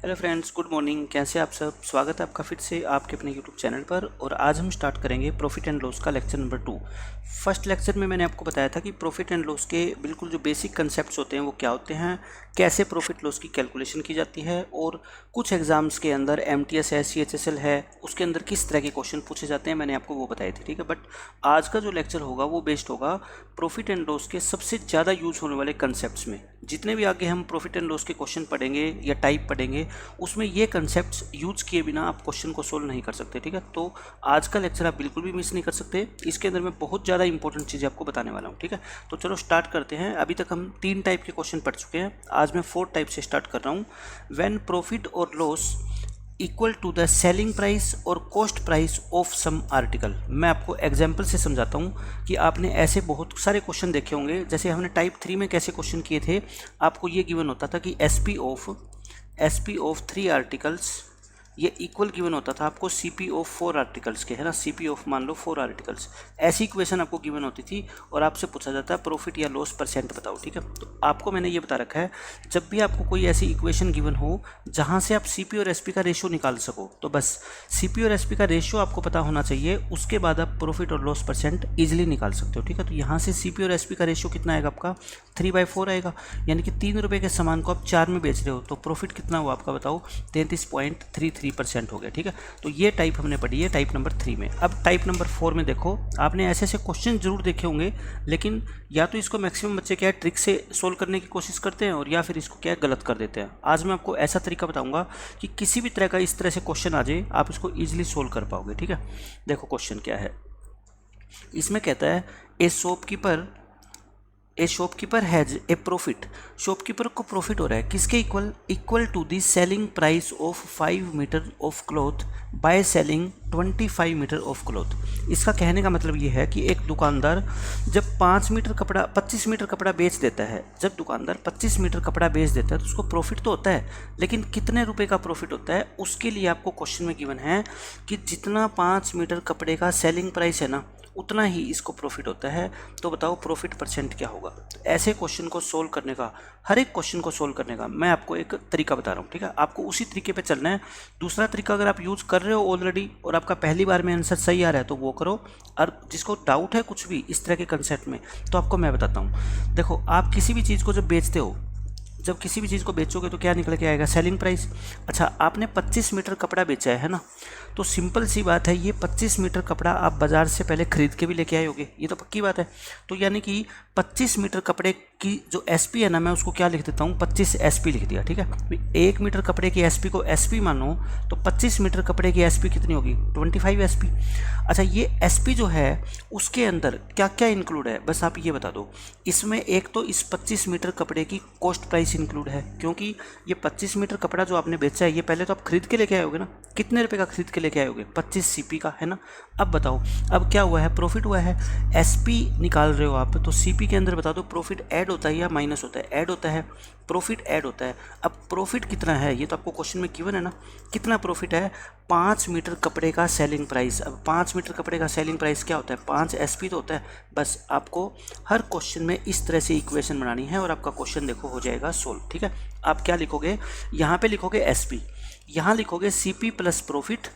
Hello friends, good morning. कैसे आप सब? स्वागत है आपका फिर से आपके अपने यूट्यूब चैनल पर। और आज हम स्टार्ट करेंगे प्रॉफिट एंड लॉस का लेक्चर नंबर 2। फर्स्ट लेक्चर में मैंने आपको बताया था कि प्रॉफिट एंड लॉस के बिल्कुल जो बेसिक कंसेप्ट्स होते हैं वो क्या होते हैं, कैसे प्रॉफिट लॉस की कैलकुलेशन की जाती है, और कुछ एग्जाम्स के अंदर एमटीएस है, सीएचएसएल है, उसके अंदर किस तरह के क्वेश्चन पूछे जाते हैं, मैंने आपको वो बताए थे। ठीक है, बट आज का जो लेक्चर होगा वो बेस्ड होगा प्रॉफिट एंड लॉस के सबसे ज़्यादा यूज होने वाले कंसेप्ट्स में। जितने भी आगे हम प्रॉफिट एंड लॉस के क्वेश्चन पढ़ेंगे या टाइप पढ़ेंगे, उसमें ये कंसेप्ट्स यूज किए बिना आप क्वेश्चन को सोल्व नहीं कर सकते। ठीक है, तो आज का लेक्चर आप बिल्कुल भी मिस नहीं कर सकते। इसके अंदर मैं बहुत ज़्यादा इंपॉर्टेंट चीज़ें आपको बताने वाला हूँ। ठीक है, तो चलो स्टार्ट करते हैं। अभी तक हम 3 टाइप के क्वेश्चन पढ़ चुके हैं, आज मैं 4 टाइप से स्टार्ट कर रहा हूँ। व्हेन प्रॉफिट और loss equal to the selling price और cost price of some article. मैं आपको एग्जाम्पल से समझाता हूँ कि आपने ऐसे बहुत सारे क्वेश्चन देखे होंगे। जैसे हमने टाइप 3 में कैसे क्वेश्चन किए थे, आपको ये गिवन होता था कि एसपी ऑफ 3 आर्टिकल्स, ये इक्वल गिवन होता था आपको सीपी ऑफ 4 आर्टिकल्स के, है ना। सीपी ऑफ मान लो 4 आर्टिकल्स, ऐसी इक्वेशन आपको गिवन होती थी और आपसे पूछा जाता है प्रॉफिट या लॉस परसेंट बताओ। ठीक है, तो आपको मैंने ये बता रखा है, जब भी आपको कोई ऐसी इक्वेशन गिवन हो जहाँ से आप सीपी और एसपी का रेशियो निकाल सको, तो बस सीपी और एसपी का रेशियो आपको पता होना चाहिए। उसके बाद आप प्रॉफिट और लॉस परसेंट ईजिली निकाल सकते हो। ठीक है, तो यहाँ से सीपी और एसपी का रेशियो कितना आएगा आपका, 3/4 आएगा। यानी कि 3 रुपये के सामान को आप 4 में बेच रहे हो, तो प्रॉफिट कितना हुआ आपका बताओ, 33.33% हो गया। ठीक है, तो ये टाइप हमने पढ़ी है टाइप नंबर 3 में। अब टाइप नंबर 4 में देखो, आपने ऐसे ऐसे क्वेश्चन जरूर देखे होंगे, लेकिन या तो इसको मैक्सिमम बच्चे क्या है ट्रिक से सोल्व करने की कोशिश करते हैं, और या फिर इसको क्या है गलत कर देते हैं। आज मैं आपको ऐसा तरीका बताऊंगा कि किसी भी तरह का इस तरह से क्वेश्चन आ जाए आप इसको ईजिली सोल्व कर पाओगे। ठीक है, देखो क्वेश्चन क्या है। इसमें कहता है a shopkeeper has a profit. Shopkeeper को प्रॉफिट हो रहा है किसके equal to the selling price of 5 metre of cloth by selling 25 metre of cloth. इसका कहने का मतलब ये है कि एक दुकानदार जब 25 मीटर कपड़ा बेच देता है, जब दुकानदार 25 मीटर कपड़ा बेच देता है तो उसको प्रॉफिट तो होता है, लेकिन कितने रुपए का प्रॉफिट होता है उसके लिए आपको क्वेश्चन में गिवन है कि जितना 5 मीटर कपड़े का सेलिंग प्राइस है ना, उतना ही इसको प्रॉफिट होता है। तो बताओ प्रॉफिट परसेंट क्या होगा। ऐसे क्वेश्चन को सोल्व करने का, हर एक क्वेश्चन को सोल्व करने का मैं आपको एक तरीका बता रहा हूँ। ठीक है, आपको उसी तरीके पे चलना है। दूसरा तरीका अगर आप यूज़ कर रहे हो ऑलरेडी और आपका पहली बार में आंसर सही आ रहा है तो वो करो, और जिसको डाउट है कुछ भी इस तरह के कंसेप्ट में, तो आपको मैं बताता हूँ। देखो, आप किसी भी चीज़ को जब बेचते हो, जब किसी भी चीज़ को बेचोगे तो क्या निकल के आएगा, सेलिंग प्राइस। अच्छा, आपने 25 मीटर कपड़ा बेचा है ना, तो सिंपल सी बात है, ये 25 मीटर कपड़ा आप बाज़ार से पहले खरीद के भी लेके आए होगे, ये तो पक्की बात है। तो यानी कि 25 मीटर कपड़े की जो एसपी है ना, मैं उसको क्या लिख देता हूँ, 25 एसपी लिख दिया। ठीक है, 1 मीटर कपड़े की एसपी को एसपी मानो, तो 25 मीटर कपड़े की एसपी कितनी होगी, 25 एसपी। अच्छा, ये एसपी जो है उसके अंदर क्या क्या इंक्लूड है, बस आप ये बता दो। इसमें एक तो इस 25 मीटर कपड़े की कॉस्ट प्राइस इंक्लूड है, क्योंकि ये 25 मीटर कपड़ा जो आपने बेचा है ये पहले तो आप खरीद के लेके आए होगे ना। कितने रुपए का खरीद के लेके आए होगे, 25 सीपी का, है ना। अब बताओ, अब क्या हुआ है, प्रॉफिट हुआ है। एसपी निकाल रहे हो आप, तो सीपी के अंदर बता दो प्रॉफिट ऐड होता है या माइनस होता है, ऐड होता है, प्रॉफिट ऐड होता है। अब प्रॉफिट कितना है ये तो आपको क्वेश्चन में गिवन है ना, कितना प्रॉफिट है, 5 मीटर कपड़े का सेलिंग प्राइस। अब 5 मीटर कपड़े का सेलिंग प्राइस क्या होता है, 5 एसपी तो होता है। बस आपको हर क्वेश्चन में इस तरह से इक्वेशन बनानी है और आपका क्वेश्चन देखो हो जाएगा सोल्व। ठीक है, आप क्या लिखोगे, यहाँ पे लिखोगे एसपी, यहाँ लिखोगे सीपी प्लस प्रॉफिट,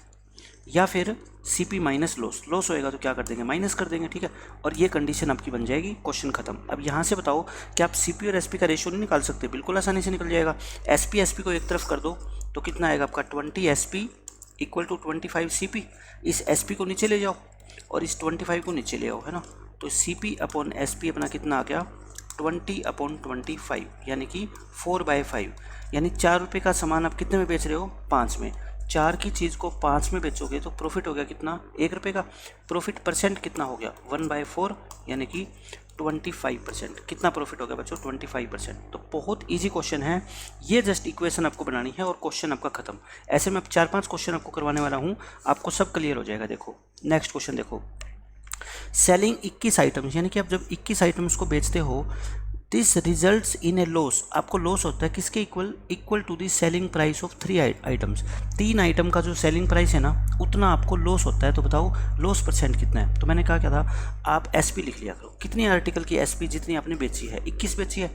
या फिर सीपी माइनस लॉस। लॉस होएगा तो क्या कर देंगे, माइनस कर देंगे। ठीक है, और ये कंडीशन आपकी बन जाएगी, क्वेश्चन खत्म। अब यहाँ से बताओ कि आप सीपी और एसपी का रेशियो नहीं निकाल सकते, बिल्कुल आसानी से निकल जाएगा। एसपी को एक तरफ कर दो तो कितना आएगा आपका, 20 एसपी इक्वल टू 25 सीपी। इस एसपी को नीचे ले जाओ और इस 25 को नीचे ले आओ, है ना। तो सीपी अपॉन एसपी अपना कितना आ गया, 20/25, यानी कि 4/5। यानी 4 रुपये का सामान आप कितने में बेच रहे हो, 5 में। 4 की चीज़ को 5 में बेचोगे तो प्रॉफिट हो गया कितना, 1 रुपये का। प्रॉफिट परसेंट कितना हो गया, 1/4, यानी कि 25%। कितना प्रॉफिट हो गया बच्चों, 25%। तो बहुत इजी क्वेश्चन है ये, जस्ट इक्वेशन आपको बनानी है और क्वेश्चन आपका खत्म। ऐसे में 4-5 क्वेश्चन आपको करवाने वाला हूँ, आपको सब क्लियर हो जाएगा। देखो नेक्स्ट क्वेश्चन देखो, सेलिंग 21 आइटम्स, यानी कि आप जब 21 आइटम्स को बेचते हो, this results in a loss. आपको लॉस होता है किसके equal to the selling price of 3 items. 3 item का जो सेलिंग प्राइस है ना, उतना आपको लॉस होता है। तो बताओ लॉस परसेंट कितना है। तो मैंने कहा क्या था, आप एसपी लिख लिया करो। कितनी आर्टिकल की एसपी जितनी आपने बेची है, 21 बेची है,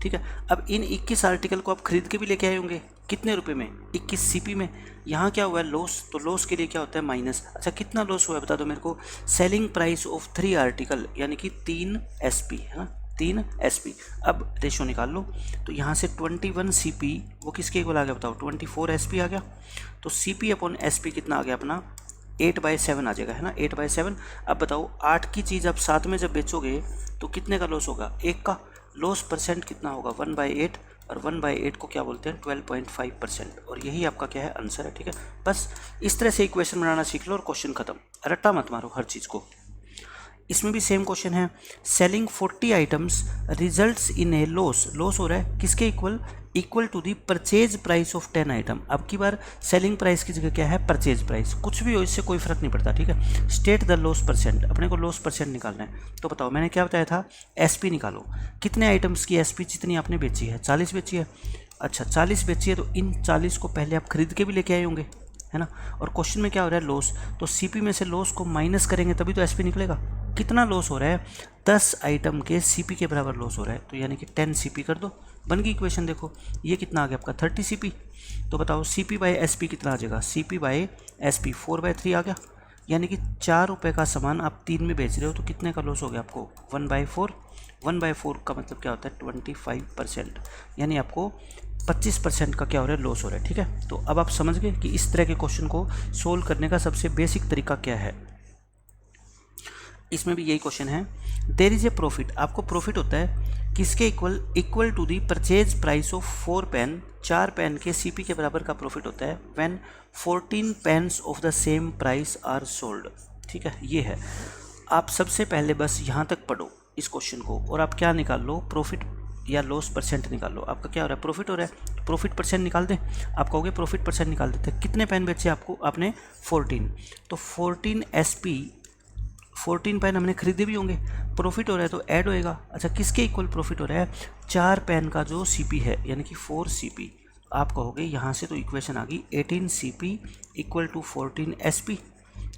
ठीक है। अब इन 21 आर्टिकल को आप खरीद के भी लेके आए होंगे, कितने रुपए में? 21 सीपी में। यहाँ क्या हुआ है? लॉस। तो लॉस के लिए क्या होता है? माइनस। अच्छा, कितना लॉस हुआ है बता दो मेरे को? सेलिंग प्राइस ऑफ 3 आर्टिकल यानी कि 3 एसपी है ना, 3 एसपी। अब रेशो निकाल लो। तो यहाँ से 21 सीपी वो किसके इक्वल आ गया बताओ? 24 एसपी आ गया। तो सीपी अपॉन एसपी कितना आ गया अपना? 8/7 आ जाएगा, है ना, 8/7। अब बताओ 8 की चीज़ आप 7 में जब बेचोगे तो कितने का लॉस होगा? 1 का। लॉस परसेंट कितना होगा? 1/8, और 1/8 को क्या बोलते हैं? 12.5%। और यही आपका क्या है? आंसर है। ठीक है, बस इस तरह से इक्वेशन बनाना सीख लो और क्वेश्चन खत्म। रट्टा मत मारो हर चीज़ को। इसमें भी सेम क्वेश्चन है। Selling 40 items results in a loss. Loss हो रहा है किसके equal? Equal to the purchase price of 10 item. अब की बार सेलिंग प्राइस की जगह क्या है? Purchase price. कुछ भी हो, इससे कोई फर्क नहीं पड़ता। ठीक है, स्टेट द लॉस परसेंट। अपने को लॉस परसेंट निकालना है। तो बताओ मैंने क्या बताया था? एसपी निकालो। कितने आइटम्स की एसपी जितनी आपने बेची है? 40 बेची है। अच्छा, 40 बेची है तो इन 40 को पहले आप खरीद के भी लेके आए होंगे, है ना। और क्वेश्चन में क्या हो रहा है? लॉस। तो सीपी में से लॉस को माइनस करेंगे तभी तो एसपी निकलेगा। कितना लॉस हो रहा है? 10 आइटम के सीपी के बराबर लॉस हो रहा है। तो यानी कि 10 सीपी कर दो, बन गई इक्वेशन। देखो ये कितना आ गया आपका? 30 सीपी। तो बताओ सीपी बाय एसपी कितना आ जाएगा? सीपी बाय एसपी 4/3 आ गया। यानी कि 4 रुपये का सामान आप 3 में बेच रहे हो तो कितने का लॉस हो गया आपको? 1/4। 1/4 का मतलब क्या होता है? 25%। यानी आपको 25% का क्या हो रहा है? लॉस हो रहा है। ठीक है, तो अब आप समझ गए कि इस तरह के क्वेश्चन को सोल्व करने का सबसे बेसिक तरीका क्या है। इसमें भी यही क्वेश्चन है। There is a profit. आपको प्रॉफिट होता है किसके equal? Equal to the purchase price of 4 pen. 4 pen के सीपी के बराबर का प्रॉफिट होता है when 14 pens of the same price are sold. ठीक है, ये है। आप सबसे पहले बस यहाँ तक पढ़ो इस क्वेश्चन को और आप क्या निकाल लो? प्रॉफिट या लॉस परसेंट निकाल लो। आपका क्या हो रहा है? प्रॉफिट हो रहा है, तो प्रॉफिट परसेंट निकाल दें। आप कहोगे प्रॉफिट परसेंट निकाल देते हैं। कितने पेन बेचे आपको? आपने 14। तो 14 एसपी, 14 पेन हमने खरीदे भी होंगे। प्रॉफिट हो रहा है तो ऐड होएगा। अच्छा, किसके इक्वल प्रॉफिट हो रहा है? 4 पेन का जो सीपी है यानी कि 4 सीपी। आप कहोगे यहाँ से तो इक्वेशन आ गई 18 सीपी इक्वल टू 14 एसपी।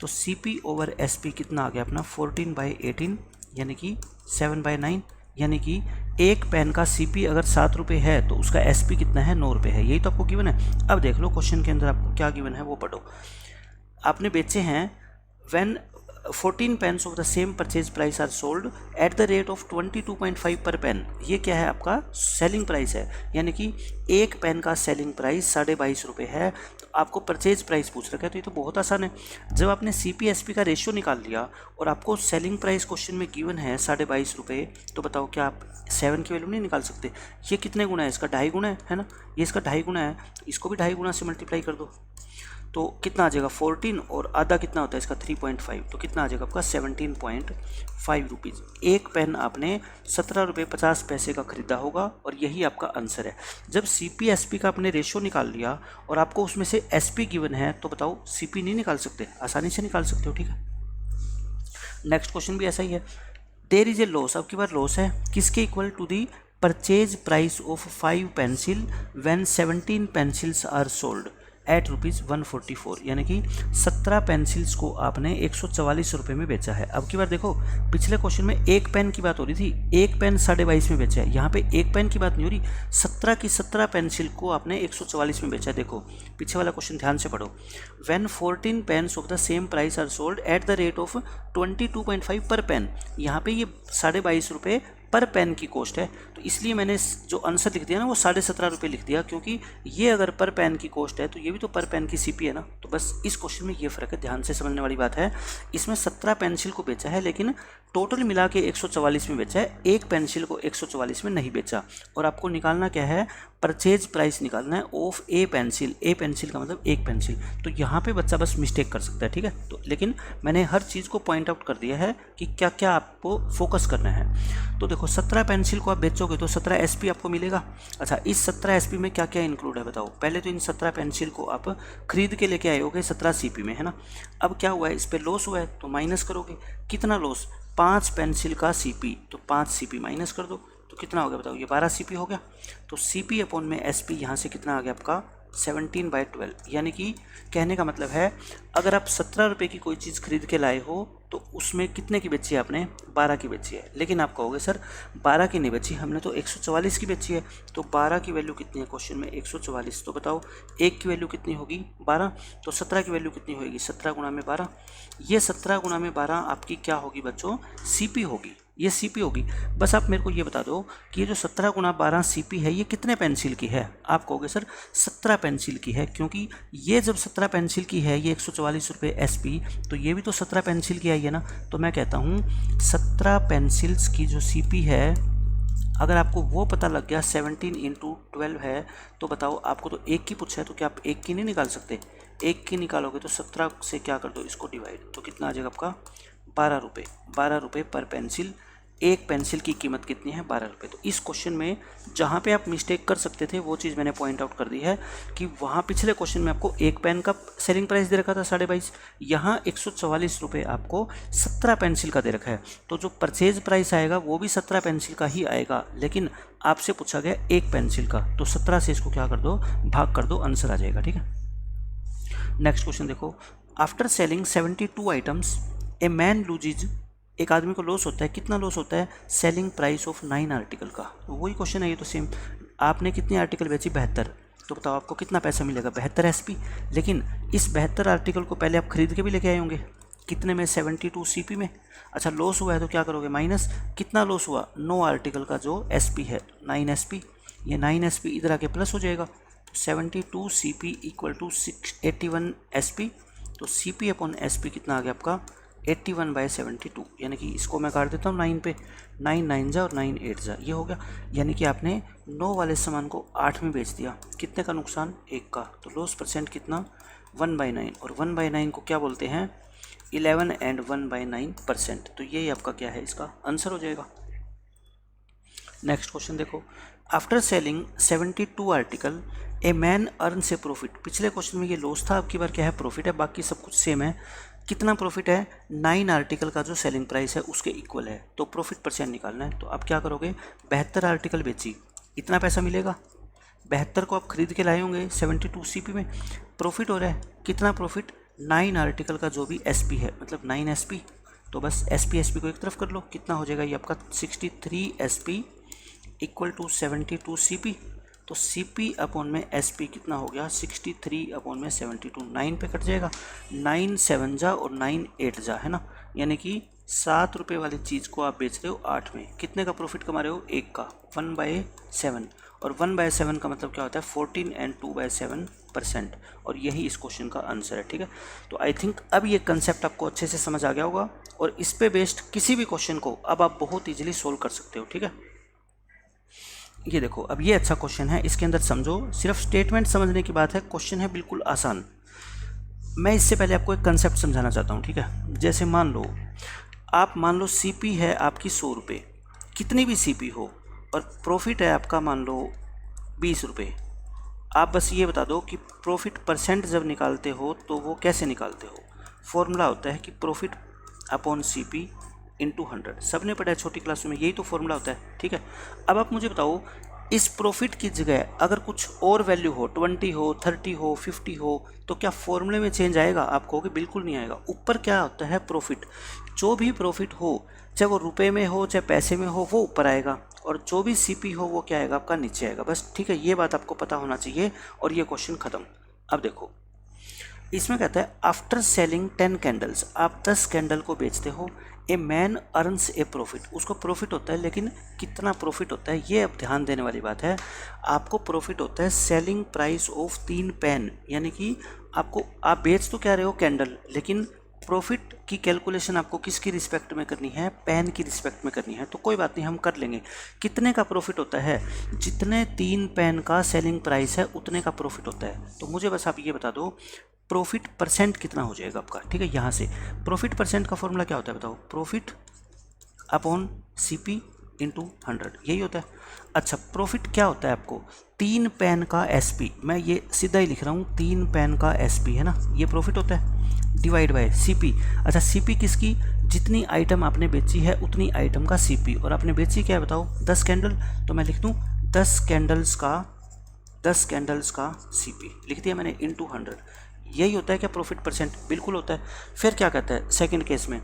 तो सीपी ओवर एसपी कितना आ गया अपना? 14/18 यानी कि 7/9। यानी कि एक पेन का सीपी अगर 7 रुपये है तो उसका एसपी कितना है? 9 रुपये है। यही तो आपको गिवन है। अब देख लो क्वेश्चन के अंदर आपको क्या गिवन है वो पढ़ो। आपने बेचे हैं when 14 pens of the same purchase price are sold at the rate of 22.5 per pen. ये क्या है? आपका सेलिंग प्राइस है। यानी कि एक पेन का सेलिंग प्राइस 22.5 रुपये है। तो आपको परचेज प्राइस पूछ रखा है, तो ये तो बहुत आसान है। जब आपने सीपी एसपी का रेशियो निकाल लिया और आपको सेलिंग प्राइस क्वेश्चन में गिवन है 22.5 रुपये, तो बताओ क्या आप 7 की वैल्यू नहीं निकाल सकते? ये कितने गुना है? इसका 2.5 गुना है ना। ये इसका 2.5 गुना है, तो इसको भी 2.5 गुना से मल्टीप्लाई कर दो तो कितना आ जाएगा? 14 और आधा कितना होता है इसका? 3.5। तो कितना आ जाएगा आपका? 17.5 रुपीज़। एक पेन आपने 17 रुपये 50 पैसे का खरीदा होगा और यही आपका आंसर है। जब सीपी एसपी का आपने रेशियो निकाल लिया और आपको उसमें से एसपी गिवन है तो बताओ सीपी नहीं निकाल सकते? आसानी से निकाल सकते हो। ठीक है, नेक्स्ट क्वेश्चन भी ऐसा ही है। There is a loss. अब की बार लॉस है किसके equal? To the purchase price of 5 pencil when 17 pencils are sold at ₹144। यानी कि 17 पेंसिल्स को आपने 144 रुपये में बेचा है। अब की बार देखो, पिछले क्वेश्चन में एक पेन की बात हो रही थी, एक पेन 22.5 में बेचा है। यहाँ पे एक पेन की बात नहीं हो रही, 17 की 17 पेंसिल को आपने 144 में बेचा है। देखो पीछे वाला क्वेश्चन ध्यान से पढ़ो। When 14 pens of the same price are sold at the rate of 22.5 per pen. यहाँ पे ये 22.5 रुपये पर पेन की कॉस्ट है, तो इसलिए मैंने जो आंसर लिख दिया ना वो 17.5 रुपये लिख दिया, क्योंकि ये अगर पर पेन की कॉस्ट है तो ये भी तो पर पेन की सीपी है ना। तो बस इस क्वेश्चन में ये फ़र्क है, ध्यान से समझने वाली बात है। इसमें 17 पेंसिल को बेचा है लेकिन टोटल मिला के 144 में बेचा है, एक पेंसिल को 144 में नहीं बेचा। और आपको निकालना क्या है? परचेज प्राइस निकालना है of A pencil. A pencil का मतलब एक पेंसिल। तो यहाँ पे बच्चा बस मिस्टेक कर सकता है, ठीक है। तो लेकिन मैंने हर चीज़ को पॉइंट आउट कर दिया है कि क्या क्या आपको फोकस करना है। तो देखो 17 पेंसिल को आप बेचोगे तो 17 एसपी आपको मिलेगा। अच्छा, इस 17 एसपी में क्या क्या इंक्लूड है बताओ। पहले तो इन 17 पेंसिल को आप खरीद के लेके आए होगे 17 सीपी में, है ना। अब क्या हुआ है, इस पर लॉस हुआ है तो माइनस करोगे। कितना लॉस? 5 पेंसिल का सीपी, तो 5 सीपी माइनस कर दो तो कितना हो गया बताओ, ये 12 सीपी हो गया। तो सीपी अपॉन में एसपी यहाँ से कितना आ गया आपका 17/12, यानी कि कहने का मतलब है अगर आप 17 रुपये की कोई चीज़ खरीद के लाए हो तो उसमें कितने की बेची है आपने, 12 की बेची है। लेकिन आप कहोगे सर 12 की नहीं बेची, हमने तो 144 की बेची है। तो 12 की वैल्यू कितनी है क्वेश्चन में, 144। तो बताओ एक की वैल्यू कितनी होगी, 12। तो 17 की वैल्यू कितनी होगी, 17 गुणा में 12। ये 17 गुणा में 12 आपकी क्या होगी बच्चों, सीपी होगी, ये सीपी होगी। बस आप मेरे को ये बता दो कि ये जो 17 गुणा 12 सीपी है ये कितने पेंसिल की है। आप कहोगे सर 17 पेंसिल की है, क्योंकि ये जब 17 पेंसिल की है, ये 144 रुपये एसपी, तो ये भी तो 17 पेंसिल की आई है ना। तो मैं कहता हूँ 17 पेंसिल्स की जो सीपी है, अगर आपको वो पता लग गया 17 × 12 है, तो बताओ आपको तो एक की पूछा है, तो क्या आप एक की नहीं निकाल सकते। एक की निकालोगे तो 17 से क्या कर दो, इसको डिवाइड, तो कितना आ जाएगा आपका 12 रुपये। 12 रुपये पर पेंसिल। एक पेंसिल की कीमत कितनी है, 12 रुपये। तो इस क्वेश्चन में जहाँ पे आप मिस्टेक कर सकते थे वो चीज़ मैंने पॉइंट आउट कर दी है कि वहाँ पिछले क्वेश्चन में आपको एक पेन का सेलिंग प्राइस दे रखा था 22.5, यहाँ 144 रुपये आपको 17 पेंसिल का दे रखा है। तो जो परचेज प्राइस आएगा वो भी 17 पेंसिल का ही आएगा, लेकिन आपसे पूछा गया एक पेंसिल का, तो 17 से इसको क्या कर दो, भाग कर दो, आंसर आ जाएगा। ठीक है, नेक्स्ट क्वेश्चन देखो। After selling 72 items a man loses, एक आदमी को लॉस होता है, कितना लॉस होता है, सेलिंग प्राइस ऑफ 9 आर्टिकल का। तो वही क्वेश्चन है ये तो सेम। आपने कितनी आर्टिकल बेची, 72, तो बताओ आपको कितना पैसा मिलेगा, 72 एसपी। लेकिन इस 72 आर्टिकल को पहले आप खरीद के भी लेके आए होंगे, कितने में, 72 सीपी में। अच्छा लॉस हुआ है तो क्या करोगे, माइनस, कितना लॉस हुआ, 9 आर्टिकल का जो एसपी है 9 एसपी, ये 9 एसपी इधर आके प्लस हो जाएगा। 72 सीपी इक्वल टू 81 एसपी। तो सीपी अपॉन एसपी कितना आ गया आपका, 81/72, यानी कि इसको मैं काट देता हूँ 9 पे, 9 9 जा और 9 8 जा, ये हो गया। यानी कि आपने 9 वाले सामान को 8 में बेच दिया, कितने का नुकसान, 1 का। तो लॉस परसेंट कितना, 1/9, और 1/9 को क्या बोलते हैं, 11 एंड 1/9%। तो यही आपका क्या है, इसका आंसर हो जाएगा। नेक्स्ट क्वेश्चन देखो। After selling 72 article a man earns A profit. पिछले क्वेश्चन में ये लॉस था, अब की बार क्या है, प्रॉफिट है, बाकी सब कुछ सेम है। कितना प्रॉफिट है, 9 आर्टिकल का जो सेलिंग प्राइस है उसके इक्वल है, तो प्रॉफिट परसेंट निकालना है। तो आप क्या करोगे, 72 आर्टिकल बेची, इतना पैसा मिलेगा। 72 को आप खरीद के लाए होंगे 72 सीपी में, प्रॉफिट हो रहा है, कितना प्रॉफिट, 9 आर्टिकल का जो भी एसपी है, मतलब 9 एसपी। तो बस एसपी को एक तरफ कर लो, कितना हो जाएगा ये आपका 63 एसपी इक्वल टू 72 सीपी। तो सीपी अपॉन में एसपी कितना हो गया, 63 अपॉन में 72, 9 पे कट जाएगा, 9 7 जा और 9 8 जा, है ना। यानी कि 7 रुपये वाली चीज़ को आप बेच रहे हो 8 में, कितने का प्रॉफिट कमा रहे हो, 1 का, 1/7। और 1/7 का मतलब क्या होता है, 14 एंड 2/7%। और यही इस क्वेश्चन का आंसर है। ठीक है, तो आई थिंक अब ये कंसेप्ट आपको अच्छे से समझ आ गया होगा, और इस पे बेस्ड किसी भी क्वेश्चन को अब आप बहुत ईजिली सोल्व कर सकते हो। ठीक है, ये देखो, अब ये अच्छा क्वेश्चन है, इसके अंदर समझो, सिर्फ स्टेटमेंट समझने की बात है, क्वेश्चन है बिल्कुल आसान। मैं इससे पहले आपको एक कंसेप्ट समझाना चाहता हूँ। ठीक है, जैसे मान लो सीपी है आपकी 100 रुपये, कितनी भी सीपी हो, और प्रॉफिट है आपका मान लो 20 रुपये। आप बस ये बता दो कि प्रॉफिट परसेंट जब निकालते हो तो वो कैसे निकालते हो। फॉर्मूला होता है कि प्रॉफिट अपॉन सीपी इंटू 100, सबने पढ़ा है छोटी क्लासों में, यही तो फॉर्मूला होता है। ठीक है, अब आप मुझे बताओ, इस प्रॉफिट की जगह अगर कुछ और वैल्यू हो, 20 हो, 30 हो, 50 हो, तो क्या फॉर्मूले में चेंज आएगा, आप कहोगे बिल्कुल नहीं आएगा। ऊपर क्या होता है, प्रॉफिट, जो भी प्रॉफिट हो, चाहे वो रुपए में हो चाहे पैसे में हो, वो ऊपर आएगा, और जो भी सीपी हो वो क्या आएगा, आपका नीचे आएगा। बस ठीक है, ये बात आपको पता होना चाहिए, और ये क्वेश्चन खत्म। अब देखो, इसमें कहता है आफ्टर सेलिंग 10 कैंडल्स, आप 10 कैंडल को बेचते हो, a man earns A profit, उसको प्रॉफिट होता है, लेकिन कितना प्रॉफिट होता है, ये अब ध्यान देने वाली बात है। आपको प्रॉफिट होता है सेलिंग प्राइस ऑफ 3 पेन, यानी कि आप बेच तो क्या रहे हो, कैंडल, लेकिन प्रॉफिट की कैलकुलेशन आपको किसकी रिस्पेक्ट में करनी है, पेन की रिस्पेक्ट में करनी है। तो कोई बात नहीं, हम कर लेंगे। कितने का प्रॉफिट होता है, जितने 3 पेन का सेलिंग प्राइस है उतने का प्रॉफिट होता है। तो मुझे बस आप ये बता दो, प्रॉफिट परसेंट कितना हो जाएगा आपका। ठीक है, यहाँ से प्रॉफिट परसेंट का फॉर्मूला क्या होता है, बताओ, प्रॉफिट अपॉन सीपी इंटू 100, यही होता है। अच्छा, प्रॉफिट क्या होता है आपको, 3 पेन का एसपी, मैं ये सीधा ही लिख रहा हूँ, 3 पेन का एसपी है ना, ये प्रॉफिट होता है, डिवाइड बाय सीपी। अच्छा, सीपी किसकी, जितनी आइटम आपने बेची है उतनी आइटम का सीपी, और आपने बेची क्या है बताओ, 10 कैंडल, तो मैं लिख दूँ 10 कैंडल्स का 10 कैंडल्स का सीपी लिख दिया मैंने इनटू 100। यही होता है क्या प्रॉफिट परसेंट? बिल्कुल होता है। फिर क्या कहता है सेकंड केस में,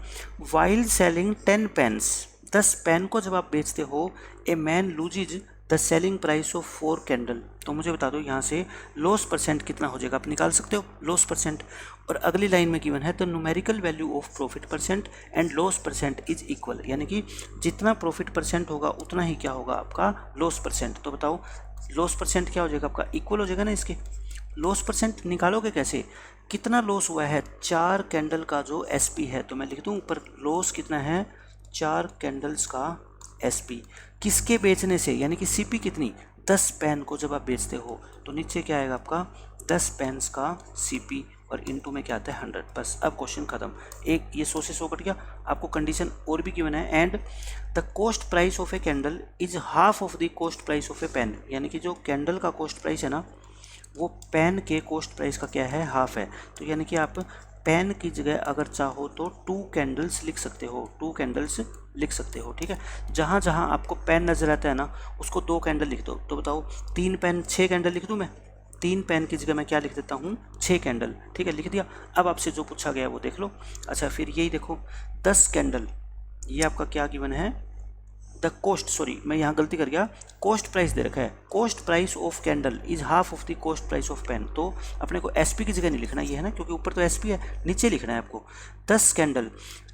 वाइल सेलिंग 10 पेन्स, 10 पेन को जब आप बेचते हो, a man loses the selling price of 4 candle. तो मुझे बता दो यहाँ से लॉस परसेंट कितना हो जाएगा, आप निकाल सकते हो लॉस परसेंट। और अगली लाइन में गिवन है the numerical value of profit percent and loss percent is equal, यानी कि जितना प्रॉफिट परसेंट होगा उतना ही क्या होगा आपका लॉस परसेंट। तो बताओ लॉस परसेंट क्या हो जाएगा आपका, इक्वल हो जाएगा ना इसके। लॉस परसेंट निकालोगे कैसे, कितना लॉस हुआ है 4 कैंडल का जो एसपी है, तो मैं लिख दूँ ऊपर लॉस कितना है 4 कैंडल्स का एसपी, किसके बेचने से, यानी कि सीपी कितनी 10 पेन को जब आप बेचते हो, तो नीचे क्या आएगा आपका 10 पेन्स का सीपी और इनटू में क्या आता है 100। बस अब क्वेश्चन खत्म। एक ये 100 से 100 कट गया। आपको कंडीशन और भी गिवन है, and the cost price of a candle is half of the cost price of a pen, यानी कि जो कैंडल का कॉस्ट प्राइस है ना वो पेन के कॉस्ट प्राइस का क्या है, हाफ है। तो यानी कि आप पेन की जगह अगर चाहो तो 2 कैंडल्स लिख सकते हो, 2 कैंडल्स लिख सकते हो, ठीक है। जहाँ जहाँ आपको पेन नज़र आता है ना उसको 2 कैंडल लिख दो। तो बताओ 3 पेन 6 कैंडल लिख दूँ मैं, 3 पेन की जगह मैं क्या लिख देता हूँ 6 कैंडल, ठीक है, लिख दिया। अब आपसे जो पूछा गया वो देख लो। अच्छा फिर यही देखो 10 कैंडल, ये आपका क्या गिवन है, द कॉस्ट, सॉरी मैं यहाँ गलती कर गया, कॉस्ट प्राइस दे रखा है, cost price of candle is half of the cost price of pen. तो अपने को एसपी की जगह नहीं लिखना ये है ना, क्योंकि ऊपर तो एसपी है, नीचे लिखना है आपको 10 कैंडल।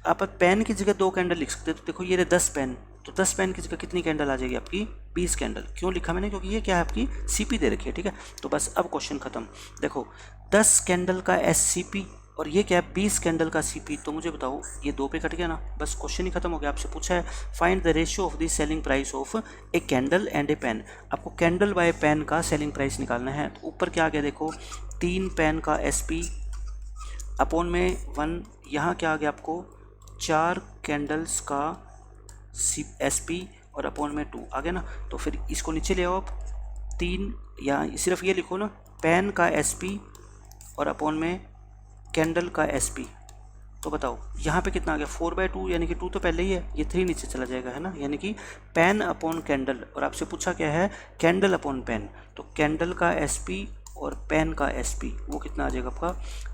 आप पेन की जगह 2 कैंडल लिख सकते हैं। तो देखो ये 10 पेन, तो 10 पेन की जगह कितनी कैंडल आ जाएगी आपकी 20 कैंडल। क्यों लिखा मैंने, क्योंकि ये क्या है आपकी सीपी दे रखी है, ठीक है। तो बस अब क्वेश्चन खत्म। देखो 10 कैंडल का एससीपी और ये क्या है 20 कैंडल का सीपी। तो मुझे बताओ ये 2 पे कट गया ना, बस क्वेश्चन ही खत्म हो गया। आपसे पूछा है find the ratio of the selling price of a candle and a pen. आपको कैंडल बाय पेन का सेलिंग प्राइस निकालना है। तो ऊपर क्या आ गया देखो 3 पेन का एसपी अपॉन में 1, यहाँ क्या आ गया आपको 4 कैंडल्स का एसपी और अपॉन में 2 आ गया ना। तो फिर इसको नीचे ले आओ आप 3, या सिर्फ ये लिखो ना पेन का एसपी और अपॉन में कैंडल का एसपी। तो बताओ यहाँ पे कितना आ गया 4/2, यानी कि 2 तो पहले ही है, ये 3 नीचे चला जाएगा है ना, यानी कि पेन अपॉन कैंडल। और आपसे पूछा क्या है कैंडल अपॉन पेन, तो कैंडल का एसपी और पेन का एसपी वो कितना आ जाएगा आपका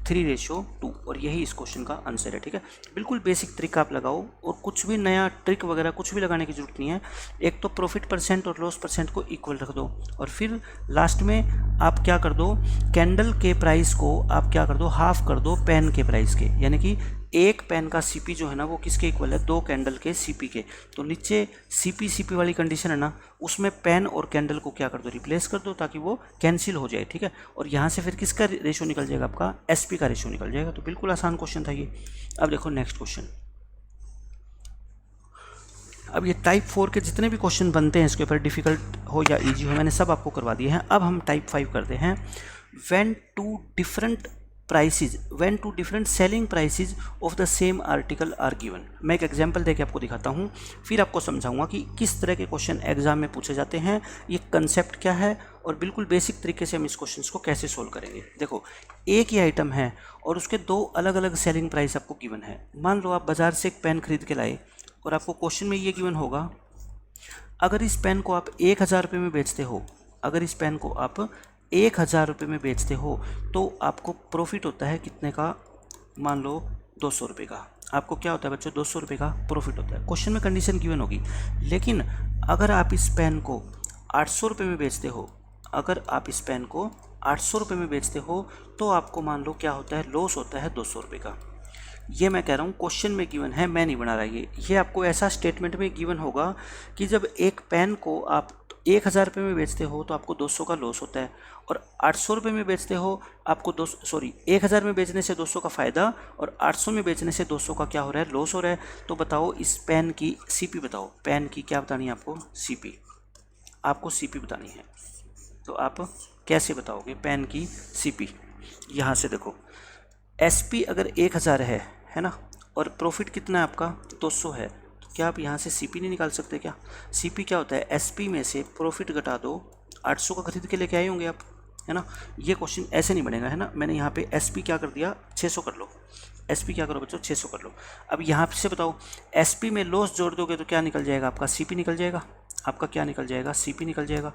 3:2। और यही इस क्वेश्चन का आंसर है, ठीक है। बिल्कुल बेसिक ट्रिक आप लगाओ और कुछ भी नया ट्रिक वगैरह कुछ भी लगाने की जरूरत नहीं है। एक तो प्रॉफिट परसेंट और लॉस परसेंट को इक्वल रख दो और फिर लास्ट में आप क्या कर दो कैंडल के प्राइस को आप क्या कर दो हाफ कर दो पेन के प्राइस के, यानी कि एक पेन का सीपी जो है ना वो किसके इक्वल है 2 कैंडल के सीपी के। तो नीचे सीपी वाली कंडीशन है ना उसमें पेन और कैंडल को क्या कर दो रिप्लेस कर दो ताकि वो कैंसिल हो जाए, ठीक है। और यहाँ से फिर किसका रेशो निकल जाएगा आपका एसपी का रेशो निकल जाएगा। तो बिल्कुल आसान क्वेश्चन था ये। अब देखो नेक्स्ट क्वेश्चन। अब ये टाइप 4 के जितने भी क्वेश्चन बनते हैं इसके ऊपर डिफ़िकल्ट हो या इजी हो मैंने सब आपको करवा दिए हैं। अब हम टाइप 5 करते हैं। When two different selling prices of the same article are given. मैं एक एग्जांपल देके आपको दिखाता हूँ, फिर आपको समझाऊंगा कि किस तरह के क्वेश्चन एग्जाम में पूछे जाते हैं, ये कंसेप्ट क्या है और बिल्कुल बेसिक तरीके से हम इस क्वेश्चन को कैसे सोल्व करेंगे। देखो एक ही आइटम है और उसके 2 अलग अलग सेलिंग प्राइस आपको गिवन है। मान लो आप बाज़ार से एक पेन खरीद के लाए और आपको क्वेश्चन में ये गिवन होगा अगर इस पेन को आप 1000 रुपये में बेचते हो, अगर इस पेन को आप 1000 रुपये में बेचते हो तो आपको प्रॉफिट होता है कितने का, मान लो 200 रुपये का। आपको क्या होता है बच्चों 200 रुपये का प्रॉफिट होता है। क्वेश्चन में कंडीशन गिवन होगी। लेकिन अगर आप इस पेन को 800 रुपये में बेचते हो, अगर आप इस पेन को 800 रुपये में बेचते हो तो आपको मान लो क्या होता है लॉस होता है 200 रुपये का। ये मैं कह रहा हूँ क्वेश्चन में गिवन है, मैं नहीं बना रहा। ये आपको ऐसा स्टेटमेंट में गिवन होगा कि जब एक पेन को आप 1000 रुपये में बेचते हो तो आपको 200 का लॉस होता है और 800 रुपये में बेचते हो आपको 1000 में बेचने से 200 का फ़ायदा और 800 में बेचने से 200 का क्या हो रहा है लॉस हो रहा है। तो बताओ इस पेन की सीपी बताओ, पेन की क्या बतानी है आपको सीपी, आपको सीपी बतानी है। तो आप कैसे बताओगे पेन की सीपी। यहाँ से देखो एसपी अगर 1000 है ना, और प्रॉफिट कितना है आपका 200 है, तो क्या आप यहाँ से सीपी नहीं निकाल सकते क्या। सीपी क्या होता है एसपी में से प्रॉफिट घटा दो, 800 का खरीद के लेके आए होंगे आप, है ना। ये क्वेश्चन ऐसे नहीं बनेगा, है ना। मैंने यहाँ पे एसपी क्या कर दिया 600 कर लो, एसपी क्या करो बच्चों 600 कर लो। अब यहाँ से बताओ एसपी में लॉस जोड़ दोगे तो क्या निकल जाएगा आपका सीपी निकल जाएगा, आपका क्या निकल जाएगा सीपी निकल जाएगा।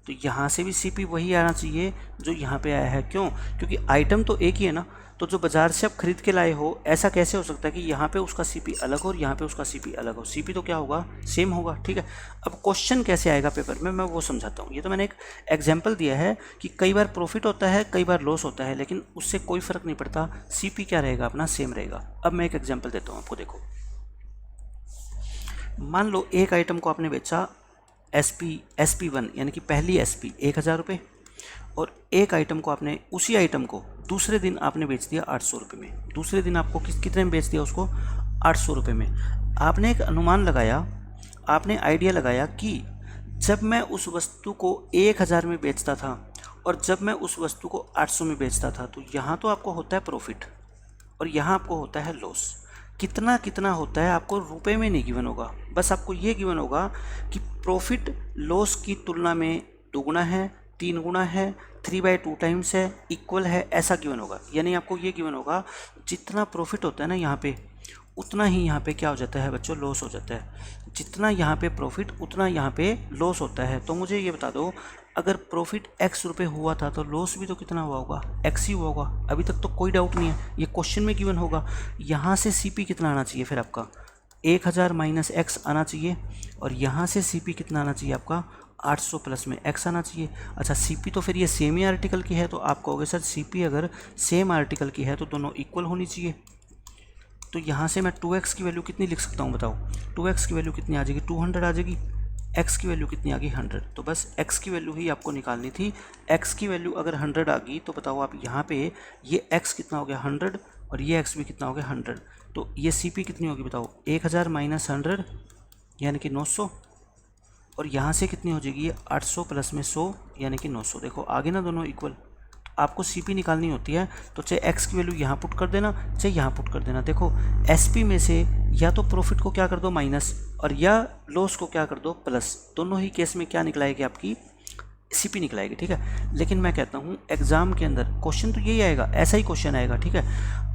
तो यहाँ से भी सीपी वही आना चाहिए जो यहाँ पे आया है। क्यों? क्योंकि आइटम तो एक ही है ना। तो जो बाजार से आप खरीद के लाए हो, ऐसा कैसे हो सकता है कि यहाँ पे उसका सीपी अलग हो और यहाँ पे उसका सीपी अलग हो? सीपी तो क्या होगा, सेम होगा। ठीक है, अब क्वेश्चन कैसे आएगा पेपर में मैं वो समझाता हूँ। ये तो मैंने एक एग्जाम्पल दिया है कि कई बार प्रॉफिट होता है, कई बार लॉस होता है, लेकिन उससे कोई फर्क नहीं पड़ता, सीपी क्या रहेगा अपना, सेम रहेगा। अब मैं एक एग्जाम्पल देता हूँ आपको, देखो मान लो एक आइटम को आपने बेचा SP1 यानी कि पहली SP 1000 रुपये, और एक आइटम को आपने, उसी आइटम को दूसरे दिन आपने बेच दिया 800 रुपये में। दूसरे दिन आपको कितने में बेच दिया उसको? 800 रुपये में। आपने एक अनुमान लगाया, आपने आइडिया लगाया कि जब मैं उस वस्तु को 1000 में बेचता था और जब मैं उस वस्तु को 800 में बेचता था, तो यहाँ तो आपको होता है प्रॉफिट और यहाँ आपको होता है लॉस। कितना कितना होता है आपको रुपए में नहीं गिवन होगा, बस आपको ये गिवन होगा कि प्रॉफिट लॉस की तुलना में दुगुना है, 3 गुना है, 3/2 टाइम्स है, इक्वल है, ऐसा गिवन होगा। यानी आपको ये गिवन होगा जितना प्रॉफिट होता है ना यहाँ पे, उतना ही यहाँ पे क्या हो जाता है बच्चों, लॉस हो जाता है। जितना यहाँ पे प्रॉफिट उतना यहाँ पे लॉस होता है। तो मुझे ये बता दो, अगर प्रॉफिट x रुपये हुआ था तो लॉस भी तो कितना हुआ होगा, x ही हुआ होगा। अभी तक तो कोई डाउट नहीं है, ये क्वेश्चन में गिवन होगा। यहाँ से CP कितना आना चाहिए फिर आपका, 1000 माइनस x आना चाहिए, और यहाँ से CP कितना आना चाहिए आपका, 800 प्लस में x आना चाहिए। अच्छा CP तो फिर ये सेम ही आर्टिकल की है, तो आप कहोगे सर CP अगर सेम आर्टिकल की है तो दोनों इक्वल होनी चाहिए। तो यहाँ से मैं 2x की वैल्यू कितनी लिख सकता हूँ बताओ, 2x की वैल्यू कितनी आ जाएगी, 200 आ जाएगी। x की वैल्यू कितनी आ गई, 100। तो बस x की वैल्यू ही आपको निकालनी थी। x की वैल्यू अगर 100 आ गई तो बताओ आप यहाँ पे ये x कितना हो गया, 100, और ये x भी कितना हो गया, 100। तो ये CP कितनी होगी बताओ, 1000 माइनस 100 यानी कि 900, और यहाँ से कितनी हो जाएगी ये 800 प्लस में 100 यानी कि 900। देखो आगे ना दोनों इक्वल। आपको CP निकालनी होती है तो चाहे x की वैल्यू यहाँ पुट कर देना, चाहे यहाँ पुट कर देना। देखो SP में से या तो प्रॉफिट को क्या कर दो माइनस, और या लॉस को क्या कर दो प्लस। दोनों ही केस में क्या निकलाएगी आपकी, CP निकलाएगी। ठीक है, लेकिन मैं कहता हूँ एग्जाम के अंदर क्वेश्चन तो यही आएगा, ऐसा ही क्वेश्चन आएगा। ठीक है,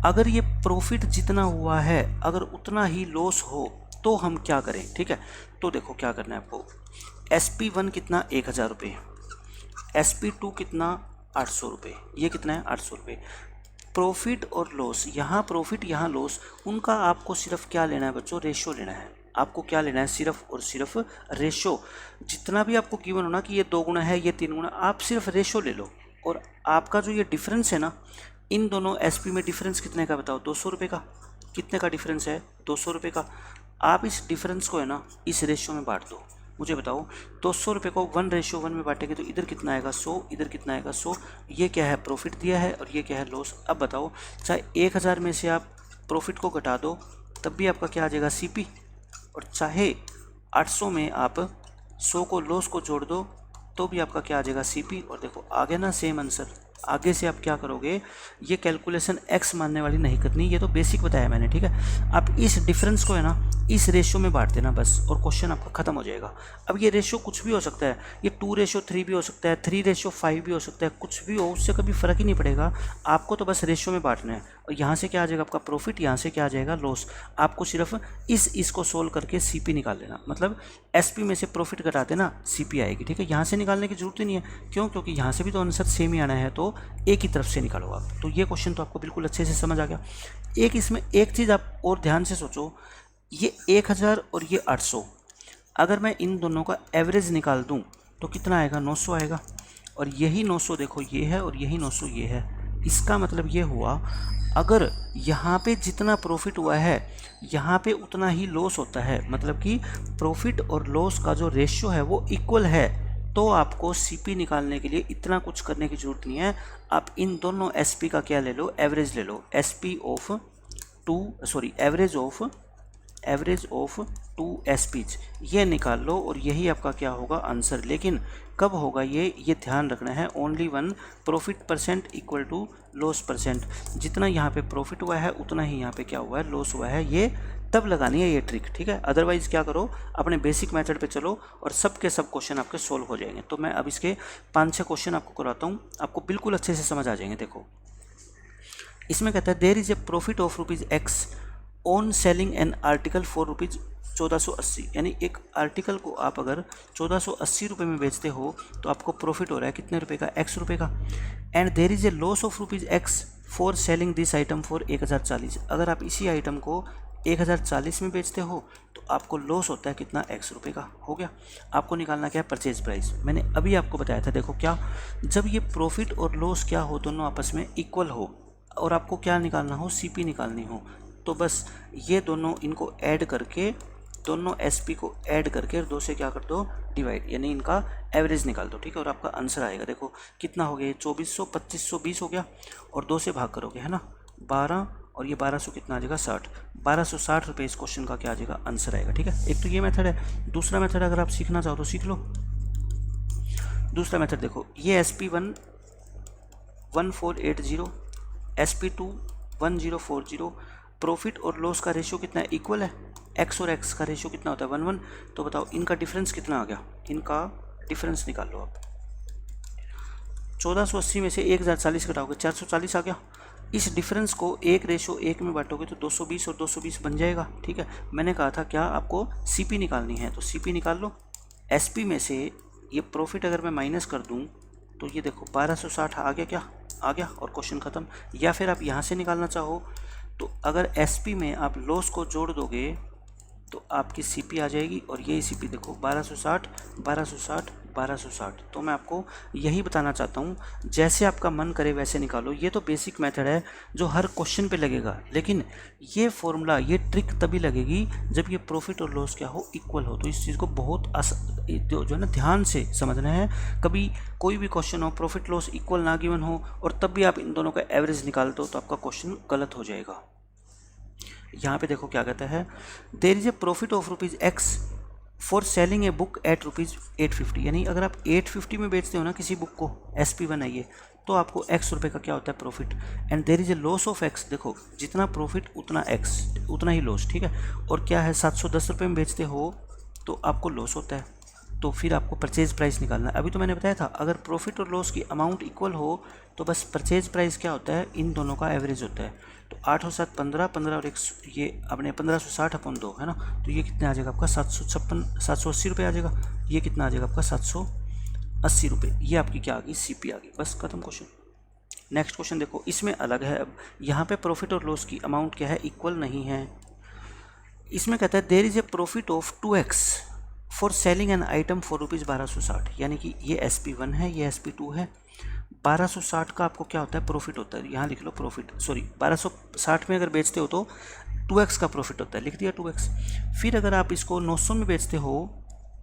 अगर ये प्रॉफिट जितना हुआ है अगर उतना ही लॉस हो तो हम क्या करें। ठीक है, तो देखो क्या करना है आपको, SP1 कितना 1000 रुपये, SP2 कितना 800 रुपये, ये कितना है 800 रुपये। प्रॉफिट और लॉस, यहाँ प्रॉफिट यहाँ लॉस, उनका आपको सिर्फ क्या लेना है बच्चों, रेशो लेना है। आपको क्या लेना है, सिर्फ और सिर्फ रेशो। जितना भी आपको गिवन हो ना कि ये 2 गुना है, ये 3 गुना, आप सिर्फ रेशो ले लो। और आपका जो ये डिफरेंस है ना, इन दोनों SP में डिफरेंस कितने का बताओ, 200 रुपये का। कितने का डिफरेंस है, 200 रुपये का। आप इस डिफरेंस को है ना इस रेशो में बांट दो। मुझे बताओ 200 रुपये को 1:1 में बांटेंगे तो इधर कितना आएगा 100, इधर कितना आएगा 100। ये क्या है, प्रॉफिट दिया है, और ये क्या है, लॉस। अब बताओ चाहे 1000 में से आप प्रॉफिट को घटा दो तब भी आपका क्या आ जाएगा, CP, और चाहे 800 में आप 100 को लॉस को जोड़ दो तो भी आपका क्या आ जाएगा, CP। और देखो आगे ना सेम आंसर। आगे से आप क्या करोगे, ये कैलकुलेशन x मानने वाली नहीं करनी, ये तो बेसिक बताया मैंने। ठीक है, आप इस डिफरेंस को है ना इस रेशो में बांट देना बस, और क्वेश्चन आपका खत्म हो जाएगा। अब ये रेशो कुछ भी हो सकता है, ये 2:3 भी हो सकता है, 3:5 भी हो सकता है, कुछ भी हो, उससे कभी फ़र्क ही नहीं पड़ेगा। आपको तो बस रेशो में बांटना है, और यहाँ से क्या आ जाएगा आपका प्रॉफिट, यहाँ से क्या आ जाएगा लॉस। आपको सिर्फ इसको सोल्व करके CP निकाल लेना, मतलब SP में से प्रॉफिट घटा देना, CP आएगी। ठीक है, यहाँ से निकालने की जरूरत ही नहीं है, क्यों, क्योंकि यहाँ से भी तो आंसर सेम ही आना है, तो एक ही तरफ से निकालो आप। तो ये क्वेश्चन तो आपको बिल्कुल अच्छे से समझ आ गया। एक इसमें एक चीज़ आप और ध्यान से सोचो, ये 1000 और ये 800, अगर मैं इन दोनों का एवरेज निकाल दूं तो कितना आएगा, 900 आएगा। और यही 900 देखो ये है, और यही 900 ये है। इसका मतलब ये हुआ अगर यहाँ पे जितना प्रॉफिट हुआ है यहाँ पे उतना ही लॉस होता है, मतलब कि प्रॉफिट और लॉस का जो रेशियो है वो इक्वल है, तो आपको CP निकालने के लिए इतना कुछ करने की ज़रूरत नहीं है। आप इन दोनों SP का क्या ले लो, एवरेज ले लो, एवरेज ऑफ 2 SPs ये निकाल लो, और यही आपका क्या होगा आंसर। लेकिन कब होगा ये ध्यान रखना है, only one profit % equal to loss %। जितना यहाँ पे प्रॉफिट हुआ है उतना ही यहाँ पे क्या हुआ है, लॉस हुआ है। ये तब लगानी है ये ट्रिक। ठीक है, अदरवाइज़ क्या करो, अपने बेसिक मेथड पे चलो और सब के सब क्वेश्चन आपके सोल्व हो जाएंगे। तो मैं अब इसके 5-6 क्वेश्चन आपको कराता हूँ, आपको बिल्कुल अच्छे से समझ आ जाएंगे। देखो इसमें कहता है there is a profit of ₹X on selling an article for rupees 1480, यानी एक आर्टिकल को आप अगर 1480 रुपये में बेचते हो तो आपको प्रॉफिट हो रहा है कितने रुपए का, x रुपये का। And there is a loss of rupees x for selling this item for 1040। अगर आप इसी आइटम को 1040 में बेचते हो तो आपको लॉस होता है कितना, x रुपये का। हो गया। आपको निकालना क्या है, परचेज प्राइस। मैंने अभी आपको बताया था, देखो क्या, जब ये प्रॉफिट और लॉस क्या हो, दोनों आपस में इक्वल हो और आपको क्या निकालना हो, सीपी निकालनी हो, तो बस ये दोनों इनको ऐड करके, दोनों एसपी को ऐड करके और 2 से क्या कर दो, डिवाइड, यानी इनका एवरेज निकाल दो। ठीक है, और आपका आंसर आएगा। देखो कितना हो गया, 2400, 2520 हो गया, और 2 से भाग करोगे, है ना, 12, और ये 1200 कितना आ जाएगा, 60। 1260 रुपये इस क्वेश्चन का क्या आ जाएगा, आंसर आएगा। ठीक है, एक तो ये मेथड है। दूसरा मेथड अगर आप सीखना चाहो तो सीख लो। दूसरा मेथड देखो, ये SP1 1480, SP2 1040, प्रॉफिट और लॉस का रेशियो कितना है, इक्वल है। एक्स और एक्स का रेशियो कितना होता है, 1:1। तो बताओ इनका डिफरेंस कितना आ गया, इनका डिफरेंस निकाल लो आप। 1480 में से 1040 घटाओगे, 440 आ गया। इस डिफरेंस को 1:1 में बांटोगे तो 220 और 220 बन जाएगा। ठीक है, मैंने कहा था क्या, आपको सीपी निकालनी है, तो सीपी निकाल लो। एसपी में से ये प्रॉफिट अगर मैं माइनस कर दूं तो ये देखो 1260 आ गया, क्या आ गया, और क्वेश्चन ख़त्म। या फिर आप यहाँ से निकालना चाहो तो अगर एसपी में आप लॉस को जोड़ दोगे तो आपकी सीपी आ जाएगी, और ये सीपी देखो 1260 1260 1260। तो मैं आपको यही बताना चाहता हूँ, जैसे आपका मन करे वैसे निकालो। ये तो बेसिक मेथड है जो हर क्वेश्चन पे लगेगा, लेकिन ये फॉर्मूला, ये ट्रिक तभी लगेगी जब ये प्रॉफिट और लॉस क्या हो, इक्वल हो। तो इस चीज़ को बहुत जो है ना, ध्यान से समझना है। कभी कोई भी क्वेश्चन हो, प्रॉफिट लॉस इक्वल ना गिवन हो, और तब भी आप इन दोनों का एवरेज निकाल दो तो आपका क्वेश्चन गलत हो जाएगा। यहाँ पे देखो क्या कहता है, there is a profit of rupees X for selling a book at rupees 850, यानी अगर आप 850 में बेचते हो ना किसी बुक को, SP1 है ये, तो आपको x रुपये का क्या होता है, profit. And there is a loss of x, देखो जितना प्रॉफिट उतना x, उतना ही लॉस। ठीक है, और क्या है, 710 रुपये में बेचते हो तो आपको लॉस होता है, तो फिर आपको परचेज प्राइस निकालना है। अभी तो मैंने बताया था, अगर प्रॉफिट और लॉस की अमाउंट इक्वल हो तो बस परचेज प्राइस क्या होता है, इन दोनों का एवरेज होता है। तो 8 और 7 15, 15 और 1, ये अपने 1560 अपन 2 है ना, तो ये कितने आ जाएगा आपका, 780 रुपये आ जाएगा। ये कितना आ जाएगा आपका, 780 रुपये। ये आपकी क्या आ गई, सीपी आ गई। बस खत्म क्वेश्चन। नेक्स्ट क्वेश्चन देखो, इसमें अलग है। अब यहाँ पे प्रॉफिट और लॉस की अमाउंट क्या है, इक्वल नहीं है। इसमें कहता है there is a profit of 2x for selling an item for rupees 1260, यानी कि ये SP1 है, ये SP2 है। 1260 का आपको क्या होता है, प्रॉफिट होता है। यहाँ लिख लो प्रॉफिट, सॉरी 1260 में अगर बेचते हो तो 2x का प्रॉफिट होता है, लिख दिया 2x। फिर अगर आप इसको 900 में बेचते हो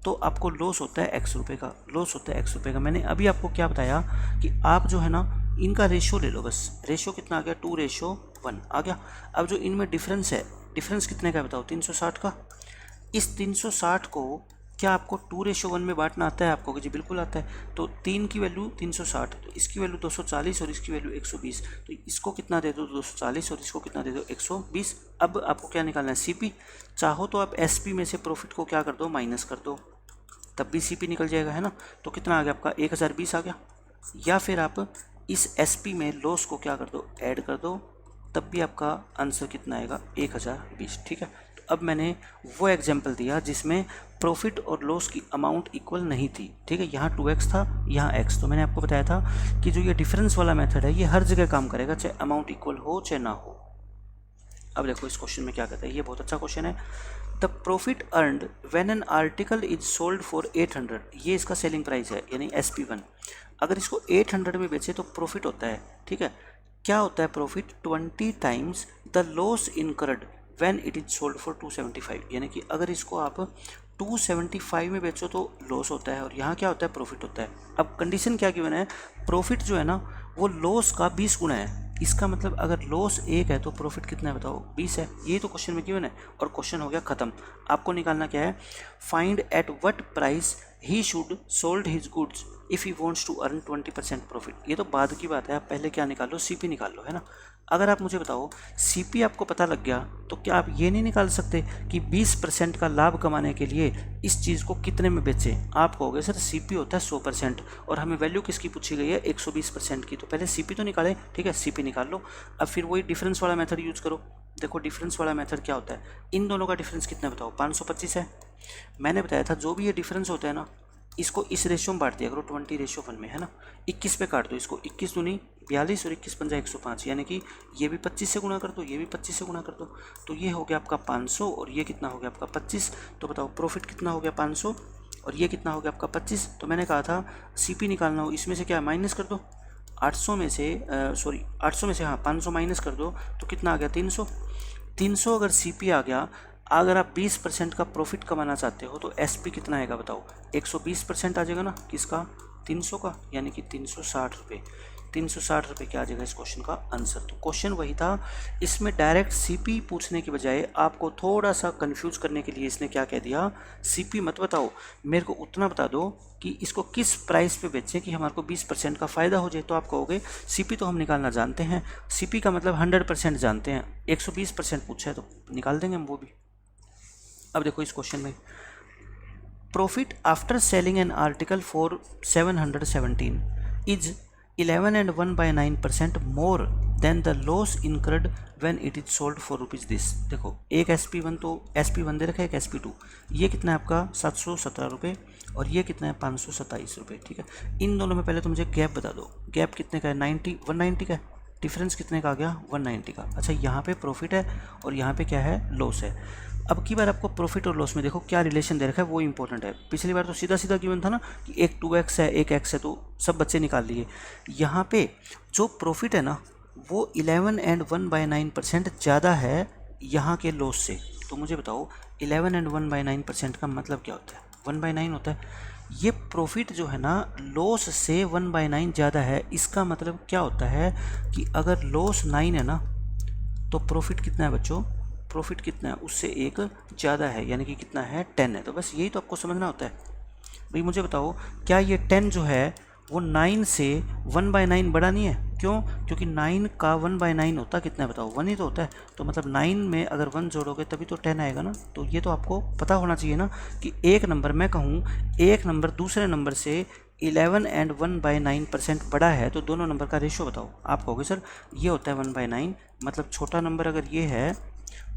तो आपको लॉस होता है x रुपये का, लॉस होता है x रुपये का। मैंने अभी आपको क्या बताया कि आप जो है ना, इनका रेशियो ले लो, बस रेशियो कितना आ गया, 2:1 आ गया। अब जो इनमें डिफरेंस है, डिफरेंस कितने का बताओ, 360 का। इस 360 को क्या आपको 2:1 में बांटना आता है आपको, कि जी बिल्कुल आता है। तो 3 की वैल्यू 360, तो इसकी वैल्यू 240 और इसकी वैल्यू 120, तो इसको कितना दे दो, 240, और इसको कितना दे दो, 120। अब आपको क्या निकालना है, सीपी। चाहो तो आप एसपी में से प्रॉफिट को क्या कर दो, माइनस कर दो, तब भी सीपी निकल जाएगा, है ना। तो कितना आ गया आपका, 1020 आ गया। या फिर आप इस एसपी में लॉस को क्या कर दो, ऐड कर दो, तब भी आपका आंसर कितना आएगा, 1020। ठीक है, तो अब मैंने वो एग्जाम्पल दिया जिसमें प्रॉफिट और लॉस की अमाउंट इक्वल नहीं थी। ठीक है, यहाँ 2x था, यहाँ x। तो मैंने आपको बताया था कि जो ये डिफरेंस वाला मेथड है ये हर जगह काम करेगा, चाहे अमाउंट इक्वल हो चाहे ना हो। अब देखो इस क्वेश्चन में क्या कहता है, ये बहुत अच्छा क्वेश्चन है। The profit earned when an article is sold for 800, ये इसका सेलिंग प्राइस है, यानी SP1। अगर इसको 800 में बेचे तो प्रॉफिट होता है। ठीक है, क्या होता है profit, 20 times the loss incurred when it is sold for 275, यानी कि अगर इसको आप 275 में बेचो तो लॉस होता है, और यहाँ क्या होता है, प्रॉफिट होता है। अब कंडीशन क्या गिवन है, प्रॉफिट जो है ना वो लॉस का 20 गुना है। इसका मतलब अगर लॉस 1 है तो प्रॉफिट कितना है बताओ, 20 है। ये तो क्वेश्चन में गिवन है, और क्वेश्चन हो गया खत्म। आपको निकालना क्या है, find at what price he should sold his goods if he wants to earn 20% profit. ये तो बाद की बात है, आप पहले क्या निकाल लो, सीपी निकाल लो, है ना। अगर आप मुझे बताओ सीपी आपको पता लग गया तो क्या आप ये नहीं निकाल सकते कि 20% का लाभ कमाने के लिए इस चीज़ को कितने में बेचें। आप कहोगे सर सीपी होता है 100% और हमें वैल्यू किसकी पूछी गई है, 120% की। तो पहले सीपी तो निकालें। ठीक है, सीपी निकाल लो। अब फिर वही डिफरेंस वाला मेथड यूज़ करो। देखो डिफरेंस वाला मेथड क्या होता है, इन दोनों का डिफरेंस कितना बताओ, 525 है। मैंने बताया था जो भी ये डिफरेंस होता है ना, इसको इस रेशियो में बांट दिया करो 20:1 में, है ना। 21 पे काट दो इसको, 21 दूनी 42 और 21 पंजा 105, यानी कि ये भी 25 से गुणा कर दो, ये भी 25 से गुणा कर दो, तो ये हो गया आपका 500 और ये कितना हो गया आपका 25। तो बताओ प्रॉफिट कितना हो गया 500 और ये कितना हो गया आपका 25। तो मैंने कहा था सीपी निकालना हो, इसमें से क्या माइनस कर दो 800 में से 800 में से हाँ 500 माइनस कर दो तो कितना आ गया 300। 300 अगर सीपी आ गया, अगर आप 20% का प्रॉफिट कमाना चाहते हो तो एसपी कितना आएगा बताओ, 120% आ जाएगा ना किसका, 300 का, यानी कि 360 रुपये। 360 रुपये क्या आ जाएगा इस क्वेश्चन का आंसर। तो क्वेश्चन वही था, इसमें डायरेक्ट सीपी पूछने के बजाय आपको थोड़ा सा कंफ्यूज करने के लिए इसने क्या कह दिया, सीपी मत बताओ, मेरे को उतना बता दो कि इसको किस प्राइस पे बेचें कि हमारे को 20% का फ़ायदा हो जाए। तो आप कहोगे सीपी तो हम निकालना जानते हैं, सीपी का मतलब 100% जानते हैं, 120% पूछा है तो निकाल देंगे हम वो भी। अब देखो इस क्वेश्चन में, profit after selling an article for 717 is 11 and 1/9% more than the loss incurred when it is sold for rupees this. देखो एक SP1 तो SP1 दे रखा है, एक SP2, ये कितना है आपका 717 रुपये और ये कितना है 527 रुपये, ठीक है। इन दोनों में पहले तो मुझे गैप बता दो, गैप कितने का है 190 का है, डिफरेंस कितने का आ गया 190 का। अच्छा यहाँ पे प्रॉफिट है और यहाँ पे क्या है लॉस है। अब की बार आपको प्रॉफिट और लॉस में देखो क्या रिलेशन दे रखा है वो इंपॉर्टेंट है। पिछली बार तो सीधा सीधा गिवन था ना कि एक 2x है एक x है, तो सब बच्चे निकाल लिए। यहाँ पे जो प्रॉफिट है ना वो 11 and 1/9% ज़्यादा है यहाँ के लॉस से। तो मुझे बताओ 11 and 1/9% का मतलब क्या होता है, 1/9 होता है। ये प्रॉफिट जो है ना लॉस से 1/9 ज़्यादा है, इसका मतलब क्या होता है कि अगर लॉस 9 है ना तो प्रॉफिट कितना है बच्चों, प्रॉफिट कितना है उससे एक ज़्यादा है, यानी कि कितना है 10 है। तो बस यही तो आपको समझना होता है। भाई मुझे बताओ क्या ये 10 जो है वो 9 से 1/9 बड़ा नहीं है, क्यों, क्योंकि 9 का 1/9 होता कितना है बताओ, 1 ही तो होता है। तो मतलब 9 में अगर 1 जोड़ोगे तभी तो 10 आएगा ना। तो ये तो आपको पता होना चाहिए ना कि एक नंबर, मैं कहूँ एक नंबर दूसरे नंबर से 11 and 1/9% बड़ा है तो दोनों नंबर का रेशियो बताओ। आप कहोगे सर ये होता है 1/9, मतलब छोटा नंबर अगर ये है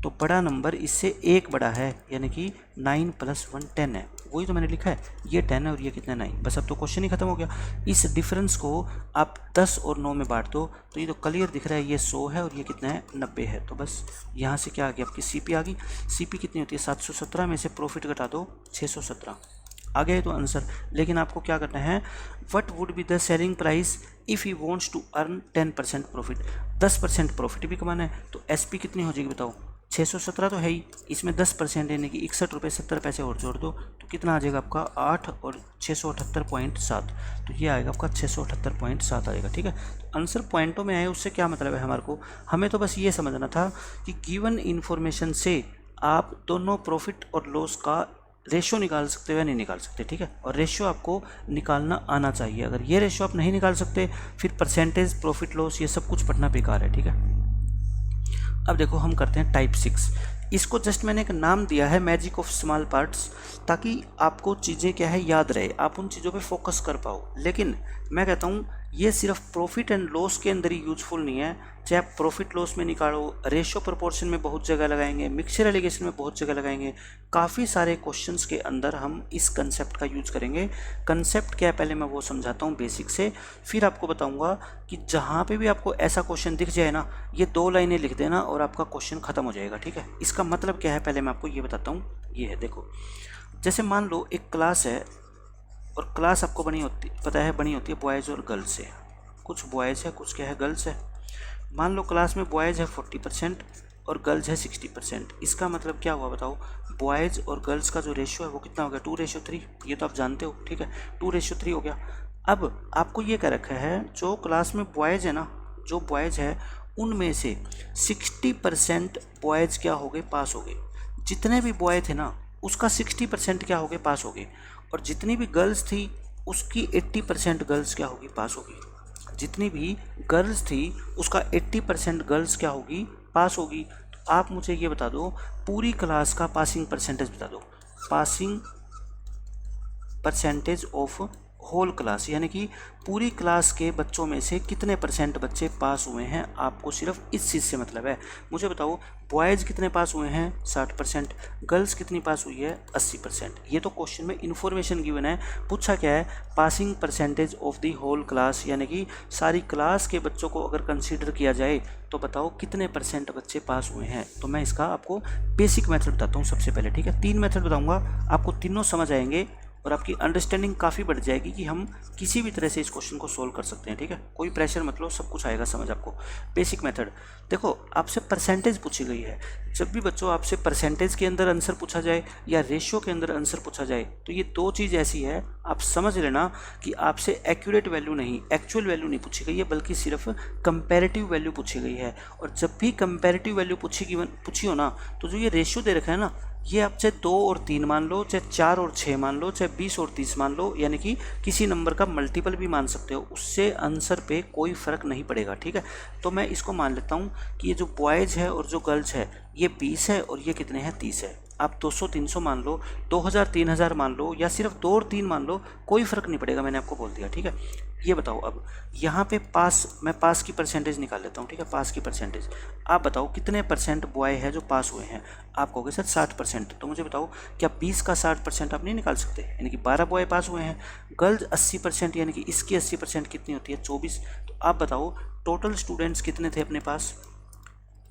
तो बड़ा नंबर इससे एक बड़ा है, यानी कि 9 + 1 10 है। वही तो मैंने लिखा है, ये 10 है और ये कितना 9। बस अब तो क्वेश्चन ही खत्म हो गया। इस डिफरेंस को आप 10 और 9 में बांट दो तो ये तो क्लियर दिख रहा है, ये 100 है और ये कितना है 90 है। तो बस यहाँ से क्या आ गया आपकी सीपी आ गई। सीपी कितनी होती है 717 में से प्रॉफिट घटा दो 617, आ गया है तो आंसर। लेकिन आपको क्या करना है, what would be the selling price if you wants to earn 10% profit, 10% profit भी कमाना है। तो एसपी कितनी हो जाएगी बताओ, 617 तो है ही, इसमें 10% यानी कि 61 रुपये 70 पैसे और जोड़ दो तो कितना आ जाएगा आपका 8 और 678.7। तो ये आएगा आपका 678.7 आएगा, ठीक है। तो आंसर पॉइंटों में आए उससे क्या मतलब है हमारे को, हमें तो बस ये समझना था कि गिवन इन्फॉर्मेशन से आप दोनों प्रॉफिट और लॉस का रेशियो निकाल सकते हो या नहीं निकाल सकते, ठीक है। और रेशियो आपको निकालना आना चाहिए। अगर ये रेशियो आप नहीं निकाल सकते फिर परसेंटेज प्रॉफिट लॉस ये सब कुछ पढ़ना बेकार है, ठीक है। अब देखो हम करते हैं टाइप 6। इसको जस्ट मैंने एक नाम दिया है मैजिक ऑफ स्मॉल पार्ट्स, ताकि आपको चीज़ें क्या है याद रहे, आप उन चीज़ों पे फोकस कर पाओ। लेकिन मैं कहता हूँ ये सिर्फ प्रॉफिट एंड लॉस के अंदर ही यूजफुल नहीं है, चाहे आप प्रॉफिट लॉस में निकालो, रेशियो प्रोपोर्शन में बहुत जगह लगाएंगे, मिक्सचर एलिगेशन में बहुत जगह लगाएंगे, काफ़ी सारे क्वेश्चंस के अंदर हम इस कंसेप्ट का यूज़ करेंगे। कंसेप्ट क्या है पहले मैं वो समझाता हूँ बेसिक से, फिर आपको बताऊँगा कि जहाँ पे भी आपको ऐसा क्वेश्चन दिख जाए ना, ये 2 लाइनें लिख देना और आपका क्वेश्चन खत्म हो जाएगा, ठीक है। इसका मतलब क्या है पहले मैं आपको ये बताता हूँ। ये है देखो, जैसे मान लो एक क्लास है और क्लास आपको बनी होती है बॉयज़ और गर्ल्स से, कुछ बॉयज़ है कुछ क्या है गर्ल्स है। मान लो क्लास में बॉयज़ है 40% और गर्ल्स है 60%। इसका मतलब क्या हुआ बताओ, बॉयज़ और गर्ल्स का जो रेशियो है वो कितना हो गया 2:3। ये तो आप जानते हो, ठीक है, 2:3 हो गया। अब आपको ये कह रखा है जो क्लास में बॉयज़ है ना, जो बॉयज़ है उनमें से 60% बॉयज़ क्या हो गए पास हो गए, जितने भी बॉय थे ना उसका 60% क्या हो गए पास हो गए, और जितनी भी गर्ल्स थी उसकी 80% गर्ल्स क्या होगी पास होगी, जितनी भी गर्ल्स थी उसका 80% गर्ल्स क्या होगी पास होगी। तो आप मुझे ये बता दो पूरी क्लास का पासिंग परसेंटेज बता दो, passing percentage of whole class यानी कि पूरी क्लास के बच्चों में से कितने परसेंट बच्चे पास हुए हैं, आपको सिर्फ इस चीज़ से मतलब है। मुझे बताओ बॉयज़ कितने पास हुए हैं 60%, गर्ल्स कितनी पास हुई है 80%। ये तो क्वेश्चन में इन्फॉर्मेशन गिवन है। पूछा क्या है, passing percentage of the whole class यानी कि सारी क्लास के बच्चों को अगर कंसीडर किया जाए तो बताओ कितने परसेंट बच्चे पास हुए हैं। तो मैं इसका आपको बेसिक मेथड बताता हूँ सबसे पहले, ठीक है। 3 मेथड बताऊँगा, आपको तीनों समझ आएंगे और आपकी अंडरस्टैंडिंग काफ़ी बढ़ जाएगी कि हम किसी भी तरह से इस क्वेश्चन को सोल्व कर सकते हैं, ठीक है। कोई प्रेशर मत लो, सब कुछ आएगा समझ आपको। बेसिक मेथड देखो, आपसे परसेंटेज पूछी गई है। जब भी बच्चों आपसे परसेंटेज के अंदर आंसर पूछा जाए या रेशियो के अंदर आंसर पूछा जाए तो ये दो चीज़ ऐसी है, आप समझ लेना कि आपसे एक्यूरेट वैल्यू नहीं, एक्चुअल वैल्यू नहीं पूछी गई है, बल्कि सिर्फ कंपैरेटिव वैल्यू पूछी गई है। और जब भी कंपैरेटिव वैल्यू पूछी हो ना, तो जो ये रेशियो दे रखा है ना, ये आप चाहे 2 और 3 मान लो, चाहे 4 और 6 मान लो, चाहे 20 और 30 मान लो, यानी कि किसी नंबर का मल्टीपल भी मान सकते हो, उससे आंसर पे कोई फ़र्क नहीं पड़ेगा, ठीक है। तो मैं इसको मान लेता हूँ कि ये जो बॉयज़ है और जो गर्ल्स है ये 20 है और ये कितने हैं 30 है। आप 200-300 मान लो, 2000-3000 मान लो, या सिर्फ 2 और 3 मान लो, कोई फ़र्क नहीं पड़ेगा, मैंने आपको बोल दिया, ठीक है। ये बताओ अब यहाँ पे मैं पास की परसेंटेज निकाल लेता हूँ, ठीक है। पास की परसेंटेज आप बताओ कितने परसेंट बॉय है जो पास हुए हैं। आप कहोगे सर 60%, तो मुझे बताओ क्या 20 का 60% आप नहीं निकाल सकते, यानी कि 12 बॉय पास हुए हैं। गर्ल्स 80%, यानी कि इसकी 80% कितनी होती है 24। तो आप बताओ टोटल स्टूडेंट्स कितने थे अपने पास,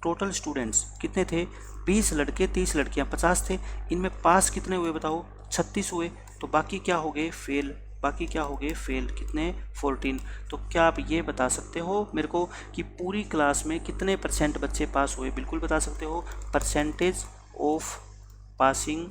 टोटल स्टूडेंट्स कितने थे, 20 लड़के 30 लड़कियां 50 थे। इनमें पास कितने हुए बताओ, 36 हुए। तो बाकी क्या हो गए फेल, बाकी क्या हो गए फेल, कितने 14। तो क्या आप ये बता सकते हो मेरे को कि पूरी क्लास में कितने परसेंट बच्चे पास हुए, बिल्कुल बता सकते हो। Percentage of passing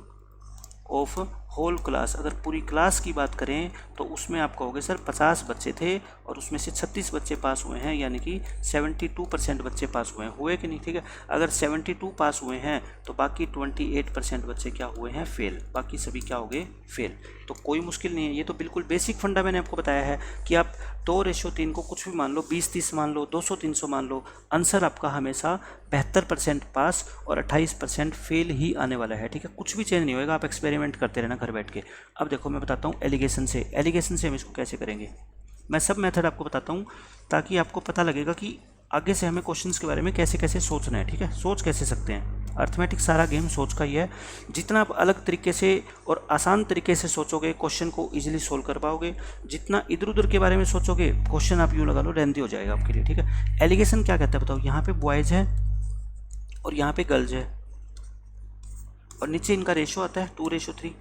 of whole class, अगर पूरी क्लास की बात करें तो उसमें आप कहोगे सर 50 बच्चे थे और उसमें से 36 बच्चे पास हुए हैं, यानी कि 72% बच्चे पास हुए हैं, हुए कि नहीं, ठीक है। अगर 72 पास हुए हैं तो बाकी 28% बच्चे क्या हुए हैं फेल, बाकी सभी क्या हो गए फेल। तो कोई मुश्किल नहीं है, ये तो बिल्कुल बेसिक फंडा मैंने आपको बताया है कि आप 2:3 को कुछ भी मान लो, 20-30 मान लो, 200-300 मान लो, आंसर आपका हमेशा 72% पास और 28% फेल ही आने वाला है, ठीक है। कुछ भी चेंज नहीं होगा, आप एक्सपेरिमेंट करते रहना घर बैठ के। अब देखो मैं बताता हूँ एलिगेशन से हम इसको कैसे करेंगे। मैं सब मेथड आपको बताता हूँ ताकि आपको पता लगेगा कि आगे से हमें क्वेश्चंस के बारे में कैसे कैसे सोचना है, ठीक है। सोच कैसे सकते हैं, अर्थमेटिक सारा गेम सोच का ही है। जितना आप अलग तरीके से और आसान तरीके से सोचोगे क्वेश्चन को इजीली सोल्व कर पाओगे, जितना इधर उधर के बारे में सोचोगे क्वेश्चन आप यूँ लगा लो लेंथी हो जाएगा आपके लिए, ठीक है। एलिगेशन क्या कहता है बताओ, यहाँ पे बॉयज़ है और यहाँ पे गर्ल्स है और नीचे इनका रेशो आता है 2:3।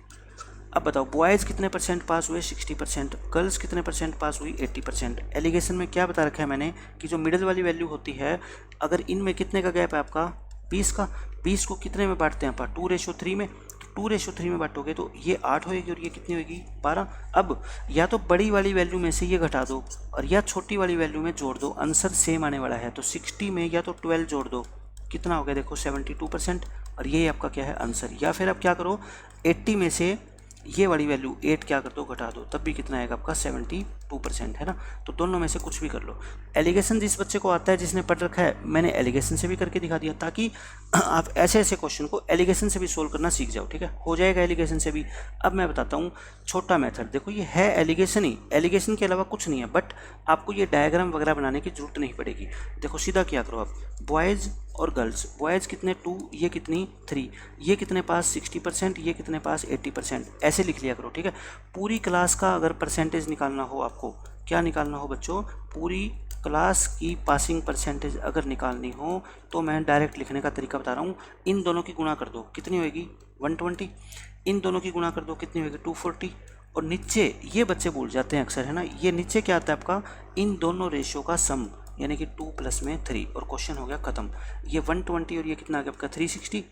अब बताओ बॉयज़ कितने परसेंट पास हुए 60%, गर्ल्स कितने परसेंट पास हुई 80%। एलिगेशन में क्या बता रखा है मैंने कि जो मिडिल वाली वैल्यू होती है, अगर इनमें कितने का गैप है आपका 20 का, 20 को कितने में बांटते हैं आप 2:3 में, तो 2:3 में बांटोगे तो ये 8 होएगी और ये कितनी होगी 12। अब या तो बड़ी वाली वैल्यू में से ये घटा दो और या छोटी वाली वैल्यू में जोड़ दो, आंसर सेम आने वाला है। तो 60 में या तो 12 जोड़ दो, कितना हो गया देखो 72%, और ये आपका क्या है आंसर। या फिर आप क्या करो 80 में से ये वाली वैल्यू 8 क्या कर दो घटा दो, तब भी कितना आएगा आपका 72%, है ना। तो दोनों में से कुछ भी कर लो। एलिगेशन जिस बच्चे को आता है, जिसने पढ़ रखा है, मैंने एलिगेशन से भी करके दिखा दिया ताकि आप ऐसे ऐसे क्वेश्चन को एलिगेशन से भी सोल्व करना सीख जाओ, ठीक है। हो जाएगा एलिगेशन से भी। अब मैं बताता हूँ छोटा मेथड। देखो ये है एलिगेशन ही, एलिगेशन के अलावा कुछ नहीं है, बट आपको ये डायग्राम वगैरह बनाने की जरूरत नहीं पड़ेगी। देखो सीधा क्या करो आप, बॉयज़ और गर्ल्स, बॉयज़ कितने 2, ये कितनी 3, ये कितने पास 60%, ये कितने पास 80%, ऐसे लिख लिया करो, ठीक है। पूरी क्लास का अगर परसेंटेज निकालना हो, आपको क्या निकालना हो बच्चों, पूरी क्लास की पासिंग परसेंटेज अगर निकालनी हो तो मैं डायरेक्ट लिखने का तरीका बता रहा हूँ। इन दोनों की गुणा कर दो, कितनी होएगी 120, इन दोनों की गुणा कर दो, कितनी होएगी 240, और नीचे ये बच्चे भूल जाते हैं अक्सर, है ना, ये नीचे क्या आता है आपका इन दोनों रेशियो का सम, यानी कि 2 + में 3, और क्वेश्चन हो गया खत्म। ये 120 और ये कितना आ गया आपका 360,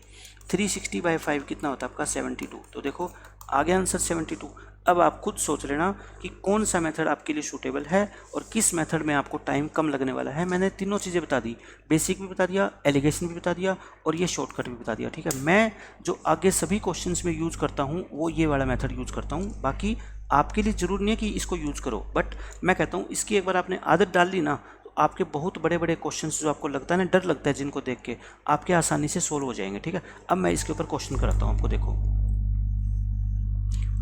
360/5 कितना होता है आपका 72। तो देखो आ गया आंसर 72। अब आप खुद सोच लेना कि कौन सा मेथड आपके लिए सूटेबल है और किस मेथड में आपको टाइम कम लगने वाला है। मैंने तीनों चीज़ें बता दी, बेसिक भी बता दिया, एलिगेशन भी बता दिया और ये शॉर्टकट भी बता दिया, ठीक है। मैं जो आगे सभी क्वेश्चंस में यूज़ करता हूँ वो ये वाला मेथड यूज़ करता हूँ। बाकी आपके लिए ज़रूरी नहीं है कि इसको यूज़ करो, बट मैं कहता हूँ इसकी एक बार आपने आदत डाल ली ना, तो आपके बहुत बड़े बड़े क्वेश्चंस जो आपको लगता है ना, डर लगता है जिनको देख के, आपके आसानी से सोल्व हो जाएंगे, ठीक है। अब मैं इसके ऊपर क्वेश्चन कराता हूँ आपको। देखो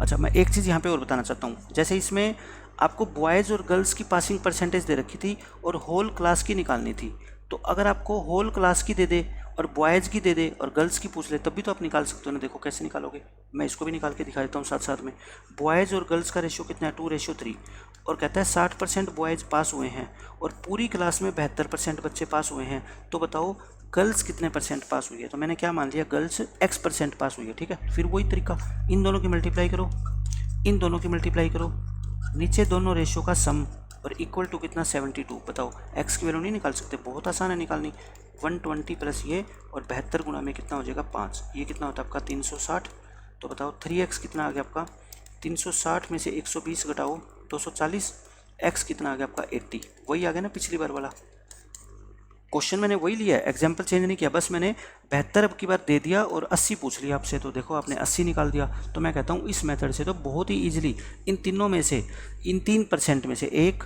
अच्छा, मैं एक चीज़ यहाँ पे और बताना चाहता हूँ। जैसे इसमें आपको बॉयज़ और गर्ल्स की पासिंग परसेंटेज दे रखी थी और होल क्लास की निकालनी थी। तो अगर आपको होल क्लास की दे दे और बॉयज़ की दे दे और गर्ल्स की पूछ ले, तब भी तो आप निकाल सकते हो ना। देखो कैसे निकालोगे, मैं इसको भी निकाल के दिखा देता हूँ साथ साथ में। बॉयज़ और गर्ल्स का रेशियो कितना है, 2:3, और कहता है 60% बॉयज़ पास हुए हैं और पूरी क्लास में 72% बच्चे पास हुए हैं। तो बताओ गर्ल्स कितने परसेंट पास हुई है। तो मैंने क्या मान लिया, गर्ल्स X% पास हुई है, ठीक है। फिर वही तरीका, इन दोनों की मल्टीप्लाई करो, इन दोनों की मल्टीप्लाई करो, नीचे दोनों रेशियो का सम और इक्वल टू कितना, 72। बताओ एक्स की वैल्यू नहीं निकाल सकते, बहुत आसान है निकालनी। 120 प्लस ये और 72 गुणा में कितना हो जाएगा, 5। ये कितना होता है आपका 360। तो बताओ 3x कितना आ गया आपका, 360 में से 120 घटाओ 240, x कितना आ गया आपका 80। वही आ गया ना पिछली बार वाला क्वेश्चन, मैंने वही लिया है, एग्जाम्पल चेंज नहीं किया, बस मैंने 72 अब की बार दे दिया और 80 पूछ लिया आपसे। तो देखो आपने 80 निकाल दिया। तो मैं कहता हूँ इस मेथड से तो बहुत ही ईजिली इन तीनों में से, इन 3% में से 1,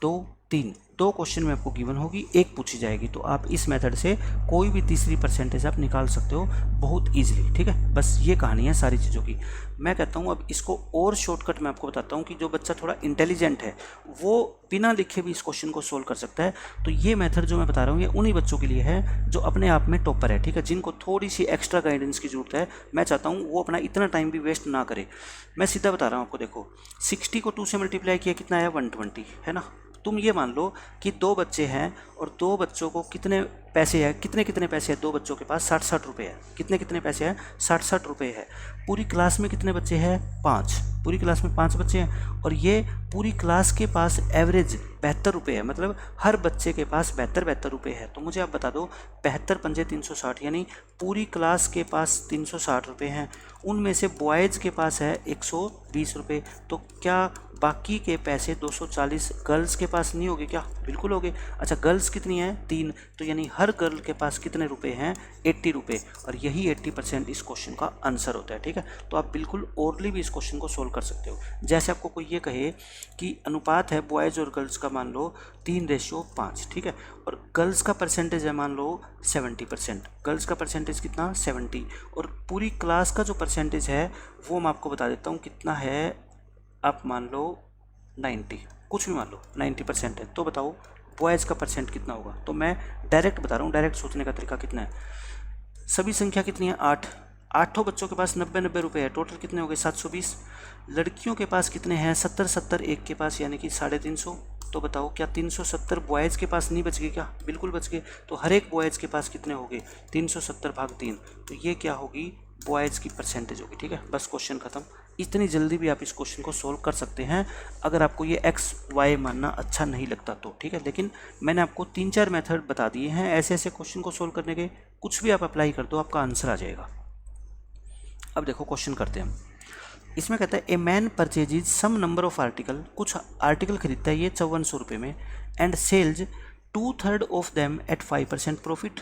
2, 3, 2 क्वेश्चन में आपको गिवन होगी, 1 पूछी जाएगी। तो आप इस मेथड से कोई भी तीसरी परसेंटेज आप निकाल सकते हो बहुत ईजिली, ठीक है। बस ये कहानी है सारी चीज़ों की। मैं कहता हूँ अब इसको और शॉर्टकट में आपको बताता हूँ कि जो बच्चा थोड़ा इंटेलिजेंट है वो बिना लिखे भी इस क्वेश्चन को सोल्व कर सकता है। तो ये मेथड जो मैं बता रहा हूँ ये उन्हीं बच्चों के लिए है जो अपने आप में टॉपर है, ठीक है, जिनको थोड़ी सी एक्स्ट्रा गाइडेंस की जरूरत है। मैं चाहता हूँ वो अपना इतना टाइम भी वेस्ट ना करे। मैं सीधा बता रहा हूँ आपको, देखो 60 को 2 से मल्टीप्लाई किया कितना आया, 120, है ना। तुम ये मान लो कि 2 बच्चे हैं और 2 बच्चों को कितने पैसे हैं, कितने पैसे हैं, 2 बच्चों के पास 60 रुपये है। कितने पैसे हैं, 60 रुपये है। पूरी क्लास में कितने बच्चे हैं, 5। पूरी क्लास में 5 बच्चे हैं और ये पूरी क्लास के पास एवरेज 72 रुपये है, मतलब हर बच्चे के पास 72 रुपये है। तो मुझे आप बता दो 72 पंजे 360, यानी पूरी क्लास के पास 360 रुपये हैं। उनमें से बॉयज़ के पास है 120 रुपये। तो क्या बाकी के पैसे 240 गर्ल्स के पास नहीं होगे क्या, बिल्कुल होगे। अच्छा गर्ल्स कितनी हैं, 3, तो यानी हर गर्ल के पास कितने रुपए हैं, 80 रुपये। और यही 80% इस क्वेश्चन का आंसर होता है, ठीक है। तो आप बिल्कुल ओरली भी इस क्वेश्चन को सोल्व कर सकते हो। जैसे आपको कोई ये कहे कि अनुपात है बॉयज़ और गर्ल्स का, मान लो 3:5, ठीक है, और गर्ल्स का परसेंटेज है मान लो 70%। गर्ल्स का परसेंटेज कितना, 70, और पूरी क्लास का जो परसेंटेज है वो मैं आपको बता देता हूँ कितना है। आप मान लो 90, कुछ भी मान लो 90% है। तो बताओ बॉयज़ का परसेंट कितना होगा। तो मैं डायरेक्ट बता रहा हूँ, डायरेक्ट सोचने का तरीका कितना है। सभी संख्या कितनी है, 8। 8 बच्चों के पास 90 रुपये है, टोटल कितने हो गए, 720। लड़कियों के पास कितने हैं, 70 एक के पास, यानी कि 350। तो बताओ क्या 370 बॉयज़ के पास नहीं बच गए क्या, बिल्कुल बच गए। तो हर एक बॉयज़ के पास कितने हो गए, 370/3। तो ये क्या होगी, बॉयज़ की परसेंटेज होगी, ठीक है। बस क्वेश्चन खत्म। इतनी जल्दी भी आप इस क्वेश्चन को सोल्व कर सकते हैं अगर आपको ये एक्स वाई मानना अच्छा नहीं लगता तो, ठीक है। लेकिन मैंने आपको 3-4 मेथड बता दिए हैं ऐसे ऐसे क्वेश्चन को सोल्व करने के, कुछ भी आप अप्लाई कर दो आपका आंसर आ जाएगा। अब देखो क्वेश्चन करते हैं हम। इसमें कहता है a man purchases some number of article, कुछ आर्टिकल खरीदता है ये 5400 रुपये में, and sells 2/3 of them at 5% profit.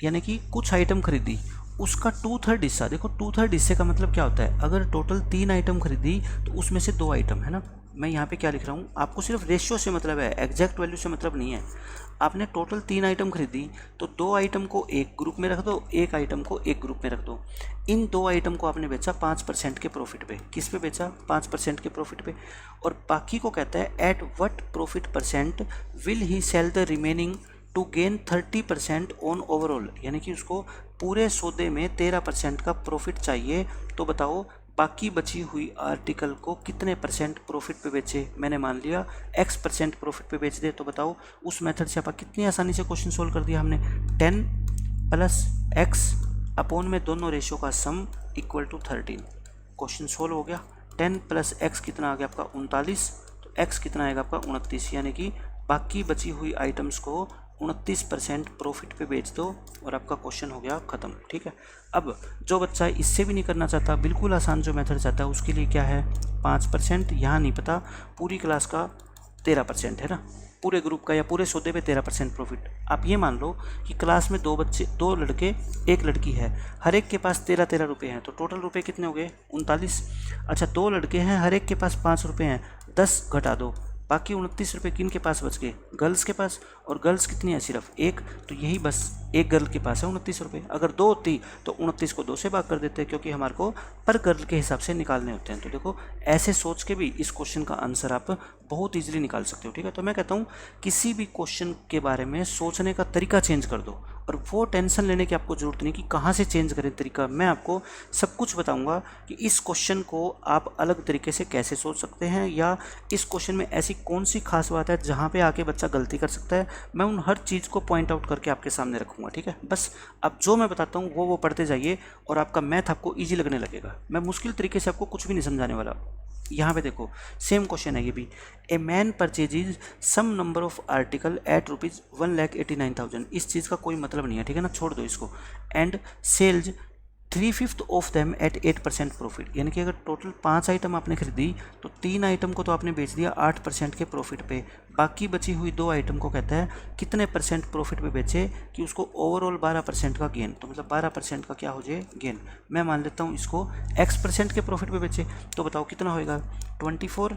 यानी कि कुछ आइटम खरीदी, उसका 2/3 हिस्सा, देखो 2/3 हिस्से का मतलब क्या होता है, अगर टोटल 3 आइटम खरीदी तो उसमें से 2 आइटम, है ना। मैं यहाँ पे क्या लिख रहा हूँ, आपको सिर्फ रेशियो से मतलब है, एग्जैक्ट वैल्यू से मतलब नहीं है। आपने टोटल 3 आइटम खरीदी तो 2 आइटम को एक ग्रुप में रख दो, 1 आइटम को एक ग्रुप में रख दो। इन 2 आइटम को आपने बेचा 5% के प्रॉफिट पे। किस पे बेचा, 5% के प्रॉफिट पे। और बाकी को कहता है at what profit percent will he sell the remaining to gain 30% on overall. यानी कि उसको पूरे सौदे में 13% का प्रॉफिट चाहिए। तो बताओ बाकी बची हुई आर्टिकल को कितने परसेंट प्रॉफिट पे बेचे। मैंने मान लिया X% प्रॉफिट पे बेच दे। तो बताओ उस मेथड से आप कितनी आसानी से क्वेश्चन सोल्व कर दिया हमने। 10 + X अपॉन में दोनों रेशियो का sum equal to 13। Question solve हो गया। 10 + X कितना आ गया आपका 39, तो X कितना आएगा आपका 29। यानी कि बाकी बची हुई आइटम्स को 29% प्रॉफिट पे बेच दो और आपका क्वेश्चन हो गया ख़त्म, ठीक है। अब जो बच्चा इससे भी नहीं करना चाहता, बिल्कुल आसान जो मेथड चाहता है, उसके लिए क्या है 5%, यहाँ नहीं पता, पूरी क्लास का 13% है ना, पूरे ग्रुप का या पूरे सौदे पे 13% प्रॉफिट। आप ये मान लो कि क्लास में 2 बच्चे, 2 लड़के 1 लड़की है, हर एक के पास 13 रुपये हैं, तो टोटल रुपये कितने हो गए 39। अच्छा 2 लड़के हैं, हर एक के पास 5 रुपये हैं, 10 घटा दो बाकी 29 रुपये किन के पास बच गए, गर्ल्स के पास, और गर्ल्स कितनी है सिर्फ एक, तो यही बस एक गर्ल के पास है 29 रुपये। अगर 2 होती तो 29 को 2 से भाग कर देते, क्योंकि हमारे को पर गर्ल के हिसाब से निकालने होते हैं। तो देखो ऐसे सोच के भी इस क्वेश्चन का आंसर आप बहुत ईजिली निकाल सकते हो, ठीक है। तो मैं कहता हूँ किसी भी क्वेश्चन के बारे में सोचने का तरीका चेंज कर दो, और वो टेंशन लेने की आपको ज़रूरत नहीं कि कहाँ से चेंज करें तरीका। मैं आपको सब कुछ बताऊंगा कि इस क्वेश्चन को आप अलग तरीके से कैसे सोच सकते हैं, या इस क्वेश्चन में ऐसी कौन सी खास बात है जहाँ पे आके बच्चा गलती कर सकता है। मैं उन हर चीज़ को पॉइंट आउट करके आपके सामने रखूँगा, ठीक है। बस अब जो मैं बताता हूँ वो पढ़ते जाइए, और आपका मैथ आपको ईजी लगने लगेगा। मैं मुश्किल तरीके से आपको कुछ भी नहीं समझाने वाला। यहाँ पे देखो सेम क्वेश्चन है ये भी। A man purchases some number of article at ₹1,89,000। इस चीज़ का कोई मतलब नहीं है, ठीक है ना, छोड़ दो इसको। And sells 3/5 of them at 8% profit. यानी कि अगर टोटल 5 आइटम आपने खरीदी तो 3 आइटम को तो आपने बेच दिया 8% के प्रॉफिट पे, बाकी बची हुई 2 आइटम को कहता है कितने परसेंट प्रॉफिट पे बेचे कि उसको ओवरऑल 12% का गेन। तो मतलब 12% का क्या हो जाए, गेन। मैं मान लेता हूँ इसको x% के प्रॉफिट पे बेचे, तो बताओ कितना होएगा, 24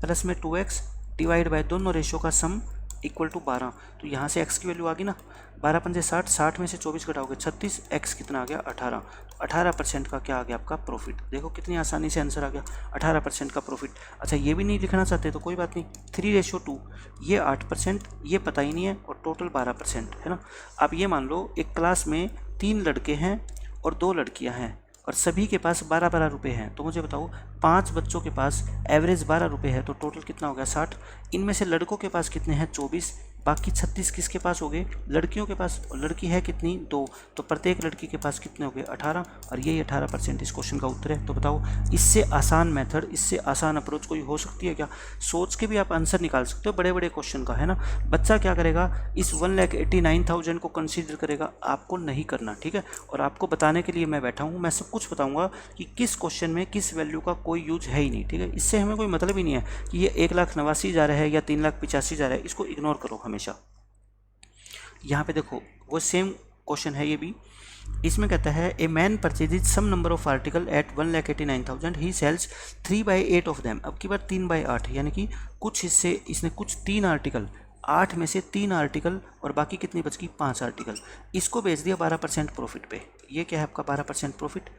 प्लस में 2x डिवाइड बाय दोनों रेशो का सम इक्वल टू 12। तो यहाँ से x की वैल्यू आ गई ना, 12 पंजे 60, 60 में से 24 घटाओगे 36, x कितना आ गया 18। तो 18% का क्या आ गया आपका प्रॉफिट। देखो कितनी आसानी से आंसर आ गया, 18% का प्रॉफिट। अच्छा ये भी नहीं लिखना चाहते तो कोई बात नहीं, 3:2, ये 8%, ये पता ही नहीं है, और टोटल 12% है ना। आप ये मान लो एक क्लास में 3 लड़के हैं और 2 लड़कियाँ हैं, और सभी के पास 12-12 रुपये हैं। तो मुझे बताओ 5 बच्चों के पास एवरेज 12 रुपये है, तो टोटल कितना हो गया 60। इनमें से लड़कों के पास कितने हैं 24, बाकी 36 किसके पास हो गए, लड़कियों के पास, और लड़की है कितनी 2, तो प्रत्येक लड़की के पास कितने हो गए 18, और यही 18% इस क्वेश्चन का उत्तर है। तो बताओ इससे आसान मेथड, इससे आसान अप्रोच कोई हो सकती है क्या। सोच के भी आप आंसर निकाल सकते हो बड़े बड़े क्वेश्चन का, है ना। बच्चा क्या करेगा, इस 1,89,000 को कंसीडर करेगा, आपको नहीं करना, ठीक है। और आपको बताने के लिए मैं बैठा हूँ, मैं सब कुछ बताऊँगा कि किस क्वेश्चन में किस वैल्यू का कोई यूज है ही नहीं, ठीक है। इससे हमें कोई मतलब ही नहीं है कि ये 1,89,000 जा रहा है या 3,85,000 जा रहा है, इसको इग्नोर करो हमेशा। यहाँ पे देखो वो सेम क्वेश्चन है ये भी। इसमें कहता है a man purchases some number of article at 1,89,000, he sells 3/8 of them. अब की बार 3/8, यानी कि कुछ हिस्से इसने कुछ 3 आर्टिकल, 8 में से 3 आर्टिकल, और बाकी कितनी बच गई 5 आर्टिकल, इसको बेच दिया 12% प्रॉफिट पे। ये क्या है आपका 12% profit.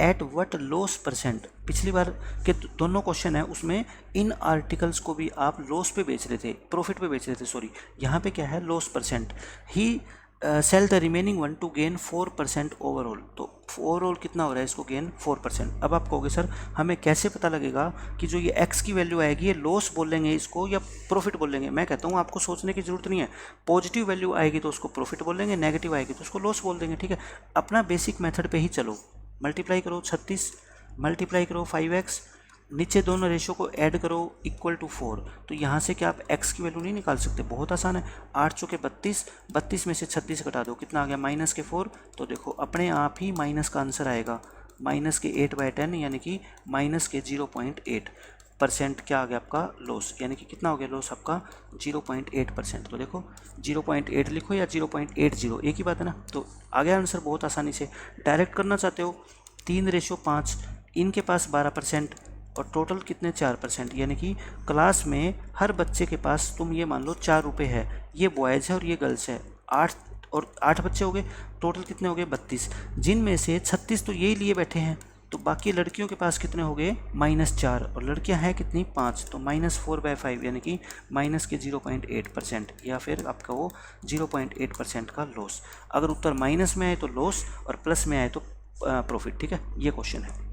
At what loss percent, पिछली बार के दोनों क्वेश्चन है उसमें इन आर्टिकल्स को भी आप लॉस पे बेच रहे थे, प्रॉफिट पे बेच रहे थे, सॉरी। यहाँ पे क्या है loss percent. He sell the remaining 1 to gain 4% overall. तो ओवरऑल कितना हो रहा है इसको गेन 4%। अब आप कहोगे सर हमें कैसे पता लगेगा कि जो ये x की वैल्यू आएगी ये लॉस बोलेंगे इसको या प्रॉफिट बोलेंगे। मैं कहता हूँ आपको सोचने की जरूरत नहीं है, पॉजिटिव वैल्यू आएगी तो उसको प्रॉफिट बोलेंगे, नेगेटिव आएगी तो उसको लॉस बोल देंगे, ठीक है। अपना बेसिक मेथड पे ही चलो। मल्टीप्लाई करो 36, मल्टीप्लाई करो 5x, नीचे दोनों रेशो को ऐड करो इक्वल टू 4। तो यहाँ से क्या आप x की वैल्यू नहीं निकाल सकते, बहुत आसान है। 8 चौके 32, 32 में से 36 घटा दो, कितना आ गया -4। तो देखो अपने आप ही माइनस का आंसर आएगा, -8/10, यानी कि -0.8% क्या आ गया आपका लॉस, यानी कि कितना हो गया लॉस आपका 0.8%। तो देखो 0.8 लिखो या 0.80, एक ही बात है ना। तो आ गया आंसर बहुत आसानी से। डायरेक्ट करना चाहते हो 3:5, इनके पास 12% और टोटल कितने 4%, यानी कि क्लास में हर बच्चे के पास तुम ये मान लो 4 रुपये है, ये बॉयज़ है और ये गर्ल्स है। 8 बच्चे हो गए, टोटल कितने हो गए 32, जिनमें से 36 तो यही लिए बैठे हैं। तो बाकी लड़कियों के पास कितने हो गए -4, और लड़कियां हैं कितनी 5, तो -4/5, यानी कि -0.8%, या फिर आपका वो 0.8% का लॉस। अगर उत्तर माइनस में आए तो लॉस और प्लस में आए तो प्रॉफिट, ठीक है। ये क्वेश्चन है।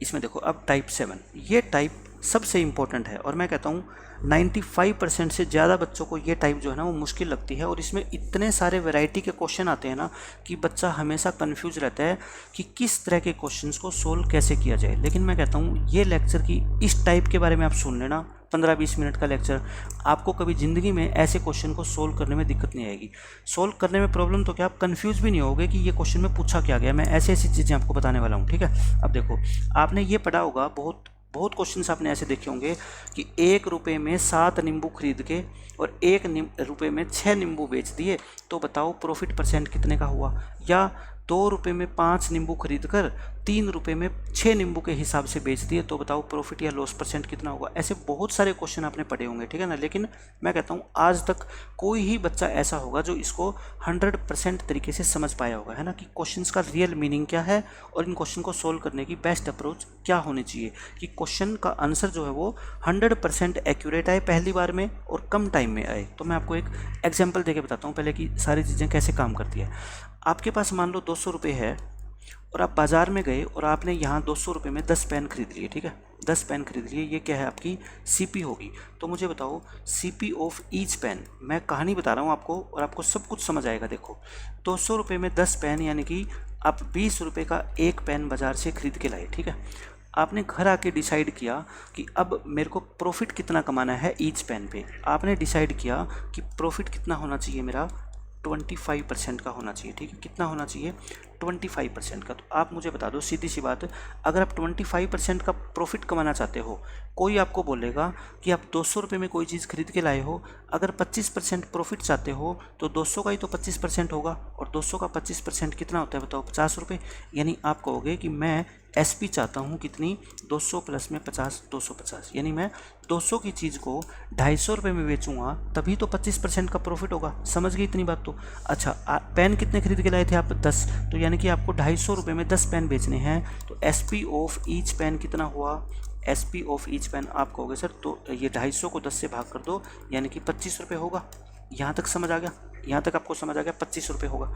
इसमें देखो अब टाइप 7, ये टाइप सबसे इम्पोर्टेंट है, और मैं कहता हूँ 95% से ज़्यादा बच्चों को ये टाइप जो है ना वो मुश्किल लगती है। और इसमें इतने सारे वैरायटी के क्वेश्चन आते हैं ना कि बच्चा हमेशा कंफ्यूज रहता है कि किस तरह के क्वेश्चंस को सोल्व कैसे किया जाए। लेकिन मैं कहता हूँ ये लेक्चर की इस टाइप के बारे में आप सुन लेना, 15-20 मिनट का लेक्चर, आपको कभी ज़िंदगी में ऐसे क्वेश्चन को सोल्व करने में दिक्कत नहीं आएगी। सोल्व करने में प्रॉब्लम तो क्या, आप कंफ्यूज भी नहीं होगे कि ये क्वेश्चन में पूछा क्या गया। मैं ऐसी ऐसी चीज़ें आपको बताने वाला हूँ, ठीक है। अब देखो आपने ये पढ़ा होगा, बहुत क्वेश्चंस आपने ऐसे देखे होंगे कि 1 रुपये में 7 नींबू खरीद के और 1 रुपये में 6 नींबू बेच दिए, तो बताओ प्रॉफिट परसेंट कितने का हुआ। या ₹2 में 5 नींबू खरीद कर ₹3 में 6 नींबू के हिसाब से बेच दिए, तो बताओ प्रॉफिट या लॉस परसेंट कितना होगा। ऐसे बहुत सारे क्वेश्चन आपने पढ़े होंगे, ठीक है ना। लेकिन मैं कहता हूँ आज तक कोई ही बच्चा ऐसा होगा जो इसको 100% तरीके से समझ पाया होगा, है ना, कि क्वेश्चंस का रियल मीनिंग क्या है और इन क्वेश्चन को सोल्व करने की बेस्ट अप्रोच क्या होनी चाहिए, कि क्वेश्चन का आंसर जो है वो 100% एक्यूरेट आए पहली बार में और कम टाइम में आए। तो मैं आपको एक एग्जाम्पल देके बताता हूँ पहले कि सारी चीज़ें कैसे काम करती है। आपके पास मान लो 200 रुपये है और आप बाज़ार में गए और आपने यहाँ 200 रुपये में 10 पेन खरीद लिए, ठीक है, 10 पेन खरीद लिए। ये क्या है, आपकी सीपी होगी। तो मुझे बताओ सीपी ऑफ ईच पेन, मैं कहानी बता रहा हूँ आपको और आपको सब कुछ समझ आएगा। देखो 200 रुपये में 10 पेन, यानी कि आप 20 रुपये का एक पेन बाज़ार से खरीद के लाए, ठीक है। आपने घर आके डिसाइड किया कि अब मेरे को प्रॉफिट कितना कमाना है ईच पेन पे। आपने डिसाइड किया कि प्रॉफिट कितना होना चाहिए मेरा, 25% का होना चाहिए, ठीक है। कितना होना चाहिए, 25% का। तो आप मुझे बता दो, सीधी सी बात, अगर आप 25% का प्रॉफिट कमाना चाहते हो, कोई आपको बोलेगा कि आप 200 रुपये में कोई चीज़ खरीद के लाए हो, अगर 25% प्रॉफिट चाहते हो तो 200 का ही तो 25% होगा, और 200 का 25% कितना होता है बताओ, 50 रुपये। यानी आप कहोगे कि मैं एसपी चाहता हूँ कितनी, 200 प्लस में 50, 250, यानी मैं 200 की चीज़ को 250 रुपये में बेचूंगा, तभी तो 25% का प्रॉफिट होगा। समझ गई इतनी बात तो। अच्छा, पेन कितने खरीद के लाए थे आप, 10, तो यानी कि आपको 250 रुपये में 10 पेन बेचने हैं। तो एसपी ऑफ ईच पेन कितना हुआ, एसपी ऑफ ईच पेन आप कहोगे सर तो ये 250 को 10 से भाग कर दो, यानी कि 25 रुपये होगा। यहाँ तक समझ आ गया, यहाँ तक आपको समझ आ गया, 25 रुपये होगा।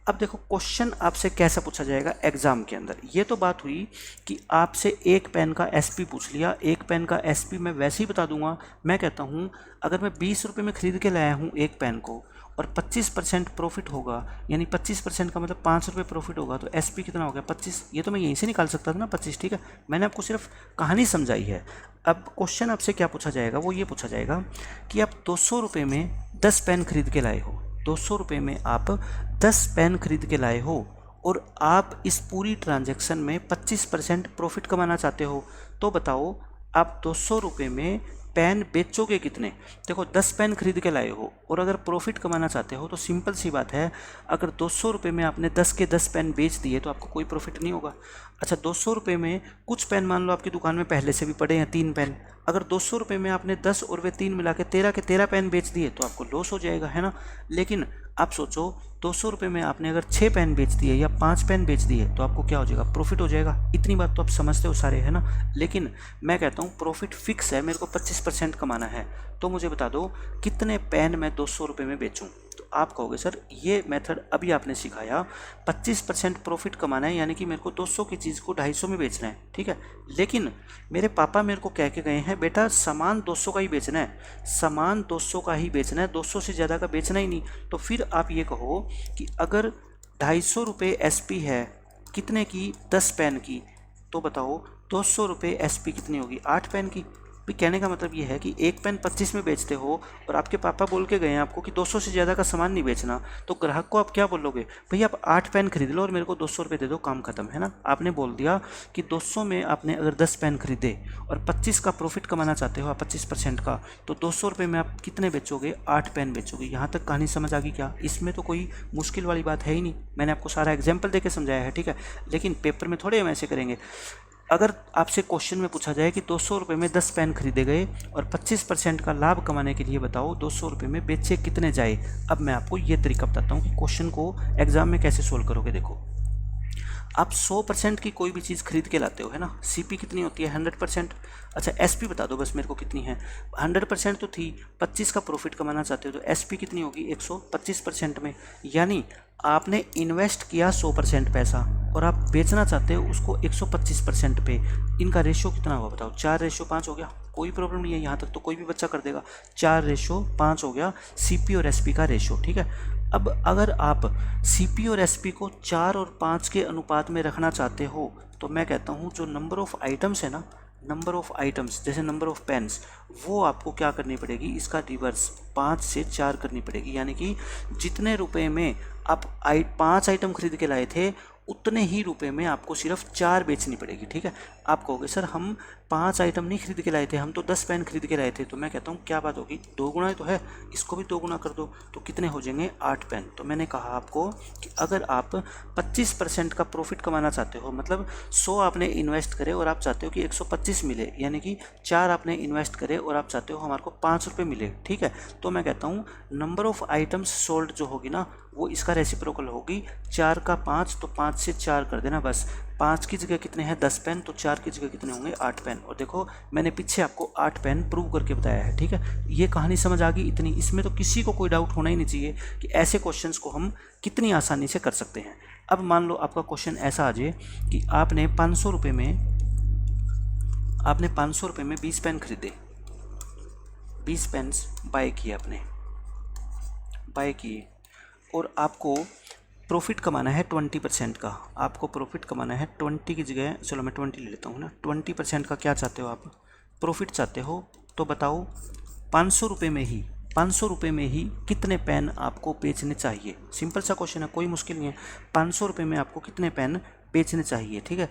अब देखो क्वेश्चन आपसे कैसा पूछा जाएगा एग्जाम के अंदर। ये तो बात हुई कि आपसे एक पेन का एसपी पूछ लिया, एक पेन का एसपी मैं वैसे ही बता दूंगा। मैं कहता हूँ अगर मैं 20 रुपये में खरीद के लाया हूँ एक पेन को और 25% प्रॉफिट होगा, यानी 25% का मतलब 5 रुपये प्रॉफिट होगा, तो एसपी कितना हो गया, 25। ये तो मैं यहीं से निकाल सकता था ना, 25, ठीक है। मैंने आपको सिर्फ कहानी समझाई है। अब क्वेश्चन आपसे क्या पूछा जाएगा, वो ये पूछा जाएगा कि आप 200 रुपये में 10 पेन खरीद के लाए हो, 200 रुपये में आप 10 पेन खरीद के लाए हो और आप इस पूरी ट्रांजैक्शन में 25% प्रॉफिट कमाना चाहते हो। तो बताओ आप 200 रुपये में पेन बेचोगे कितने। देखो 10 पेन खरीद के लाए हो और अगर प्रॉफिट कमाना चाहते हो तो सिंपल सी बात है, अगर 200 रुपये में आपने 10 के 10 पेन बेच दिए तो आपको कोई प्रॉफिट नहीं होगा। अच्छा 200 रुपये में कुछ पेन मान लो आपकी दुकान में पहले से भी पड़े हैं 3 पेन, अगर 200 रुपये में आपने 10 और वे 3 मिला के 13 पेन बेच दिए तो आपको लॉस हो जाएगा, है ना। लेकिन आप सोचो 200 रुपये में आपने अगर 6 पेन बेच दिए या 5 पेन बेच दिए तो आपको क्या हो जाएगा, प्रॉफिट हो जाएगा। इतनी बात तो आप समझते हो सारे, है ना। लेकिन मैं कहता हूँ प्रॉफिट फिक्स है, मेरे को 25% कमाना है। तो मुझे बता दो कितने पेन मैं 200 रुपये में बेचूँ। तो आप कहोगे सर ये मेथड अभी आपने सिखाया, 25% प्रॉफिट कमाना है, यानी कि मेरे को 200 की चीज़ को 250 में बेचना है, ठीक है। लेकिन मेरे पापा मेरे को कह के गए हैं बेटा सामान 200 का ही बेचना है, सामान 200 का ही बेचना है, 200 से ज़्यादा का बेचना ही नहीं। तो फिर आप ये कहो कि अगर 250 रुपये एसपी है कितने की, 10 पेन की, तो बताओ 200 रुपये एसपी कितनी होगी, 8 पेन की। भी कहने का मतलब ये है कि एक पेन 25 में बेचते हो और आपके पापा बोल के गए हैं आपको कि 200 से ज़्यादा का सामान नहीं बेचना, तो ग्राहक को आप क्या बोलोगे, भैया आप 8 पेन खरीद लो और मेरे को 200 रुपये दे दो, काम खत्म, है ना। आपने बोल दिया कि 200 में आपने अगर 10 पेन खरीदे और 25 का प्रॉफिट कमाना चाहते हो आप 25% का, तो 200 रुपये में आप कितने बेचोगे, 8 पेन बेचोगे। यहाँ तक कहानी समझ आ गई क्या, इसमें तो कोई मुश्किल वाली बात है ही नहीं। मैंने आपको सारा एग्जाम्पल दे के समझाया है, ठीक है। लेकिन पेपर में थोड़े हम ऐसे करेंगे। अगर आपसे क्वेश्चन में पूछा जाए कि 200 रुपये में 10 पेन खरीदे गए और 25% का लाभ कमाने के लिए बताओ 200 रुपये में बेचे कितने जाए। अब मैं आपको ये तरीका बताता हूँ कि क्वेश्चन को एग्जाम में कैसे सोल्व करोगे। देखो आप 100% की कोई भी चीज़ खरीद के लाते हो, है ना। सीपी कितनी होती है, 100%। अच्छा एसपी बता दो बस मेरे को कितनी है, 100% तो थी, 25 का प्रॉफिट कमाना चाहते हो तो एसपी कितनी होगी, 125% में। यानी आपने इन्वेस्ट किया 100% पैसा और आप बेचना चाहते हो उसको 125% पे। इनका रेशो कितना होगा बताओ, 4:5 हो गया, कोई प्रॉब्लम नहीं है, यहाँ तक तो कोई भी बच्चा कर देगा। 4:5 हो गया सीपी और एसपी का रेशो, ठीक है। अब अगर आप सीपी और एसपी को 4 और 5 के अनुपात में रखना चाहते हो तो मैं कहता हूँ जो नंबर ऑफ़ आइटम्स है ना, नंबर ऑफ़ आइटम्स जैसे नंबर ऑफ़ पेन्स, वो आपको क्या करनी पड़ेगी, इसका रिवर्स 5 से 4 करनी पड़ेगी। यानी कि जितने रुपए में आप 5 आइटम खरीद के लाए थे उतने ही रुपए में आपको सिर्फ 4 बेचनी पड़ेगी, ठीक है। आप कहोगे सर हम 5 आइटम नहीं खरीद के लाए थे, हम तो 10 पेन खरीद के लाए थे। तो मैं कहता हूँ क्या बात होगी, 2 गुना तो है, इसको भी 2 गुना कर दो तो कितने हो जाएंगे 8 पेन। तो मैंने कहा आपको कि अगर आप 25% का प्रॉफिट कमाना चाहते हो, मतलब 100 आपने इन्वेस्ट करे और आप चाहते हो कि 125 मिले, यानी कि 4 आपने इन्वेस्ट करे और आप चाहते हो हमारे को 5 रुपये मिले, ठीक है। तो मैं कहता हूँ नंबर ऑफ आइटम्स सोल्ड जो होगी ना वो इसका रेसिप्रोकल होगी 4 का 5, तो 5 से 4 कर देना बस। 5 की जगह कितने हैं 10 पेन, तो 4 की जगह कितने होंगे 8 पेन। और देखो मैंने पीछे आपको 8 पेन प्रूव करके बताया है, ठीक है। ये कहानी समझ आ गई इतनी, इसमें तो किसी को कोई डाउट होना ही नहीं चाहिए कि ऐसे क्वेश्चंस को हम कितनी आसानी से कर सकते हैं। अब मान लो आपका क्वेश्चन ऐसा आ जाए कि आपने 500 रुपये में 20 पेन खरीदे, 20 पेन्स बाय किए और आपको प्रॉफिट कमाना है 20% का। आपको प्रॉफिट कमाना है 20 की जगह, चलो मैं 20 ले लेता हूँ ना, 20% का क्या चाहते हो आप, प्रॉफिट चाहते हो। तो बताओ 500 रुपये में ही कितने पेन आपको बेचने चाहिए। सिंपल सा क्वेश्चन है, कोई मुश्किल नहीं है। 500 रुपये में आपको कितने पेन बेचने चाहिए, ठीक है।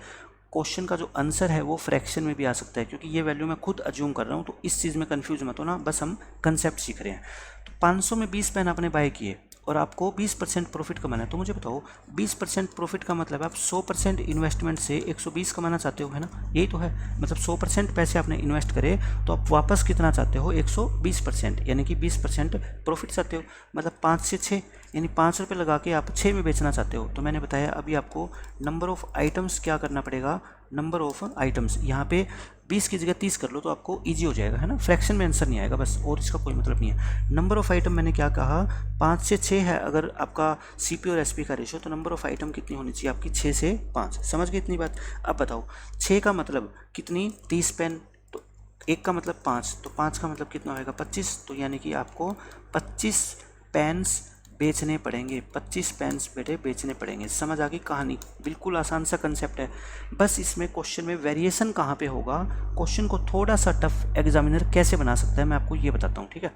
क्वेश्चन का जो आंसर है वो फ्रैक्शन में भी आ सकता है, क्योंकि ये वैल्यू मैं खुद अज्यूम कर रहा हूँ, तो इस चीज़ में कंफ्यूज मत होना, बस हम कंसेप्ट सीख रहे हैं। तो 500 में 20 पेन आपने बाय किए और आपको 20% प्रॉफिट कमाना है। तो मुझे बताओ 20% प्रॉफिट का मतलब आप 100% इन्वेस्टमेंट से 120 कमाना चाहते हो, है ना, यही तो है। मतलब 100% पैसे आपने इन्वेस्ट करे तो आप वापस कितना चाहते हो 120%, यानी कि 20% प्रॉफिट चाहते हो। मतलब 5 से 6 यानी 5 रुपये लगा के आप 6 में बेचना चाहते हो। तो मैंने बताया अभी आपको नंबर ऑफ़ आइटम्स क्या करना पड़ेगा, नंबर ऑफ़ आइटम्स यहाँ पे 20 की जगह 30 कर लो तो आपको इजी हो जाएगा, है ना। फ्रैक्शन में आंसर नहीं आएगा बस, और इसका कोई मतलब नहीं है। नंबर ऑफ़ आइटम मैंने क्या कहा, 5 से 6 है अगर आपका सीपी और एसपी का रेशो, तो नंबर ऑफ़ आइटम कितनी होनी चाहिए आपकी 6 से 5। समझ गए इतनी बात। अब बताओ 6 का मतलब कितनी 30 पेन, तो 1 का मतलब 5, तो 5 का मतलब कितना होएगा 25। तो यानी कि आपको 25 पेन्स बेचने पड़ेंगे, 25 पेन्स बेटे बेचने पड़ेंगे। समझ आ गई कहानी, बिल्कुल आसान सा कंसेप्ट है। बस इसमें क्वेश्चन में वेरिएशन कहाँ पे होगा, क्वेश्चन को थोड़ा सा टफ एग्जामिनर कैसे बना सकता है मैं आपको ये बताता हूँ, ठीक है।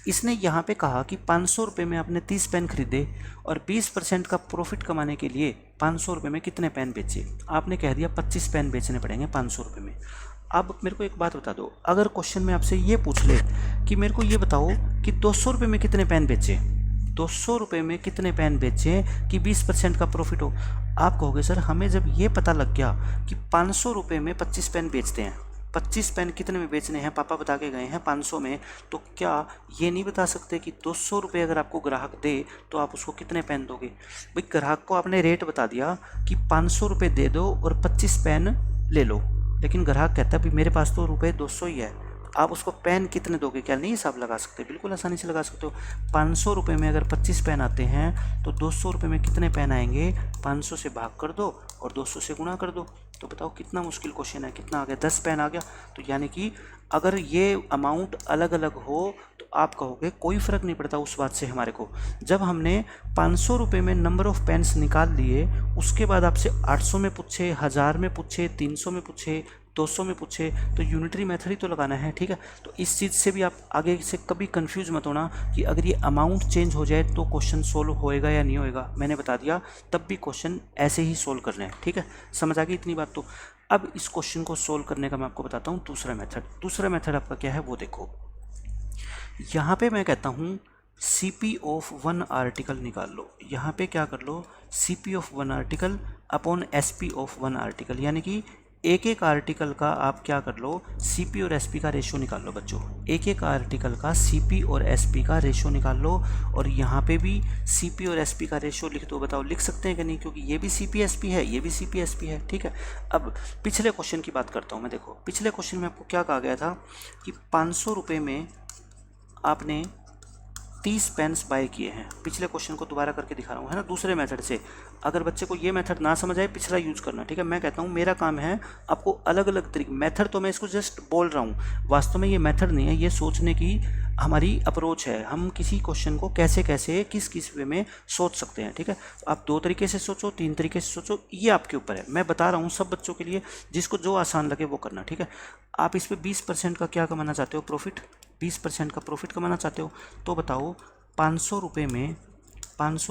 इसने यहाँ पे कहा कि 500 रुपये में आपने 30 पेन खरीदे और 20% का प्रॉफिट कमाने के लिए 500 रुपये में कितने पेन बेचे। आपने कह दिया 25 पेन बेचने पड़ेंगे 500 रुपये में। अब मेरे को एक बात बता दो, अगर क्वेश्चन में आपसे ये पूछ ले कि मेरे को ये बताओ कि 200 रुपये में कितने पेन बेचे, 200 रुपये में कितने पेन बेचे कि 20% का प्रॉफिट हो। आप कहोगे सर हमें जब ये पता लग गया कि 500 रुपये में 25 पेन बेचते हैं, 25 पेन कितने में बेचने हैं पापा बता के गए हैं 500 में, तो क्या ये नहीं बता सकते कि 200 रुपये अगर आपको ग्राहक दे तो आप उसको कितने पेन दोगे। भाई ग्राहक को आपने रेट बता दिया कि 500 रुपये दे दो और 25 पेन ले लो, लेकिन ग्राहक कहता है भाई मेरे पास तो रुपये 200 ही है, आप उसको पेन कितने दोगे, क्या नहीं हिसाब लगा सकते। बिल्कुल आसानी से लगा सकते हो। 500 रुपये में अगर 25 पेन आते हैं तो 200 रुपये में कितने पेन आएंगे, 500 से भाग कर दो और 200 से गुणा कर दो। तो बताओ कितना मुश्किल क्वेश्चन है, कितना आ गया 10 पेन आ गया। तो यानी कि अगर ये अमाउंट अलग अलग हो तो आप कहोगे कोई फ़र्क नहीं पड़ता उस बात से हमारे को। जब हमने 500 रुपये में नंबर ऑफ़ पेन्स निकाल लिए, उसके बाद आपसे 800 में पूछे, 1000 में पूछे, 300 में पूछे, 200 में पूछे, तो यूनिटरी मेथड ही तो लगाना है, ठीक है। तो इस चीज़ से भी आप आगे से कभी कंफ्यूज मत होना कि अगर ये अमाउंट चेंज हो जाए तो क्वेश्चन सोल्व होएगा या नहीं होएगा। मैंने बता दिया तब भी क्वेश्चन ऐसे ही सोल्व करने हैं, ठीक है। समझ आ गई इतनी बात। तो अब इस क्वेश्चन को सोल्व करने का मैं आपको बताता हूँ दूसरा मेथड। दूसरा मेथड आपका क्या है वो देखो। यहाँ पे मैं कहता हूँ CP ऑफ 1 आर्टिकल निकाल लो। यहाँ पे क्या कर लो, CP of 1 article upon SP of 1 article, यानी कि एक एक आर्टिकल का आप क्या कर लो CP और SP का रेशो निकाल लो बच्चों। एक एक आर्टिकल का CP और SP का रेशो निकाल लो, और यहाँ पे भी CP और SP का रेशो लिख दो। बताओ लिख सकते हैं कि नहीं, क्योंकि ये भी CP SP है, ये भी CP SP है, ठीक है। अब पिछले क्वेश्चन की बात करता हूँ मैं। देखो पिछले क्वेश्चन में आपको क्या कहा गया था कि 500 रुपये में आपने 30 पेन्स बाय किए हैं। पिछले क्वेश्चन को दोबारा करके दिखा रहा हूँ, है ना, दूसरे मेथड से। अगर बच्चे को ये मेथड ना समझ आए पिछला यूज़ करना, ठीक है। मैं कहता हूँ मेरा काम है आपको अलग अलग तरीके, मेथड तो मैं इसको जस्ट बोल रहा हूँ, वास्तव में ये मेथड नहीं है, ये सोचने की हमारी अप्रोच है। हम किसी क्वेश्चन को कैसे कैसे किस किस वे में सोच सकते हैं, ठीक है। आप 2 तरीके से सोचो, 3 तरीके से सोचो, ये आपके ऊपर है। मैं बता रहा हूँ सब बच्चों के लिए, जिसको जो आसान लगे वो करना, ठीक है। आप इस पर 20% का क्या कमाना चाहते हो, प्रॉफिट, 20% का प्रॉफिट कमाना चाहते हो। तो बताओ 500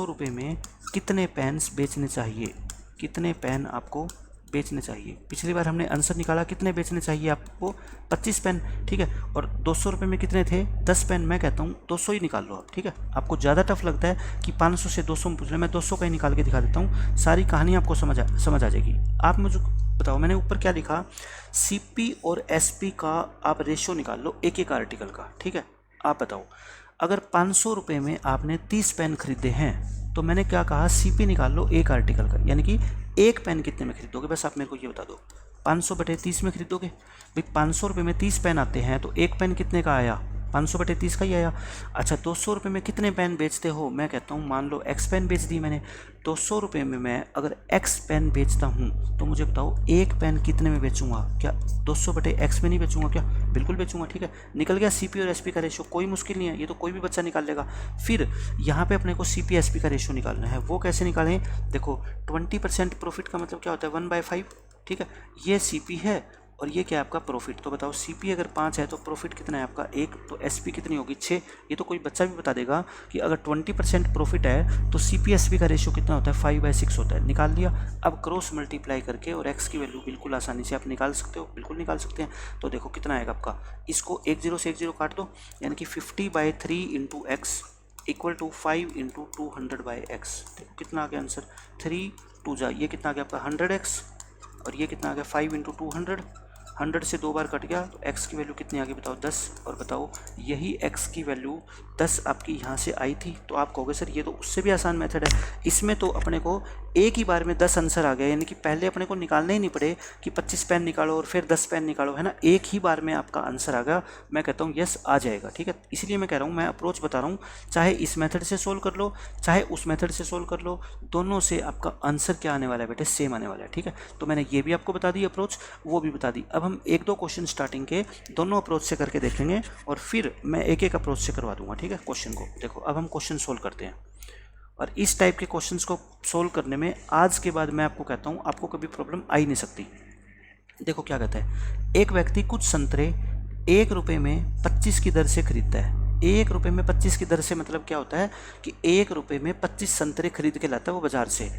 रुपये में कितने पेन्स बेचने चाहिए, कितने पेन आपको बेचने चाहिए। पिछली बार हमने आंसर निकाला कितने बेचने चाहिए आपको, 25 पेन, ठीक है। और 200 रुपये में कितने थे, 10 पेन। मैं कहता हूँ 200 ही निकाल लो आप, ठीक है। आपको ज़्यादा टफ लगता है कि 500 से 200 में पूछ रहे, मैं 200 का ही निकाल के दिखा देता हूँ, सारी कहानी आपको समझ आ जाएगी। आप मुझे बताओ, मैंने ऊपर क्या लिखा, CP और SP का आप रेशियो निकाल लो एक एक आर्टिकल का, ठीक है। आप बताओ, अगर 500 रुपये में आपने 30 पेन खरीदे हैं तो मैंने क्या कहा, CP निकाल लो एक आर्टिकल का, यानी कि एक पेन कितने में खरीदोगे, बस आप मेरे को ये बता दो। 500/30 में खरीदोगे भाई, 500 रुपये में 30 पेन आते हैं तो एक पेन कितने का आया, 500/30 का ही आया। अच्छा, 200 रुपये में कितने पेन बेचते हो, मैं कहता हूँ मान लो X पेन बेच दी मैंने, 200 रुपये में मैं अगर X पेन बेचता हूँ तो मुझे बताओ एक पेन कितने में बेचूंगा, क्या 200/X में नहीं बेचूंगा क्या, बिल्कुल बेचूंगा, ठीक है। निकल गया CP और SP का रेशियो, कोई मुश्किल नहीं है, ये तो कोई भी बच्चा निकाल लेगा। फिर यहाँ पे अपने को CP SP का रेशियो निकालना है, वो कैसे निकालें, देखो 20% प्रॉफिट का मतलब क्या होता है, 1/5, ठीक है। ये CP है और ये क्या है आपका प्रॉफिट, तो बताओ CP अगर 5 है तो प्रॉफिट कितना है आपका 1, तो SP कितनी होगी 6। ये तो कोई बच्चा भी बता देगा कि अगर 20% प्रॉफिट है तो CP SP का रेशियो कितना होता है, 5/6 होता है, निकाल लिया। अब क्रॉस मल्टीप्लाई करके और X की वैल्यू बिल्कुल आसानी से आप निकाल सकते हो, बिल्कुल निकाल सकते हैं। तो देखो कितना आएगा आपका, इसको 1 0 से 1 0 काट दो, यानी कि 50/3 × X इक्वल टू 5 × 200/X। देखो कितना आ गया आंसर, 3 2 जा, ये कितना आ गया आपका 100X, और ये कितना आ गया 5 × 200, 100 से 2 बार कट गया तो X की वैल्यू कितनी आ गई बताओ 10। और बताओ यही X की वैल्यू 10 आपकी यहाँ से आई थी, तो आप कहोगे सर ये तो उससे भी आसान मेथड है। इसमें तो अपने को एक ही बार में 10 आंसर आ गया, यानी कि पहले अपने को निकालने ही नहीं पड़े कि 25 पेन निकालो और फिर 10 पेन निकालो, है ना, एक ही बार में आपका आंसर आ गया। मैं कहता हूँ यस आ जाएगा, ठीक है। इसलिए मैं कह रहा हूँ, मैं अप्रोच बता रहा हूँ, चाहे इस मेथड से सोल्व कर लो चाहे उस मेथड से सोल्व कर लो, दोनों से आपका आंसर क्या आने वाला है बेटे, सेम आने वाला है, ठीक है। तो मैंने ये भी आपको बता दी अप्रोच, वो भी बता दी। अब हम 1-2 क्वेश्चन स्टार्टिंग के दोनों अप्रोच से करके देखेंगे और फिर मैं एक एक अप्रोच से करवा दूंगा, ठीक है। क्वेश्चन को देखो, अब हम क्वेश्चन सोल्व करते हैं, और इस टाइप के क्वेश्चंस को सोल्व करने में आज के बाद मैं आपको कहता हूँ आपको कभी प्रॉब्लम आ ही नहीं सकती। देखो क्या कहता है, एक व्यक्ति कुछ संतरे 1 रुपये में 25 की दर से खरीदता है। 1 रुपये में 25 की दर से मतलब क्या होता है कि 1 रुपये में 25 संतरे खरीद के लाता है वो बाजार से।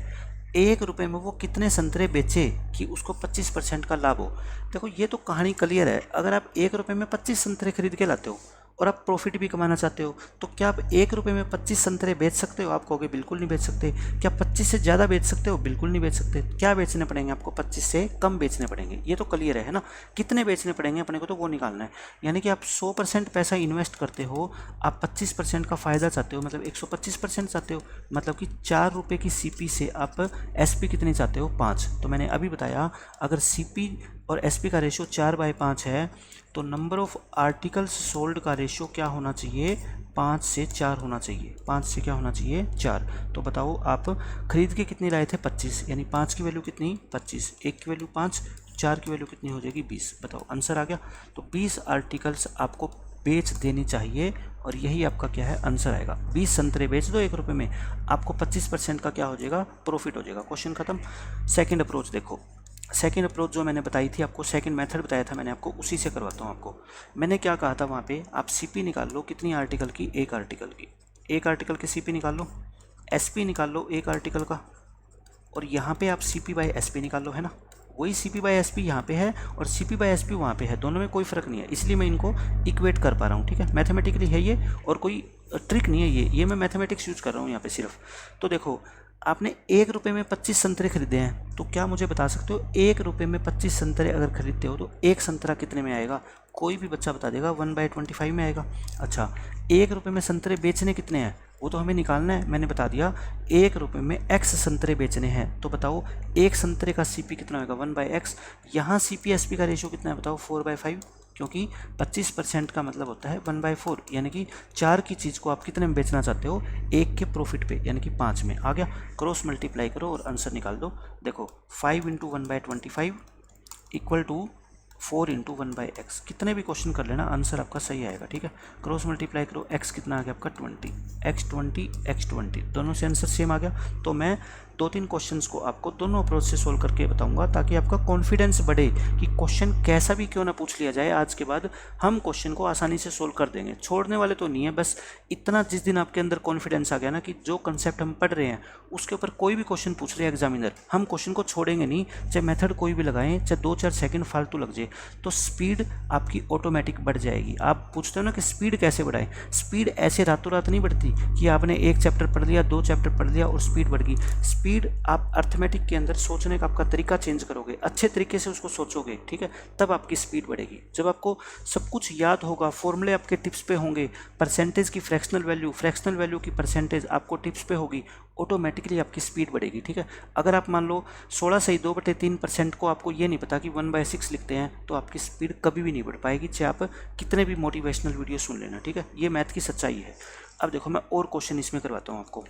1 रुपये में वो कितने संतरे बेचे कि उसको 25% का लाभ हो। देखो ये तो कहानी क्लियर है, अगर आप 1 रुपये में 25 संतरे खरीद के लाते हो और आप प्रॉफिट भी कमाना चाहते हो तो क्या आप 1 रुपये में 25 संतरे बेच सकते हो, आप कहोगे बिल्कुल नहीं बेच सकते। क्या 25 से ज़्यादा बेच सकते हो, बिल्कुल नहीं बेच सकते। क्या बेचने पड़ेंगे आपको, 25 से कम बेचने पड़ेंगे, ये तो क्लियर है ना। कितने बेचने पड़ेंगे अपने को तो वो निकालना है, यानी कि आप 100% पैसा इन्वेस्ट करते हो, आप 25% का फ़ायदा चाहते हो, मतलब 125% चाहते हो, मतलब कि 4 रुपये की CP से आप SP कितनी चाहते हो, 5। तो मैंने अभी बताया अगर CP और SP का रेशियो 4/5 है तो नंबर ऑफ आर्टिकल्स सोल्ड का रेशियो क्या होना चाहिए, 5 से 4 होना चाहिए। 5 से क्या होना चाहिए, 4। तो बताओ आप खरीद के कितनी लाए थे, 25, यानी 5 की वैल्यू कितनी, 25, 1 की वैल्यू 5, 4 की वैल्यू कितनी हो जाएगी, 20। बताओ आंसर आ गया। तो 20 आर्टिकल्स आपको बेच देनी चाहिए और यही आपका क्या है आंसर आएगा। 20 संतरे बेच दो 1 रुपये में, आपको 25% का क्या हो जाएगा, प्रॉफिट हो जाएगा। क्वेश्चन खत्म। सेकंड अप्रोच देखो, सेकंड अप्रोच जो मैंने बताई थी आपको, सेकंड मेथड बताया था मैंने आपको, उसी से करवाता हूँ आपको। मैंने क्या कहा था वहाँ पे, आप CP निकाल लो कितनी आर्टिकल की, 1 आर्टिकल की, 1 आर्टिकल की CP निकाल लो, SP निकाल लो 1 आर्टिकल का, और यहाँ पे आप CP/SP निकाल लो, है ना। वही CP/SP यहाँ पे है और CP/SP वहाँ पे है, दोनों में कोई फ़र्क नहीं है, इसलिए मैं इनको इक्वेट कर पा रहा हूँ, ठीक है। मैथमेटिकली है ये और कोई ट्रिक नहीं है ये मैं मैथमेटिक्स यूज़ कर रहा हूँ यहाँ पे सिर्फ। तो देखो आपने 1 रुपये में 25 संतरे खरीदे हैं, तो क्या मुझे बता सकते हो 1 रुपये में 25 संतरे अगर खरीदते हो तो एक संतरा कितने में आएगा, कोई भी बच्चा बता देगा, 1/25 में आएगा। अच्छा 1 रुपये में संतरे बेचने कितने हैं, वो तो हमें निकालना है, मैंने बता दिया 1 रुपये में X संतरे बेचने हैं, तो बताओ एक संतरे का CP कितना होगा, 1/X। यहाँ CP/SP का रेशियो कितना है बताओ, 4/5, क्योंकि 25% का मतलब होता है 1/4, यानी कि 4 की चीज़ को आप कितने में बेचना चाहते हो, 1 के प्रॉफिट पे, यानी कि 5 में। आ गया, क्रॉस मल्टीप्लाई करो और आंसर निकाल दो। देखो 5 × 1/25 इक्वल टू 4 × 1/X, कितने भी क्वेश्चन कर लेना आंसर आपका सही आएगा, ठीक है। क्रॉस मल्टीप्लाई करो, X कितना आ गया आपका 20, X 20 X 20, दोनों से आंसर सेम आ गया। तो मैं 2-3 क्वेश्चंस को आपको दोनों अप्रोच से सोल्व करके बताऊंगा, ताकि आपका कॉन्फिडेंस बढ़े कि क्वेश्चन कैसा भी क्यों ना पूछ लिया जाए, आज के बाद हम क्वेश्चन को आसानी से सोल्व कर देंगे। छोड़ने वाले तो नहीं है, बस इतना जिस दिन आपके अंदर कॉन्फिडेंस आ गया ना कि जो कंसेप्ट हम पढ़ रहे हैं उसके ऊपर कोई भी क्वेश्चन पूछ रहे हैं एग्जामिनर, हम क्वेश्चन को छोड़ेंगे नहीं, चाहे मेथड कोई भी लगाएं, चाहे 2-4 सेकंड फालतू लग जाए, तो स्पीड आपकी ऑटोमेटिक बढ़ जाएगी। आप पूछते हो ना कि स्पीड कैसे बढ़ाएं, स्पीड ऐसे रातों रात नहीं बढ़ती कि आपने 1 चैप्टर पढ़ लिया, 2 चैप्टर पढ़ लिया और स्पीड बढ़ गई। स्पीड आप अर्थमेटिक के अंदर सोचने का आपका तरीका चेंज करोगे, अच्छे तरीके से उसको सोचोगे, ठीक है, तब आपकी स्पीड बढ़ेगी। जब आपको सब कुछ याद होगा, फॉर्मूले आपके टिप्स पे होंगे, परसेंटेज की फ्रैक्शनल वैल्यू की परसेंटेज आपको टिप्स पे होगी, ऑटोमेटिकली आपकी स्पीड बढ़ेगी, ठीक है। अगर आप मान लो 16 से 2/3% को आपको ये नहीं पता कि 1/6 लिखते हैं, तो आपकी स्पीड कभी भी नहीं बढ़ पाएगी, चाहे आप कितने भी मोटिवेशनल वीडियो सुन लेना, ठीक है। ये मैथ की सच्चाई है। अब देखो मैं और क्वेश्चन इसमें करवाता हूँ आपको।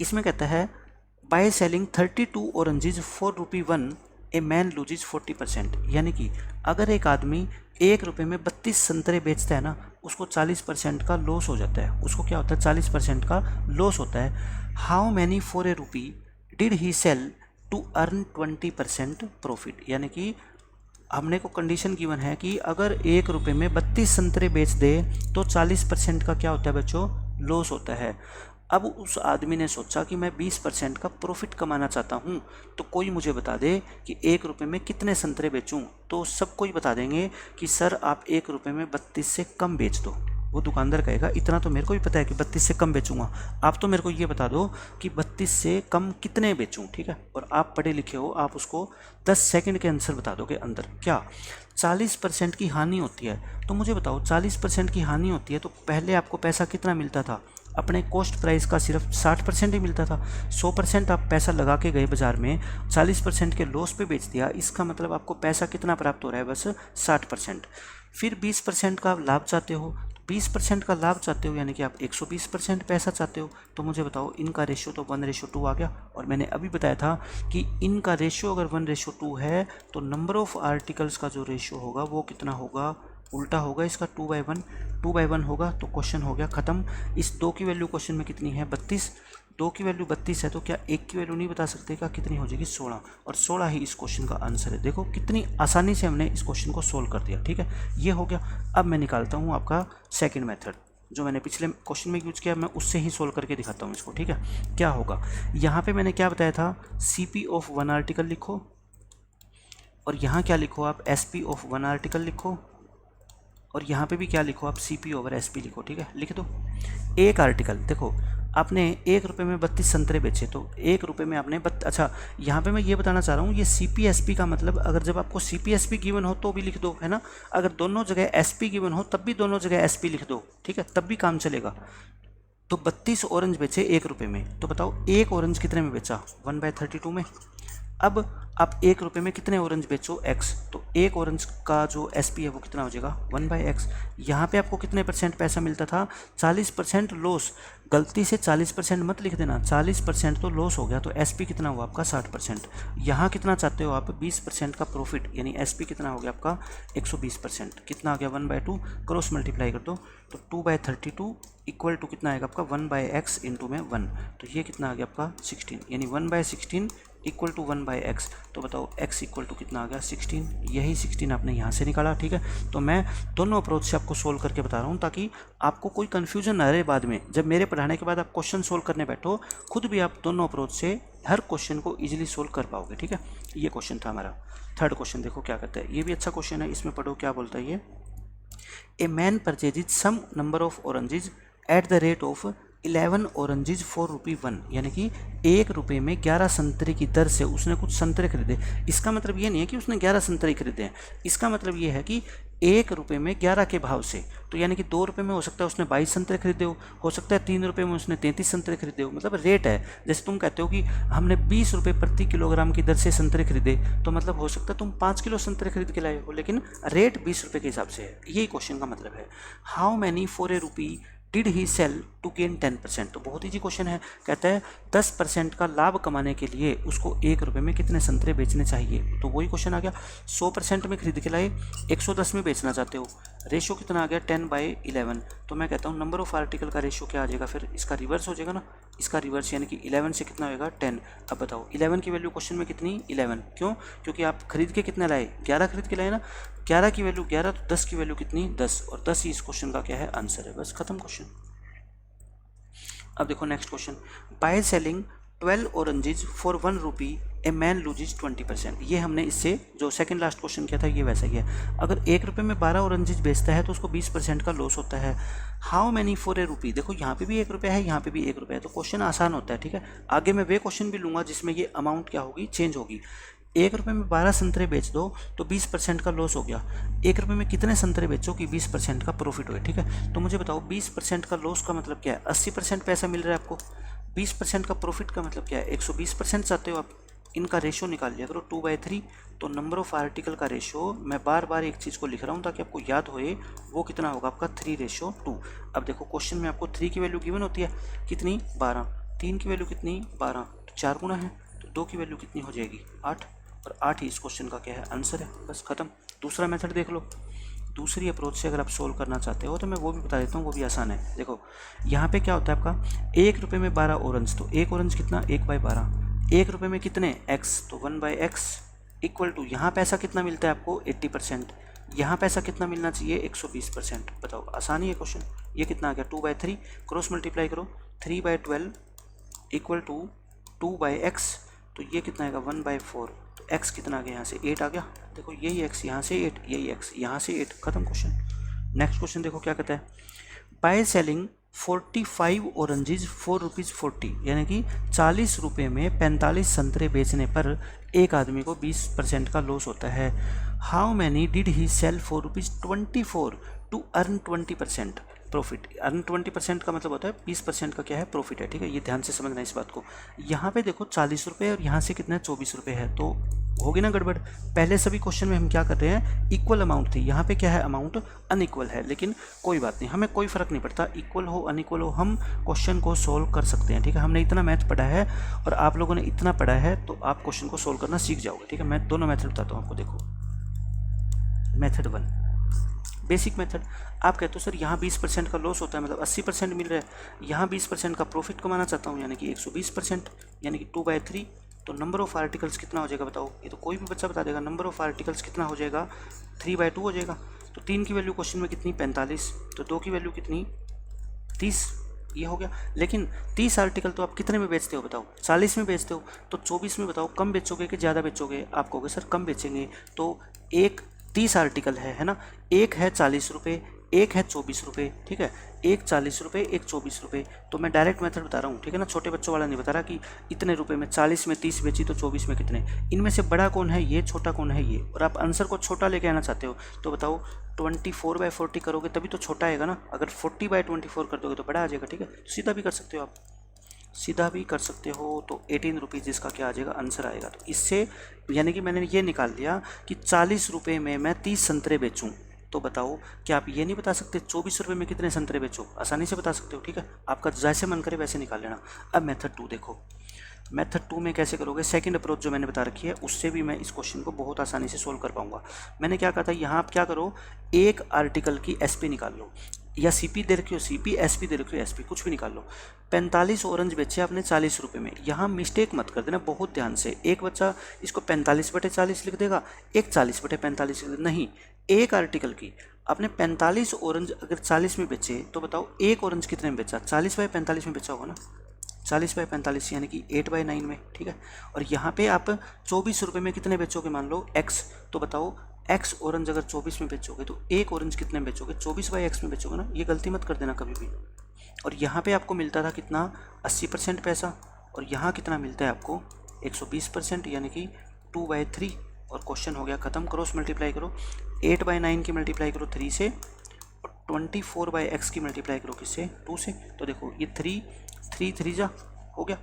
इसमें कहता है by selling 32 oranges for ₹1 a man loses 40%, यानी कि अगर एक आदमी 1 रुपये में 32 संतरे बेचता है ना, उसको 40% का लॉस हो जाता है। उसको क्या होता है? 40% का लॉस होता है। How many for a rupee did he sell to earn 20% profit, यानी कि हमने को कंडीशन गिवन है कि अगर 1 रुपये में 32 संतरे बेच दे तो 40% का क्या होता है बच्चों? लॉस होता है। अब उस आदमी ने सोचा कि मैं 20% का प्रॉफिट कमाना चाहता हूँ, तो कोई मुझे बता दे कि 1 रुपये में कितने संतरे बेचूँ। तो सब कोई बता देंगे कि सर आप 1 रुपये में 32 से कम बेच दो। वो दुकानदार कहेगा इतना तो मेरे को भी पता है कि 32 से कम बेचूंगा, आप तो मेरे को ये बता दो कि 32 से कम कितने बेचूं, ठीक है। और आप पढ़े लिखे हो, आप उसको 10 सेकंड के आंसर बता दोगे अंदर। क्या 40% की हानि होती है? तो मुझे बताओ 40% की हानि होती है तो पहले आपको पैसा कितना मिलता था? अपने कॉस्ट प्राइस का सिर्फ 60% ही मिलता था। 100% आप पैसा लगा के गए बाजार में, 40% के लॉस पे बेच दिया, इसका मतलब आपको पैसा कितना प्राप्त हो रहा है? बस 60%। फिर 20% का लाभ चाहते हो, 20% का लाभ चाहते हो, यानी कि आप 120% पैसा चाहते हो। तो मुझे बताओ इनका रेशियो तो 1:2 आ गया। और मैंने अभी बताया था कि इनका रेशियो अगर 1:2 है तो नंबर ऑफ आर्टिकल्स का जो रेशियो होगा वो कितना होगा? उल्टा होगा इसका, 2/1 होगा। तो क्वेश्चन हो गया ख़त्म। इस 2 की वैल्यू क्वेश्चन में कितनी है? 32। 2 की वैल्यू 32 है तो क्या 1 की वैल्यू नहीं बता सकते? क्या कितनी हो जाएगी? 16। और 16 ही इस क्वेश्चन का आंसर है। देखो कितनी आसानी से हमने इस क्वेश्चन को सोल्व कर दिया, ठीक है। ये हो गया। अब मैं निकालता हूँ आपका सेकंड मेथड, जो मैंने पिछले क्वेश्चन में यूज किया, मैं उससे ही सोल्व करके दिखाता हूँ इसको, ठीक है। क्या होगा? यहाँ पर मैंने क्या बताया था? CP ऑफ 1 आर्टिकल लिखो, और यहाँ क्या लिखो आप? SP ऑफ 1 आर्टिकल लिखो, और यहाँ पे भी क्या लिखो आप? CP ओवर SP लिखो, ठीक है। लिख दो। एक आर्टिकल, देखो आपने 1 रुपये में 32 संतरे बेचे, तो 1 रुपये में आपने अच्छा, यहाँ पे मैं ये बताना चाह रहा हूँ, ये CP SP का मतलब अगर जब आपको CP SP गिवन हो तो भी लिख दो, है ना। अगर दोनों जगह SP गिवन हो तब भी दोनों जगह SP लिख दो, ठीक है, तब भी काम चलेगा। तो 32 ऑरेंज बेचे 1 रुपये में, तो बताओ 1 ऑरेंज कितने में बेचा? 1/32 में। अब आप 1 रुपये में कितने ऑरेंज बेचो? X, तो 1 ऑरेंज का जो SP है वो कितना हो जाएगा? 1/X। यहाँ पे आपको कितने % पैसा मिलता था? 40% लॉस। गलती से 40% मत लिख देना, 40% तो लॉस हो गया, तो SP कितना हुआ आपका? 60%। यहाँ कितना चाहते हो आप? 20% का प्रॉफिट, यानी SP कितना हो गया आपका? 120%। कितना आ गया? 1/2। क्रॉस मल्टीप्लाई कर दो, तो 2/32 इक्वल टू कितना आएगा आपका? 1/x इंटू में 1, तो ये कितना आ गया आपका? 16, यानी 1/16 इक्वल टू 1/x। तो बताओ x इक्वल टू कितना आ गया? 16। यही 16 आपने यहाँ से निकाला, ठीक है। तो मैं दोनों अप्रोच से आपको सोल्व करके बता रहा हूँ, ताकि आपको कोई कन्फ्यूजन ना रहे बाद में। जब मेरे पढ़ाने के बाद आप क्वेश्चन सोल्व करने बैठो, खुद भी आप दोनों अप्रोच से हर क्वेश्चन को ईजिली सोल्व कर पाओगे, ठीक है। ये क्वेश्चन था हमारा। थर्ड क्वेश्चन देखो क्या कहता है, ये भी अच्छा क्वेश्चन है, इसमें पढ़ो क्या बोलता है ये। A man purchases some number of oranges at the rate of 11 oranges for ₹1, यानी कि 1 रुपये में 11 संतरे की दर से उसने कुछ संतरे खरीदे। इसका मतलब ये नहीं है कि उसने 11 संतरे खरीदे हैं, इसका मतलब ये है कि 1 रुपये में 11 के भाव से, तो यानी कि 2 रुपये में हो सकता है उसने 22 संतरे खरीदे हो सकता है 3 रुपये में उसने 33 संतरे खरीदे हो। मतलब रेट है। जैसे तुम कहते हो कि हमने 20 रुपये प्रति किलोग्राम की दर से संतरे खरीदे, तो मतलब हो सकता है तुम 5 किलो संतरे खरीद के लाए हो, लेकिन रेट 20 रुपये के हिसाब से है। यही क्वेश्चन का मतलब है। How many for a rupee did he sell to gain 10%। तो बहुत ईजी क्वेश्चन है, कहता है 10% का लाभ कमाने के लिए उसको 1 रुपये में कितने संतरे बेचने चाहिए। तो वही क्वेश्चन आ गया, 100% में खरीद के लाए, 110 में बेचना चाहते हो, रेशो कितना आ गया 10/11। तो मैं कहता हूँ नंबर ऑफ आर्टिकल का रेशो क्या आ जाएगा, फिर इसका रिवर्स हो जाएगा ना, इसका रिवर्स यानी कि 11 से कितना होगा 10। अब बताओ 11 की वैल्यू क्वेश्चन में कितनी 11, क्यों, क्योंकि आप खरीद के कितने लाए 11 खरीद के लाए ना, 11 की वैल्यू 11, तो 10 की वैल्यू कितनी 10, और 10 ही इस क्वेश्चन का क्या है आंसर है। बस खत्म क्वेश्चन। अब देखो next question, by selling 12 oranges for 1 rupee a man loses 20%। ये हमने इससे जो सेकंड लास्ट क्वेश्चन किया था ये वैसा ही है। अगर 1 रुपये में 12 ऑरेंजेज बेचता है तो उसको 20% का लॉस होता है। हाउ मैनी फॉर ए रुपी, देखो यहाँ पे भी 1 रुपया है, यहाँ पे भी 1 रुपया है, तो क्वेश्चन आसान होता है। ठीक है, आगे मैं वे क्वेश्चन भी लूँगा जिसमें ये अमाउंट क्या होगी, चेंज होगी। 1 रुपये में 12 संतरे बेच दो तो 20% का लॉस हो गया। 1 रुपये में कितने संतरे बेचो कि 20% का प्रॉफिट हो। ठीक है, तो मुझे बताओ 20% का लॉस का मतलब क्या है, 80% पैसा मिल रहा है आपको, 20% का प्रॉफिट का मतलब क्या है, 120% चाहते हो आप। इनका रेशो निकाल लिया करो 2/3। तो नंबर ऑफ आर्टिकल का रेशो, मैं बार बार एक चीज़ को लिख रहा हूँ ताकि आपको याद होए, वो कितना होगा आपका 3:2। अब देखो क्वेश्चन में आपको 3 की वैल्यू गिवन होती है कितनी 12, 3 की वैल्यू कितनी 12, तो 4 गुना है, तो 2 की वैल्यू कितनी हो जाएगी 8, और 8 ही इस क्वेश्चन का क्या है आंसर है। बस खत्म। दूसरा मेथड देख लो, दूसरी अप्रोच से अगर आप सोल्व करना चाहते हो तो मैं वो भी बता देता हूँ, वो भी आसान है। देखो यहाँ पे क्या होता है आपका 1 रुपये में 12 ऑरेंज, तो 1 ऑरेंज कितना 1/12, 1 रुपये में कितने x, तो 1/x इक्वल टू यहाँ पैसा कितना मिलता है आपको 80%, यहाँ पैसा कितना मिलना चाहिए 120%। बताओ आसानी है क्वेश्चन। ये कितना आ गया 2/3, क्रॉस मल्टीप्लाई करो 3/12 इक्वल टू 2/x, तो ये कितना आएगा 1/4, तो x कितना आ गया यहाँ से 8 आ गया। देखो यही x यहाँ से 8, यही x यहाँ से 8, खत्म क्वेश्चन। नेक्स्ट क्वेश्चन देखो क्या कहता है, बाय सेलिंग 45 ऑरेंजेज 4 रुपीज़ 40, यानी कि 40 रुपये में 45 संतरे बेचने पर एक आदमी को 20% का लॉस होता है। How many did he sell 4 rupees 24 to earn 20% profit. Earn 20% का मतलब होता है 20% का क्या है प्रॉफिट है। ठीक है, ये ध्यान से समझना इस बात को। यहाँ पे देखो 40 रुपये और यहाँ से कितना 24 रुपये है, तो होगी ना गड़बड़। पहले सभी क्वेश्चन में हम क्या कर रहे हैं, इक्वल अमाउंट थी, यहाँ पे क्या है अमाउंट अनइक्वल है, लेकिन कोई बात नहीं, हमें कोई फ़र्क नहीं पड़ता, इक्वल हो अनइक्वल हो, हम क्वेश्चन को सोल्व कर सकते हैं। ठीक है, हमने इतना मैथ पढ़ा है और आप लोगों ने इतना पढ़ा है तो आप क्वेश्चन को सोल्व करना सीख जाओगे। ठीक है, मैं दोनों मैथड बताता हूँ आपको। देखो मेथड 1 बेसिक मेथड, आप कहते हो सर यहाँ 20% का लॉस होता है, मतलब 80% मिल रहा है, यहाँ 20% का प्रॉफिट कमाना चाहता हूँ, यानी कि 120%, यानी कि 2/3। तो नंबर ऑफ आर्टिकल्स कितना हो जाएगा बताओ, ये तो कोई भी बच्चा बता देगा। नंबर ऑफ आर्टिकल्स कितना हो जाएगा 3/2 हो जाएगा। तो 3 की वैल्यू क्वेश्चन में कितनी 45, तो 2 की वैल्यू कितनी 30, ये हो गया। लेकिन 30 आर्टिकल तो आप कितने में बेचते हो बताओ, 40 में बेचते हो, तो 24 में बताओ कम बेचोगे कि ज़्यादा बेचोगे। आप कहोगे सर कम बेचेंगे, तो एक 30 आर्टिकल है ना, एक है 40 रुपये, एक है 24 रुपये। ठीक है, एक 40 रुपये, एक 24 रुपये। तो मैं डायरेक्ट मेथड बता रहा हूँ, ठीक है ना, छोटे बच्चों वाला नहीं बता रहा कि इतने रुपए में 40 में 30 बेची तो 24 में कितने। इनमें से बड़ा कौन है ये, छोटा कौन है ये, और आप आंसर को छोटा लेके आना चाहते हो तो बताओ 24/40 करोगे तभी तो छोटा आएगा ना, अगर 40/24 कर दोगे तो बड़ा आ जाएगा। ठीक है, सीधा भी कर सकते हो आप, सीधा भी कर सकते हो। तो 18 रुपीज़ इसका क्या आ जाएगा आंसर आएगा। तो इससे यानी कि मैंने ये निकाल लिया कि 40 रुपये में मैं 30 संतरे बेचूं, तो बताओ क्या आप ये नहीं बता सकते 24 रुपये में कितने संतरे बेचो, आसानी से बता सकते हो। ठीक है, आपका जैसे मन करे वैसे निकाल लेना। अब मेथड 2 देखो, मेथड 2 में कैसे करोगे, सेकंड अप्रोच जो मैंने बता रखी है उससे भी मैं इस क्वेश्चन को बहुत आसानी से सोल्व कर पाऊंगा। मैंने क्या कहा था, यहाँ आप क्या करो, एक आर्टिकल की एसपी निकाल लो, या सीपी दे रखी हो सीपी, एसपी दे रखी हो एसपी, कुछ भी निकाल लो। 45 ऑरेंज बेचे आपने 40 रुपये में, यहाँ मिस्टेक मत कर देना बहुत ध्यान से। एक बच्चा इसको 45/40 लिख देगा, एक 40/45 लिख देगा, नहीं, एक आर्टिकल की आपने 45 ऑरेंज अगर 40 में बेचे तो बताओ एक ऑरेंज कितने में बेचा, 40/45 में बेचा होगा ना, 40/45 यानी कि 8/9 में। ठीक है, और यहाँ पे आप 24 रुपये में कितने बेचोगे, मान लो x, तो बताओ x ऑरेंज अगर 24 में बेचोगे तो एक ऑरेंज कितने में बेचोगे, 24/x में बेचोगे ना, ये गलती मत कर देना कभी भी। और यहाँ पे आपको मिलता था कितना 80% पैसा, और यहाँ कितना मिलता है आपको 120%, यानी कि 2/3, और क्वेश्चन हो गया खत्म। क्रॉस मल्टीप्लाई करो, 8/9 की मल्टीप्लाई करो 3 से, और 24/x की मल्टीप्लाई करो किससे 2 से। तो देखो ये 3 3 जा हो गया,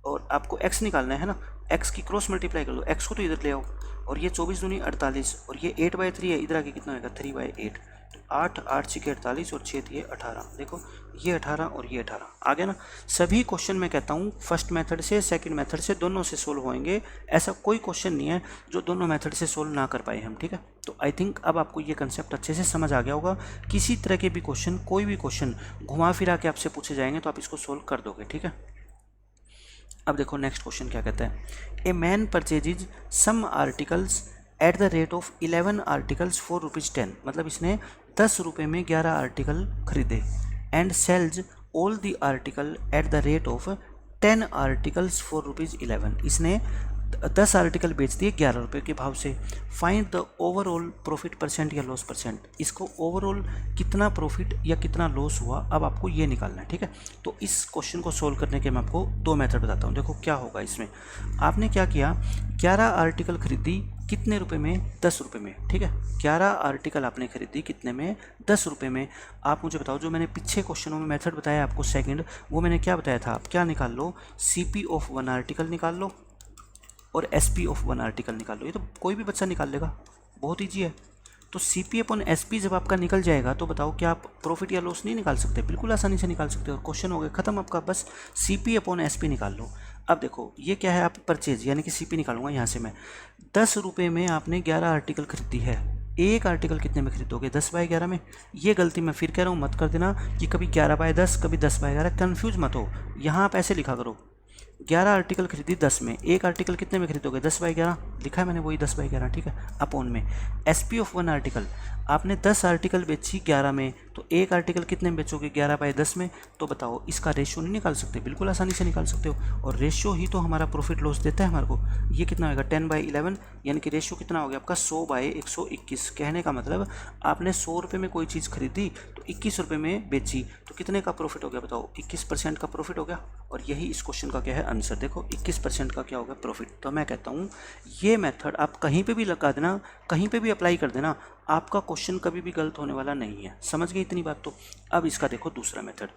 और आपको x निकालना है ना, एक्स की क्रॉस मल्टीप्लाई कर दो, एक्स को तो इधर ले आओ, और ये 24 दूनी 48, और ये 8/3 है, इधर आके कितना होगा 3/8, 8 8 6 48 और 6 दिए 18, देखो ये 18 और ये 18 आ गया ना। सभी क्वेश्चन मैं कहता हूँ फर्स्ट मेथड से सेकंड मेथड से दोनों से सोल्व होंगे, ऐसा कोई क्वेश्चन नहीं है जो दोनों मेथड से सोल्व ना कर पाए हम, ठीक है। तो आई थिंक अब आपको ये कंसेप्ट अच्छे से समझ आ गया होगा। किसी तरह के भी क्वेश्चन, कोई भी क्वेश्चन घुमा फिरा के आपसे पूछे जाएंगे तो आप इसको सोल्व कर दोगे, ठीक है। अब देखो नेक्स्ट क्वेश्चन क्या कहता है, a man purchases some articles at the rate of 11 articles for ₹10, मतलब इसने 10 रुपये में 11 आर्टिकल खरीदे, and sells all the article at the rate of 10 articles for ₹11, इसने 10 आर्टिकल बेच दिए 11 रुपये के भाव से। Find the overall profit percent या लॉस परसेंट, इसको ओवरऑल कितना प्रॉफिट या कितना लॉस हुआ अब आपको ये निकालना है, ठीक है। तो इस क्वेश्चन को सोल्व करने के मैं आपको दो मेथड बताता हूँ। देखो क्या होगा इसमें, आपने क्या किया, 11 आर्टिकल खरीदी कितने रुपए में, 10 रुपये में, ठीक है। 11 आर्टिकल आपने खरीदी कितने में, 10 रुपये में। आप मुझे बताओ, जो मैंने पीछे क्वेश्चनों में मेथड बताया आपको सेकंड, वो मैंने क्या बताया था, आप क्या निकाल लो, CP ऑफ 1 आर्टिकल निकाल लो और SP ऑफ 1 आर्टिकल निकाल लो। ये तो कोई भी बच्चा निकाल लेगा, बहुत ईजी है। तो CP अपॉन SP जब आपका निकल जाएगा तो बताओ क्या आप प्रॉफिट या लॉस नहीं निकाल सकते, बिल्कुल आसानी से निकाल सकते हो। और क्वेश्चन हो गया खत्म आपका, बस CP अपॉन SP निकाल लो। अब देखो ये क्या है, आप परचेज यानी कि CP निकालूंगा यहाँ से मैं। 10 रुपये में आपने 11 आर्टिकल खरीदी है, एक आर्टिकल कितने में खरीदोगे, 10/11 में। ये गलती मैं फिर कह रहा हूँ, मत कर देना कि कभी 11/10 कभी 10/11, कन्फ्यूज मत हो। यहाँ आप ऐसे लिखा करो, 11 आर्टिकल खरीदी 10 में, एक आर्टिकल कितने में खरीदोगे, 10/11 लिखा है मैंने, वही 10/11, ठीक है। अपॉन में SP ऑफ 1 आर्टिकल, आपने 10 आर्टिकल बेची 11 में, तो एक आर्टिकल कितने में बेचोगे, 11/10 में। तो बताओ इसका रेशियो नहीं निकाल सकते, बिल्कुल आसानी से निकाल सकते हो। और रेशियो ही तो हमारा प्रॉफिट लॉस देता है हमारे को। ये कितना होगा 10/11, यानी कि रेशियो कितना हो गया आपका 100/121। कहने का मतलब आपने 100 रुपये में कोई चीज़ खरीदी तो 21 रुपये में बेची, तो कितने का प्रॉफिट हो गया बताओ, 21% का प्रॉफिट हो गया। और यही इस क्वेश्चन का क्या है आंसर, देखो 21% का क्या होगा प्रॉफिट। तो मैं कहता हूँ ये मेथड आप कहीं पे भी लगा देना, कहीं पे भी अप्लाई कर देना, आपका क्वेश्चन कभी भी गलत होने वाला नहीं है। समझ गए इतनी बात। तो अब इसका देखो दूसरा मेथड,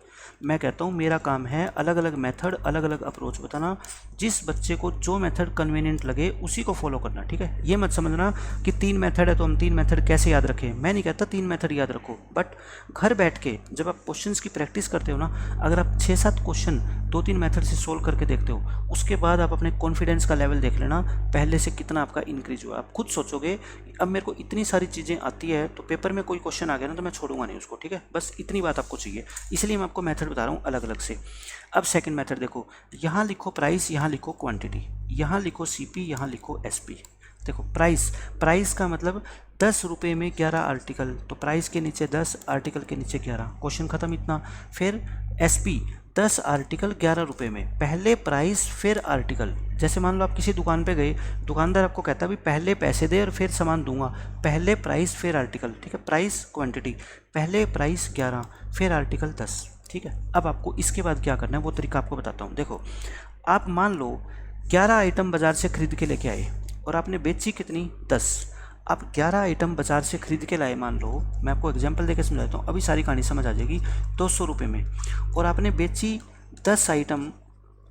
मैं कहता हूँ मेरा काम है अलग अलग मेथड अलग अलग अप्रोच बताना, जिस बच्चे को जो मेथड कन्वीनियंट लगे उसी को फॉलो करना, ठीक है। ये मत समझना कि 3 मेथड है तो हम 3 मेथड कैसे याद रखें, मैं नहीं कहता 3 मेथड याद रखो, बट घर बैठ के जब आप क्वेश्चंस की प्रैक्टिस करते हो ना, अगर आप 6-7 क्वेश्चन 2-3 मेथड से सोल्व करके देखते हो, उसके बाद आप अपने कॉन्फिडेंस का लेवल देख लेना पहले से कितना आपका इंक्रीज हुआ। आप खुद सोचोगे अब मेरे को इतनी सारी चीज़ें आती है तो पेपर में कोई क्वेश्चन आ गया ना तो मैं छोड़ूंगा नहीं उसको, ठीक है। बस इतनी बात आपको चाहिए, इसलिए मैं आपको मेथड बता रहा हूँ अलग अलग से। अब सेकंड मेथड देखो, यहाँ लिखो प्राइस, यहाँ लिखो क्वांटिटी, यहाँ लिखो CP, यहाँ लिखो SP। देखो प्राइस का मतलब 10 रुपये में 11 आर्टिकल, तो प्राइस के नीचे 10, आर्टिकल के नीचे 11, क्वेश्चन खत्म इतना। फिर SP 10 आर्टिकल 11 रुपये में, पहले प्राइस फिर आर्टिकल। जैसे मान लो आप किसी दुकान पे गए, दुकानदार आपको कहता है भाई पहले पैसे दे और फिर सामान दूंगा, पहले प्राइस फिर आर्टिकल, ठीक है। प्राइस क्वांटिटी, पहले प्राइस 11 फिर आर्टिकल 10, ठीक है। अब आपको इसके बाद क्या करना है वो तरीका आपको बताता हूँ। देखो आप मान लो 11 आइटम बाज़ार से खरीद के लेके आए और आपने बेची कितनी 10। आप 11 आइटम बाज़ार से खरीद के लाए, मान लो मैं आपको एग्जांपल देके समझाता हूँ, अभी सारी कहानी समझ आ जाएगी। 200 रुपये में, और आपने बेची 10 आइटम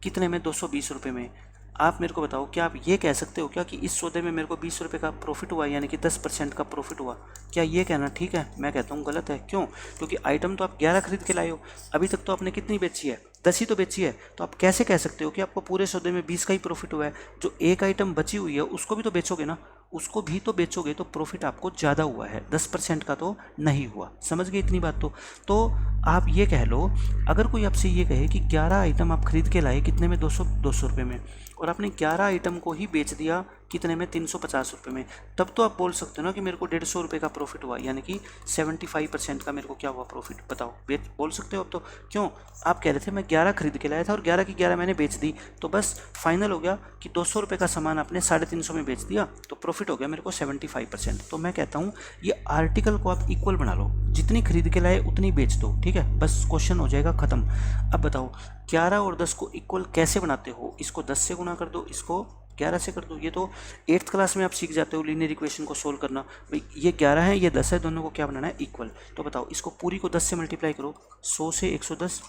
कितने में, 220 रुपये में। आप मेरे को बताओ क्या आप ये कह सकते हो क्या कि इस सौदे में मेरे को 20 रुपये का प्रॉफिट हुआ, यानी कि 10% का प्रॉफिट हुआ? क्या ये कहना ठीक है? मैं कहता हूँ गलत है। क्यों? क्योंकि आइटम तो आप 11 खरीद के लाए हो, अभी तक तो आपने कितनी बेची है, 10 ही तो बेची है। तो आप कैसे कह सकते हो कि आपको पूरे सौदे में 20 का ही प्रॉफिट हुआ है? जो एक आइटम बची हुई है उसको भी तो बेचोगे ना, उसको भी तो बेचोगे, तो प्रॉफिट आपको ज़्यादा हुआ है, 10% का तो नहीं हुआ। समझ गए इतनी बात? तो आप ये कह लो, अगर कोई आपसे ये कहे कि 11 आइटम आप खरीद के लाए कितने में, 200 रुपये में, और आपने 11 आइटम को ही बेच दिया कितने में, 350 रुपये में, तब तो आप बोल सकते हो ना कि मेरे को 150 रुपये का प्रॉफिट हुआ, यानी कि 75% का मेरे को क्या हुआ प्रॉफिट। बताओ, बोल सकते हो अब तो। क्यों? आप कह रहे थे मैं 11 खरीद के लाया था और 11 की 11 मैंने बेच दी, तो बस फाइनल हो गया कि 200 रुपये का सामान आपने 350 में बेच दिया, तो प्रॉफिट हो गया मेरे को 75%। तो मैं कहता हूँ ये आर्टिकल को आप इक्वल बना लो, जितनी खरीद के लाए उतनी बेच दो, ठीक है, बस क्वेश्चन हो जाएगा ख़त्म। अब बताओ 11 और 10 को इक्वल कैसे बनाते हो? इसको 10 से गुना कर दो, इसको 11 से कर दो। ये तो 8th क्लास में आप सीख जाते हो लीनियर इक्वेशन को सोल्व करना। भाई ये 11 है, ये 10 है, दोनों को क्या बनाना है, इक्वल। तो बताओ इसको पूरी को 10 से मल्टीप्लाई करो, 100 से 110,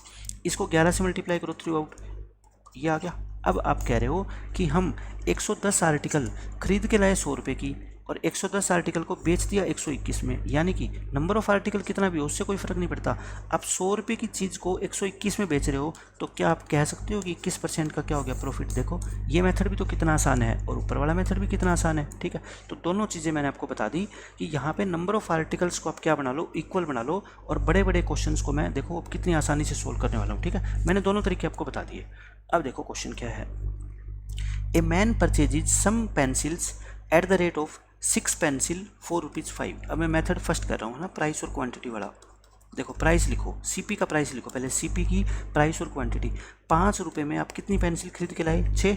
इसको 11 से मल्टीप्लाई करो थ्रू आउट, ये आ गया। अब आप कह रहे हो कि हम 110 आर्टिकल खरीद के लाए 100 रुपये की और 110 आर्टिकल को बेच दिया 121 में, यानी कि नंबर ऑफ आर्टिकल कितना भी हो उससे कोई फ़र्क नहीं पड़ता। आप 100 रुपये की चीज़ को 121 में बेच रहे हो, तो क्या आप कह सकते हो कि 21% का क्या हो गया प्रॉफिट। देखो ये मेथड भी तो कितना आसान है और ऊपर वाला मेथड भी कितना आसान है, ठीक है। तो दोनों चीज़ें मैंने आपको बता दी कि यहाँ पे नंबर ऑफ आर्टिकल्स को आप क्या बना लो, इक्वल बना लो, और बड़े बड़े क्वेश्चंस को मैं देखो अब कितनी आसानी से सोल्व करने वाला हूँ, ठीक है। मैंने दोनों तरीके आपको बता दिए। अब देखो क्वेश्चन क्या है। A man purchases some pencils at the rate of 6 pencil 4 rupees 5। अब मैं मेथड फर्स्ट कर रहा हूँ ना, प्राइस और क्वांटिटी वाला। देखो प्राइस लिखो, सीपी का प्राइस लिखो पहले, सीपी की प्राइस और क्वांटिटी। 5 रुपये में आप कितनी पेंसिल खरीद के लाए, 6।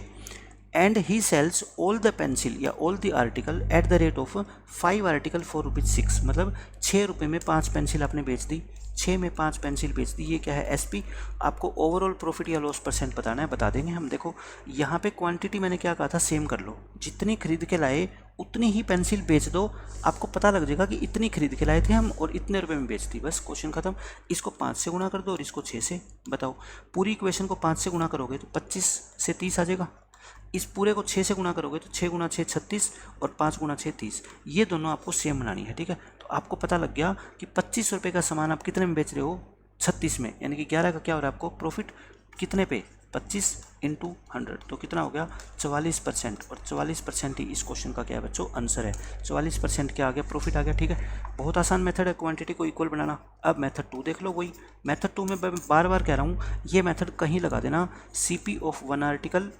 And he sells all the pencil या all the article at the rate of 5 article 4 rupees 6, मतलब 6 रुपये में 5 पेंसिल आपने बेच दी, 6 में 5 पेंसिल बेच दी। ये क्या है, एसपी। आपको ओवरऑल प्रॉफिट या लॉस परसेंट बताना है, बता देंगे हम। देखो यहाँ पे क्वांटिटी मैंने क्या कहा था, सेम कर लो, जितनी खरीद के लाए उतनी ही पेंसिल बेच दो, आपको पता लग जाएगा कि इतनी खरीद के लाए थे हम और इतने रुपए में बेच दी, बस क्वेश्चन खत्म। इसको 5 से गुणा कर दो और इसको 6 से। बताओ पूरी इक्वेशन को 5 से गुणा करोगे तो 25 से 30 आ जाएगा। इस पूरे को 6 से गुणा करोगे तो 6 गुणा 6 36 और 5 गुणा 6 30। ये दोनों आपको सेम बनानी है, ठीक है। तो आपको पता लग गया कि 25 रुपये का सामान आप कितने में बेच रहे हो, 36 में, यानी कि 11 का क्या हो रहा है आपको प्रॉफिट, कितने पे, 25 इंटू 100, तो कितना हो गया 44%। और 44% ही इस क्वेश्चन का क्या है बच्चों, आंसर है। 44% क्या आ गया, प्रॉफिट आ गया, ठीक है। बहुत आसान मेथड है क्वांटिटी को इक्वल बनाना। अब मेथड 2 देख लो, वही मेथड 2 में मैं बार बार कह रहा हूँ, ये मेथड कहीं लगा देना, सीपी ऑफ 1 आर्टिकल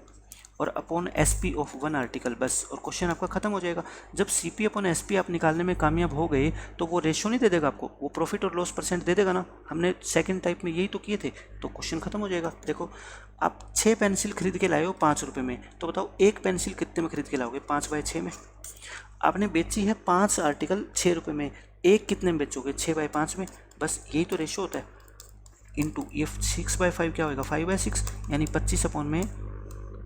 और अपॉन एसपी ऑफ 1 आर्टिकल, बस, और क्वेश्चन आपका खत्म हो जाएगा। जब सीपी अपॉन एसपी आप निकालने में कामयाब हो गए तो वो रेशियो नहीं दे देगा आपको, वो प्रॉफिट और लॉस परसेंट दे देगा ना। हमने सेकंड टाइप में यही तो किए थे, तो क्वेश्चन खत्म हो जाएगा। देखो आप 6 पेंसिल खरीद के लाए हो 5 रुपये में, तो बताओ एक पेंसिल कितने में खरीद के लाओगे, 5/6 में। आपने बेची है 5 आर्टिकल 6 रुपये में, एक कितने में बेचोगे, 6/5 में, बस यही तो रेशियो होता है। इंटू ये 6/5 क्या होगा, 5/6, यानी 25 अपॉन में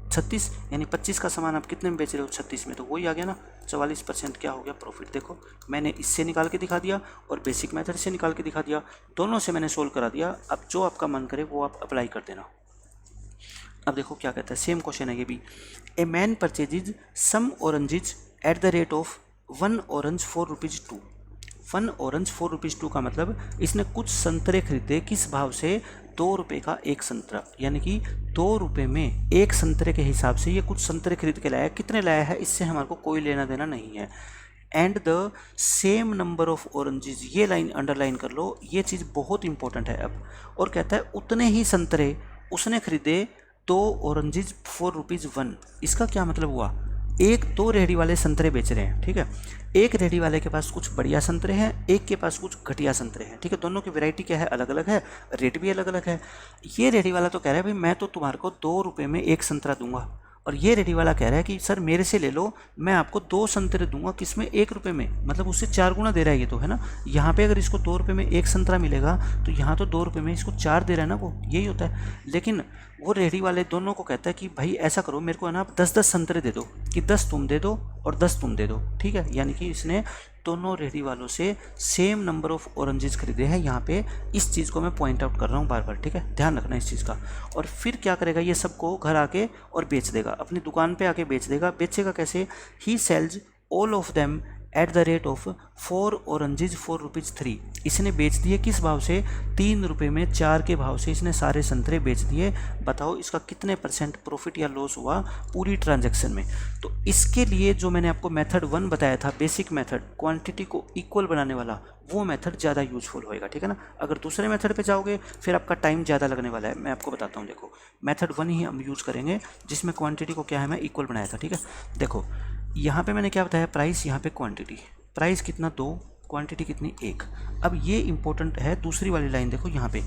36, यानी 25 का सामान आप कितने में बेच रहे हो, 36 में, तो वही आ गया ना, 44% क्या हो गया प्रॉफिट। देखो मैंने इससे निकाल के दिखा दिया और बेसिक मेथड से निकाल के दिखा दिया, दोनों से मैंने सोल्व करा दिया। अब जो आपका मन करे वो आप अप्लाई कर देना। अब देखो क्या कहता है, सेम क्वेश्चन है ये भी। A man purchases some oranges at the rate of 1 orange 4 rupees 2। 1 orange 4 rupees 2 का मतलब इसने कुछ संतरे खरीदे, किस भाव से, 2 रुपये का एक संतरा, यानी कि 2 रुपये में एक संतरे के हिसाब से ये कुछ संतरे खरीद के लाया। कितने लाया है इससे हमारे को कोई लेना देना नहीं है। And the same number of oranges, ये लाइन अंडरलाइन कर लो, ये चीज़ बहुत इंपॉर्टेंट है अब। और कहता है उतने ही संतरे उसने खरीदे 2 ऑरेंजेस 4 रुपीज़ 1। इसका क्या मतलब हुआ, एक 2 रेहड़ी वाले संतरे बेच रहे हैं, ठीक है। एक रेहड़ी वाले के पास कुछ बढ़िया संतरे हैं, एक के पास कुछ घटिया संतरे हैं, ठीक है। दोनों की वैरायटी क्या है, अलग अलग है, रेट भी अलग अलग है। ये रेहड़ी वाला तो कह रहा है भाई मैं तो तुम्हारे को 2 रुपये में एक संतरा दूंगा, और ये रेडी वाला कह रहा है कि सर मेरे से ले लो, मैं आपको 2 संतरे दूंगा, किसमें, 1 रुपये में, मतलब उससे 4 गुना दे रहा है ये तो, है ना। यहाँ पे अगर इसको 2 रुपये में एक संतरा मिलेगा तो यहाँ तो 2 रुपये में इसको 4 दे रहा है ना, वो यही होता है। लेकिन वो रेडी वाले दोनों को कहता है कि भाई ऐसा करो, मेरे को है ना आप 10-10 संतरे दे दो, कि 10 तुम दे दो और 10 तुम दे दो, ठीक है। यानी कि इसने दोनों रेडी वालों से सेम नंबर ऑफ ऑरेंजेस खरीदे हैं। यहाँ पे इस चीज़ को मैं पॉइंट आउट कर रहा हूँ बार बार, ठीक है, ध्यान रखना इस चीज़ का। और फिर क्या करेगा, ये सबको घर आके और बेच देगा, अपनी दुकान पे आके बेच देगा। बेचेगा कैसे, he sells all of them at the rate of 4 oranges 4 rupees 3। इसने बेच दिए किस भाव से, 3 रुपये में 4 के भाव से इसने सारे संतरे बेच दिए। बताओ इसका कितने % प्रॉफिट या लॉस हुआ पूरी ट्रांजैक्शन में। तो इसके लिए जो मैंने आपको मेथड 1 बताया था, बेसिक मेथड, क्वांटिटी को इक्वल बनाने वाला, वो मेथड ज़्यादा यूजफुल होएगा, ठीक है ना। अगर दूसरे मेथड पे जाओगे फिर आपका टाइम ज़्यादा लगने वाला है। मैं आपको बताता हूँ, देखो मेथड 1 ही हम यूज़ करेंगे जिसमें क्वांटिटी को क्या है मैं इक्वल बनाया था, ठीक है। देखो यहाँ पे मैंने क्या बताया, प्राइस, यहाँ पे क्वांटिटी, प्राइस कितना 2, क्वांटिटी कितनी 1। अब ये इंपॉर्टेंट है, दूसरी वाली लाइन देखो यहाँ पे।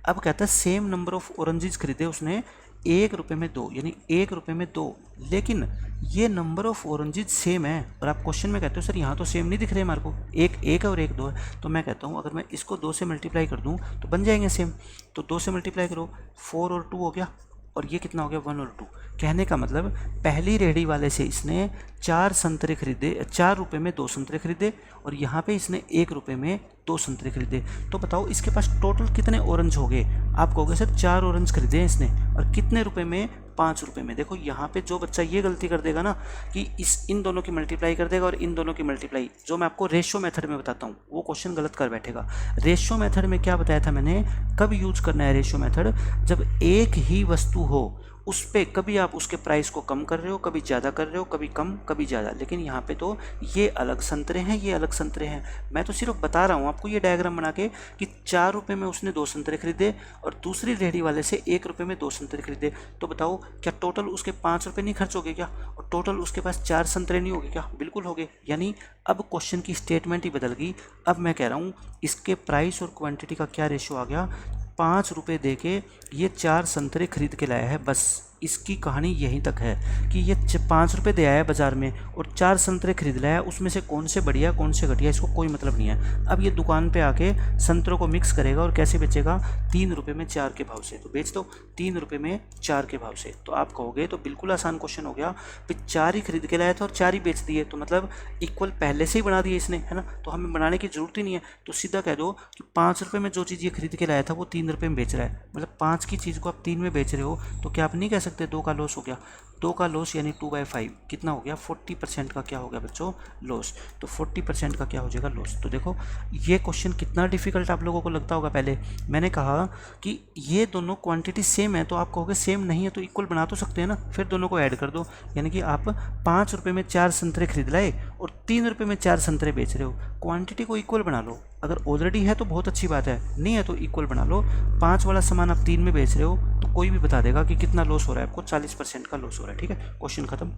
अब कहता है सेम नंबर ऑफ ऑरेंजेस खरीदे उसने 1 रुपये में 2, यानी 1 रुपये में 2, लेकिन ये नंबर ऑफ ऑरेंजेस सेम है। और आप क्वेश्चन में कहते हो सर यहाँ तो सेम नहीं दिख रहे हमारे को, एक 1 है और एक 2 है। तो मैं कहता हूँ अगर मैं इसको 2 से मल्टीप्लाई कर दूँ तो बन जाएंगे सेम। तो 2 से मल्टीप्लाई करो, 4 और 2 हो गया, और ये कितना हो गया 1 और 2। कहने का मतलब पहली रेहड़ी वाले से इसने 4 संतरे खरीदे, 4 रुपये में 2 संतरे खरीदे, और यहाँ पे इसने 1 रुपये में 2 संतरे खरीदे। तो बताओ इसके पास टोटल कितने ऑरेंज हो गए। आप कहोगे सर 4 ऑरेंज खरीदे हैं इसने, और कितने रुपए में ₹5 में। देखो यहाँ पे जो बच्चा ये गलती कर देगा ना कि इन दोनों की मल्टीप्लाई कर देगा और इन दोनों की मल्टीप्लाई, जो मैं आपको रेशियो मेथड में बताता हूँ, वो क्वेश्चन गलत कर बैठेगा। रेशियो मेथड में क्या बताया था मैंने, कब यूज करना है रेशियो मेथड, जब एक ही वस्तु हो उस पर कभी आप उसके प्राइस को कम कर रहे हो, कभी ज़्यादा कर रहे हो, कभी कम कभी ज़्यादा। लेकिन यहाँ पे तो ये अलग संतरे हैं, ये अलग संतरे हैं। मैं तो सिर्फ बता रहा हूँ आपको ये डायग्राम बना के कि ₹4 में उसने 2 संतरे खरीदे और दूसरी रेहड़ी वाले से ₹1 में 2 संतरे खरीदे। तो बताओ क्या टोटल उसके ₹5 नहीं खर्च हो गए क्या, और टोटल उसके पास 4 संतरे नहीं हो गए क्या? बिल्कुल हो गए। यानी अब क्वेश्चन की स्टेटमेंट ही बदल गई। अब मैं कह रहा हूँ इसके प्राइस और क्वान्टिटी का क्या रेशियो आ गया, ₹5 दे के ये 4 संतरे खरीद के लाया है। बस इसकी कहानी यहीं तक है कि ये ₹5 दे आया है बाज़ार में और 4 संतरे खरीद लाया है, उसमें से कौन से बढ़िया कौन से घटिया इसको कोई मतलब नहीं है। अब ये दुकान पे आके संतरों को मिक्स करेगा और कैसे बेचेगा, ₹3 में 4 के भाव से। तो बेच दो ₹3 में 4 के भाव से। तो आप कहोगे तो बिल्कुल आसान क्वेश्चन हो गया, फिर 4 ही खरीद के लाया था और 4 ही बेच दिए, तो मतलब इक्वल पहले से ही बना दिए इसने, है ना। तो हमें बनाने की जरूरत ही नहीं है। तो सीधा कह दो कि ₹5 में जो चीज़ ये खरीद के लाया था वो ₹3 में बेच रहा है। मतलब 5 की चीज़ को आप 3 में बेच रहे हो, तो क्या आप नहीं कह सकते 2 का लॉस हो गया। 2 का लॉस यानी 2/5 कितना हो गया, 40% का क्या हो गया बच्चों, लॉस। तो 40% का क्या हो जाएगा, लॉस। तो देखो ये क्वेश्चन कितना डिफिकल्ट आप लोगों को लगता होगा। पहले मैंने कहा कि ये दोनों क्वांटिटी सेम है, तो आप कहोगे सेम नहीं है तो इक्वल बना तो सकते हैं ना, फिर दोनों को ऐड कर दो। यानी कि आप ₹5 में 4 संतरे खरीद लाए और ₹3 में 4 संतरे बेच रहे हो, क्वांटिटी को इक्वल बना लो। अगर ऑलरेडी है तो बहुत अच्छी बात है, नहीं है तो इक्वल बना लो। 5 वाला सामान आप 3 में बेच रहे हो तो कोई भी बता देगा कि कितना लॉस हो रहा है आपको, 40% का लॉस हो रहा है। ठीक है, क्वेश्चन खत्म।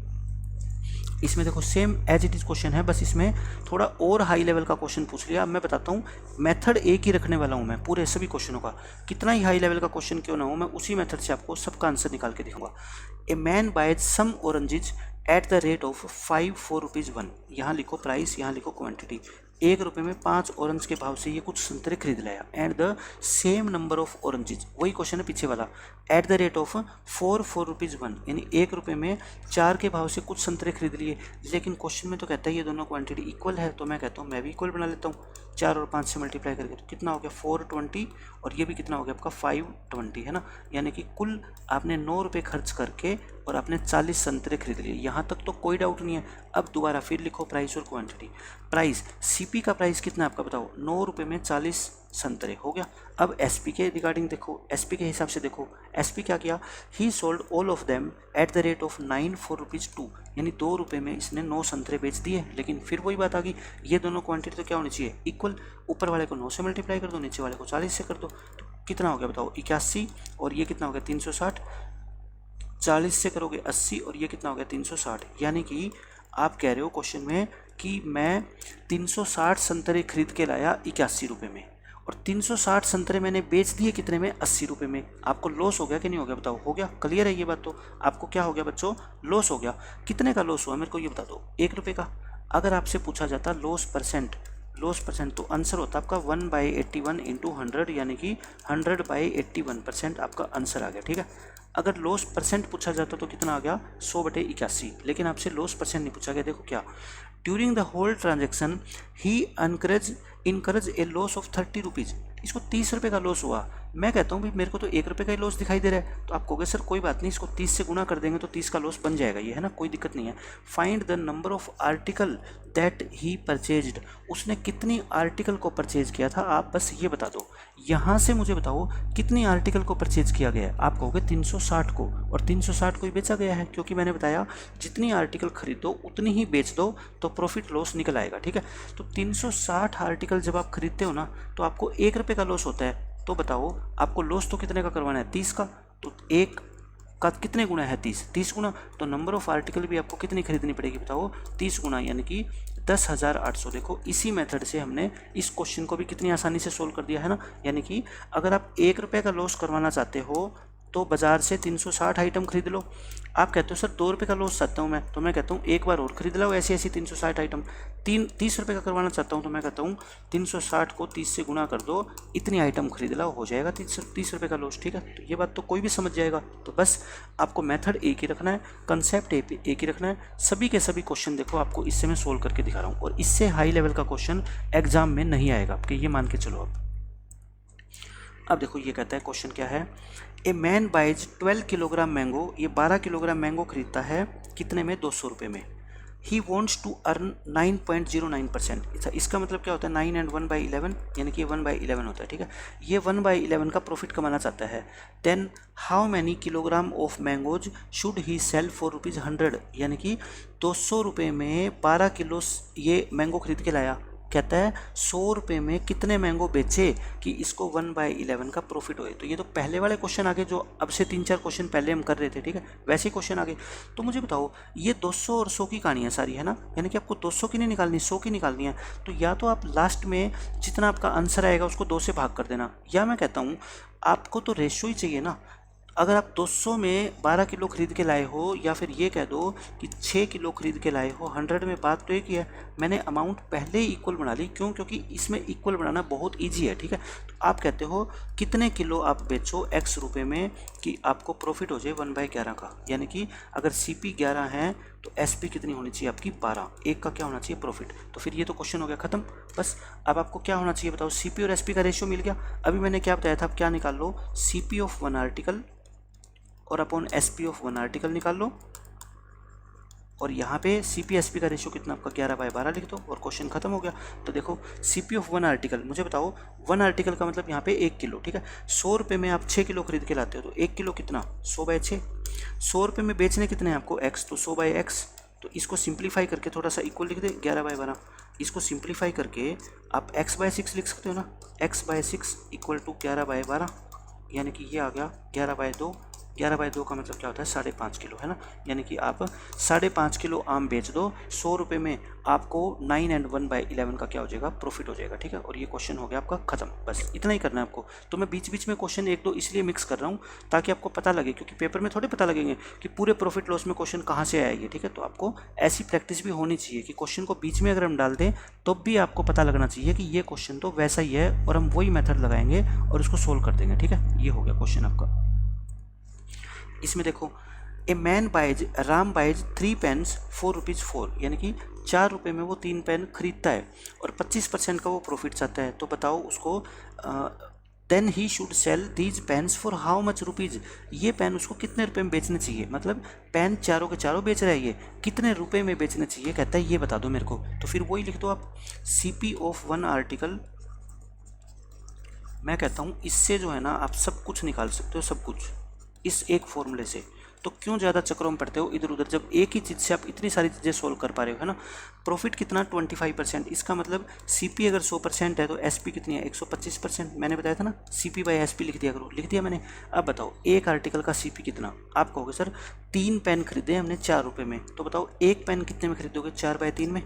इसमें देखो same as it is question है, बस इसमें थोड़ा और हाई लेवल का क्वेश्चन पूछ लिया। अब मैं बताता हूँ, मेथड एक ही रखने वाला हूँ मैं पूरे सभी क्वेश्चनों का। कितना ही हाई लेवल का क्वेश्चन क्यों ना हो, मैं उसी मेथड से आपको सबका आंसर निकाल के दिखाऊंगा। A man buys some oranges at the rate of 5 4 rupees 1। यहाँ लिखो प्राइस, यहाँ लिखो क्वांटिटी। ₹1 में 5 ऑरेंज के भाव से ये कुछ संतरे खरीद लाया and the same number of oranges, वही क्वेश्चन है पीछे वाला, eight the rate of 4 4 rupees 1, यानी ₹1 में 4 के भाव से कुछ संतरे खरीद लिए। लेकिन क्वेश्चन में तो कहता है ये दोनों क्वांटिटी इक्वल है, तो मैं कहता हूँ मैं भी इक्वल बना लेता हूँ। 4 और 5 से मल्टीप्लाई करके तो कितना हो गया, 420, और ये भी कितना हो गया आपका 520, है ना। यानी कि कुल आपने ₹9 खर्च करके और आपने 40 संतरे खरीद लिए। यहाँ तक तो कोई डाउट नहीं है। अब दोबारा फिर लिखो प्राइस और क्वांटिटी। प्राइस, सीपी का प्राइस कितना है आपका बताओ, ₹9 में 40 संतरे हो गया। अब एसपी के रिगार्डिंग देखो, एसपी के हिसाब से देखो, एसपी क्या किया, ही sold all of them at the rate of 9 4 rupees 2, यानी ₹2 में इसने 9 संतरे बेच दिए। लेकिन फिर वही बात आ गई, ये दोनों क्वांटिटी तो क्या होनी चाहिए, इक्वल। ऊपर वाले को 9 से मल्टीप्लाई कर दो, नीचे वाले को 40 से कर दो, तो कितना हो गया बताओ 81, और ये कितना हो गया 360। 40 से करोगे 80 और ये कितना हो गया 360। यानी कि आप कह रहे हो क्वेश्चन में कि मैं 360 संतरे खरीद के लाया ₹81 में, और 360 संतरे मैंने बेच दिए कितने में, ₹80 में। आपको लॉस हो गया कि नहीं हो गया बताओ, हो गया। क्लियर है ये बात। तो आपको क्या हो गया बच्चों, लॉस हो गया। कितने का लॉस हुआ मेरे को ये बता दो, ₹1 का। अगर आपसे पूछा जाता लॉस परसेंट, तो आंसर होता आपका 1/81 इंटू 100, यानी कि 100/81% आपका आंसर आ गया। ठीक है। अगर लॉस परसेंट पूछा जाता तो कितना आ गया, 100/81। लेकिन आपसे लॉस परसेंट नहीं पूछा गया। देखो क्या, during the whole transaction he incurs a loss of 30 rupees. इसको ₹30 का लॉस हुआ। मैं कहता हूँ भाई मेरे को तो ₹1 का ही लॉस दिखाई दे रहा है। तो आप कहोगे सर कोई बात नहीं, इसको 30 से गुना कर देंगे तो 30 का लॉस बन जाएगा, ये है ना, कोई दिक्कत नहीं है। Find the number of article that he purchased. उसने कितनी आर्टिकल को परचेज किया था, आप बस ये बता दो। यहाँ से मुझे बताओ कितनी आर्टिकल को परचेज किया गया है। आप कहोगे 360 को, और 360 को ही बेचा गया है, क्योंकि मैंने बताया जितनी आर्टिकल खरीदो उतनी ही बेच दो तो प्रॉफिट लॉस निकल आएगा। ठीक है। तो 360 आर्टिकल जब आप खरीदते हो ना तो आपको ₹1 का लॉस होता है। तो बताओ आपको लॉस तो कितने का करवाना है, 30 का। तो 1 का कितने गुना है, 30 गुना। तो नंबर ऑफ आर्टिकल भी आपको कितनी खरीदनी पड़ेगी बताओ, 30 गुना, यानी कि 10,800। देखो इसी मेथड से हमने इस क्वेश्चन को भी कितनी आसानी से सोल्व कर दिया है ना। यानी कि अगर आप ₹1 का लॉस करवाना चाहते हो तो बाज़ार से 360 आइटम खरीद लो। आप कहते हो सर ₹2 का लॉस चाहता हूँ मैं, तो मैं कहता हूँ एक बार और खरीद लो ऐसी 360 आइटम। ₹30 का करवाना चाहता हूँ तो मैं कहता हूँ 360 को 30 से गुना कर दो, इतनी आइटम खरीद लो, हो जाएगा ₹30 का लॉस। ठीक है। तो ये बात तो कोई भी समझ जाएगा। तो बस आपको मेथड एक ही रखना है, कंसेप्ट एक ही रखना है। सभी के सभी क्वेश्चन देखो आपको इससे मैं सोल्व करके दिखा रहा हूँ, और इससे हाई लेवल का क्वेश्चन एग्जाम में नहीं आएगा आपके, ये मान के चलो। अब देखो ये कहता है क्वेश्चन क्या है, a man buys 12 kilogram mango, ये 12 किलोग्राम मैंगो खरीदता है कितने में, 200 रुपये में। He wants to earn 9.09%। इसका मतलब क्या होता है, 9 एंड 1/11, यानी कि 1/11 होता है, ठीक है। ये 1/11 का प्रॉफिट कमाना चाहता है। Then how many kilogram of mangoes should he sell for ₹100, यानी कि 200 रुपये में 12 किलो ये मैंगो खरीद के लाया। कहता है 100 रुपये में कितने मैंगो बेचे कि इसको 1/11 का प्रॉफिट होए। तो ये तो पहले वाले क्वेश्चन आगे जो अब से 3-4 क्वेश्चन पहले हम कर रहे थे, ठीक है, वैसे ही क्वेश्चन आगे। तो मुझे बताओ, ये 200 और 100 की कहानी है सारी, है ना, यानी कि आपको 200 की नहीं निकालनी, 100 की निकालनी है। तो या तो आप लास्ट में जितना आपका आंसर आएगा उसको 2 से भाग कर देना, या मैं कहता हूँ आपको तो रेशो ही चाहिए ना। अगर आप 200 में 12 किलो खरीद के लाए हो, या फिर ये कह दो कि 6 किलो खरीद के लाए हो, 100 में बात तो एक ही है। मैंने अमाउंट पहले ही इक्वल बना ली, क्यों, क्योंकि इसमें इक्वल बनाना बहुत इजी है, ठीक है। तो आप कहते हो कितने किलो आप बेचो x रुपये में कि आपको प्रॉफिट हो जाए 1/11 का, यानी कि अगर CP 11 है तो SP कितनी होनी चाहिए आपकी, 12, एक का क्या होना चाहिए, प्रॉफिट। तो फिर ये तो क्वेश्चन हो गया ख़त्म। बस अब आपको क्या होना चाहिए बताओ, CP और SP का रेशियो मिल गया। अभी मैंने क्या बताया था, आप क्या निकाल लो, CP ऑफ 1 आर्टिकल और अपॉन SP ऑफ 1 आर्टिकल निकाल लो, और यहाँ पे CP SP का रेशियो कितना आपका 11/12 लिख दो, और क्वेश्चन खत्म हो गया। तो देखो CP ऑफ 1 आर्टिकल, मुझे बताओ 1 आर्टिकल का मतलब यहाँ पे 1 किलो, ठीक है। 100 रुपये में आप 6 किलो खरीद के लाते हो, तो 1 किलो कितना, 100/6। 100 रुपये में बेचने कितने हैं आपको, x, तो 100/x। तो इसको सिंप्लीफाई करके थोड़ा सा इक्वल लिख दे, 11/12। इसको सिंप्लीफाई करके आप x/6 लिख सकते हो ना, x/6 इक्वल टू 11/12, यानी कि ये आ गया 11/2। 11/2 का मतलब क्या होता है, 5.5 किलो, है ना। यानी कि आप 5.5 किलो आम बेच दो 100 रुपये में, आपको 9 एंड 1/11 का क्या हो जाएगा, प्रॉफिट हो जाएगा, ठीक है। और ये क्वेश्चन हो गया आपका खत्म, बस इतना ही करना है आपको। तो मैं बीच बीच में क्वेश्चन 1-2 इसलिए मिक्स कर रहा हूँ ताकि आपको पता लगे, क्योंकि पेपर में थोड़े पता लगेंगे कि पूरे प्रॉफिट लॉस में क्वेश्चन कहाँ से आएगी, ठीक है। तो आपको ऐसी प्रैक्टिस भी होनी चाहिए कि क्वेश्चन को बीच में अगर हम डाल दें तो भी आपको पता लगना चाहिए कि ये क्वेश्चन तो वैसा ही है, और हम वही मेथड लगाएंगे और उसको सोल्व कर देंगे, ठीक है। ये हो गया क्वेश्चन आपका। इसमें देखो, a man buys, Ram buys 3 pens ₹4, यानी कि 4 रुपये में वो 3 पेन खरीदता है और 25% का वो प्रॉफिट चाहता है। तो बताओ उसको, then he should sell these pens for how much rupees, ये पेन उसको कितने रुपए में बेचने चाहिए, मतलब पेन चारों के चारों बेच रहा है, ये कितने रुपए में बेचने चाहिए, कहता है ये बता दो मेरे को। तो फिर वही लिख दो आप, CP ऑफ 1 आर्टिकल। मैं कहता हूँ इससे जो है ना आप सब कुछ निकाल सकते हो, सब कुछ इस एक फॉर्मूले से। तो क्यों ज़्यादा चक्रों में पड़ते हो इधर उधर, जब एक ही चीज़ से आप इतनी सारी चीज़ें सोल्व कर पा रहे हो, है ना। प्रॉफिट कितना, 25%, इसका मतलब CP अगर 100% है तो SP कितनी है, 125%। मैंने बताया था ना, CP/SP लिख दिया करो, लिख दिया मैंने। अब बताओ एक आर्टिकल का CP कितना, आप कहोगे सर 3 पेन खरीदे हमने 4 रुपये में, तो बताओ एक पेन कितने में खरीदोगे, 4/3 में।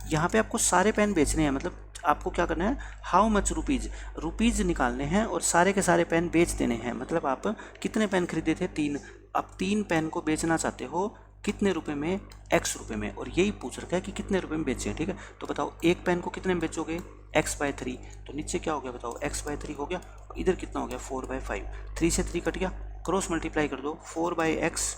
यहाँ पे आपको सारे पेन बेचने हैं, मतलब आपको क्या करना है, हाउ मच रुपीज़ निकालने हैं और सारे के सारे पेन बेच देने हैं। मतलब आप कितने पेन खरीदे थे, 3, आप 3 पेन को बेचना चाहते हो कितने रुपए में, x रुपये में, और यही पूछ रखा है कि कितने रुपए में बेचें, ठीक है। तो बताओ एक पेन को कितने में बेचोगे, x/3। तो नीचे क्या हो गया बताओ, x/3 हो गया, इधर कितना हो गया, 4/5। 3 से 3 कट गया, क्रॉस मल्टीप्लाई कर दो, 4/x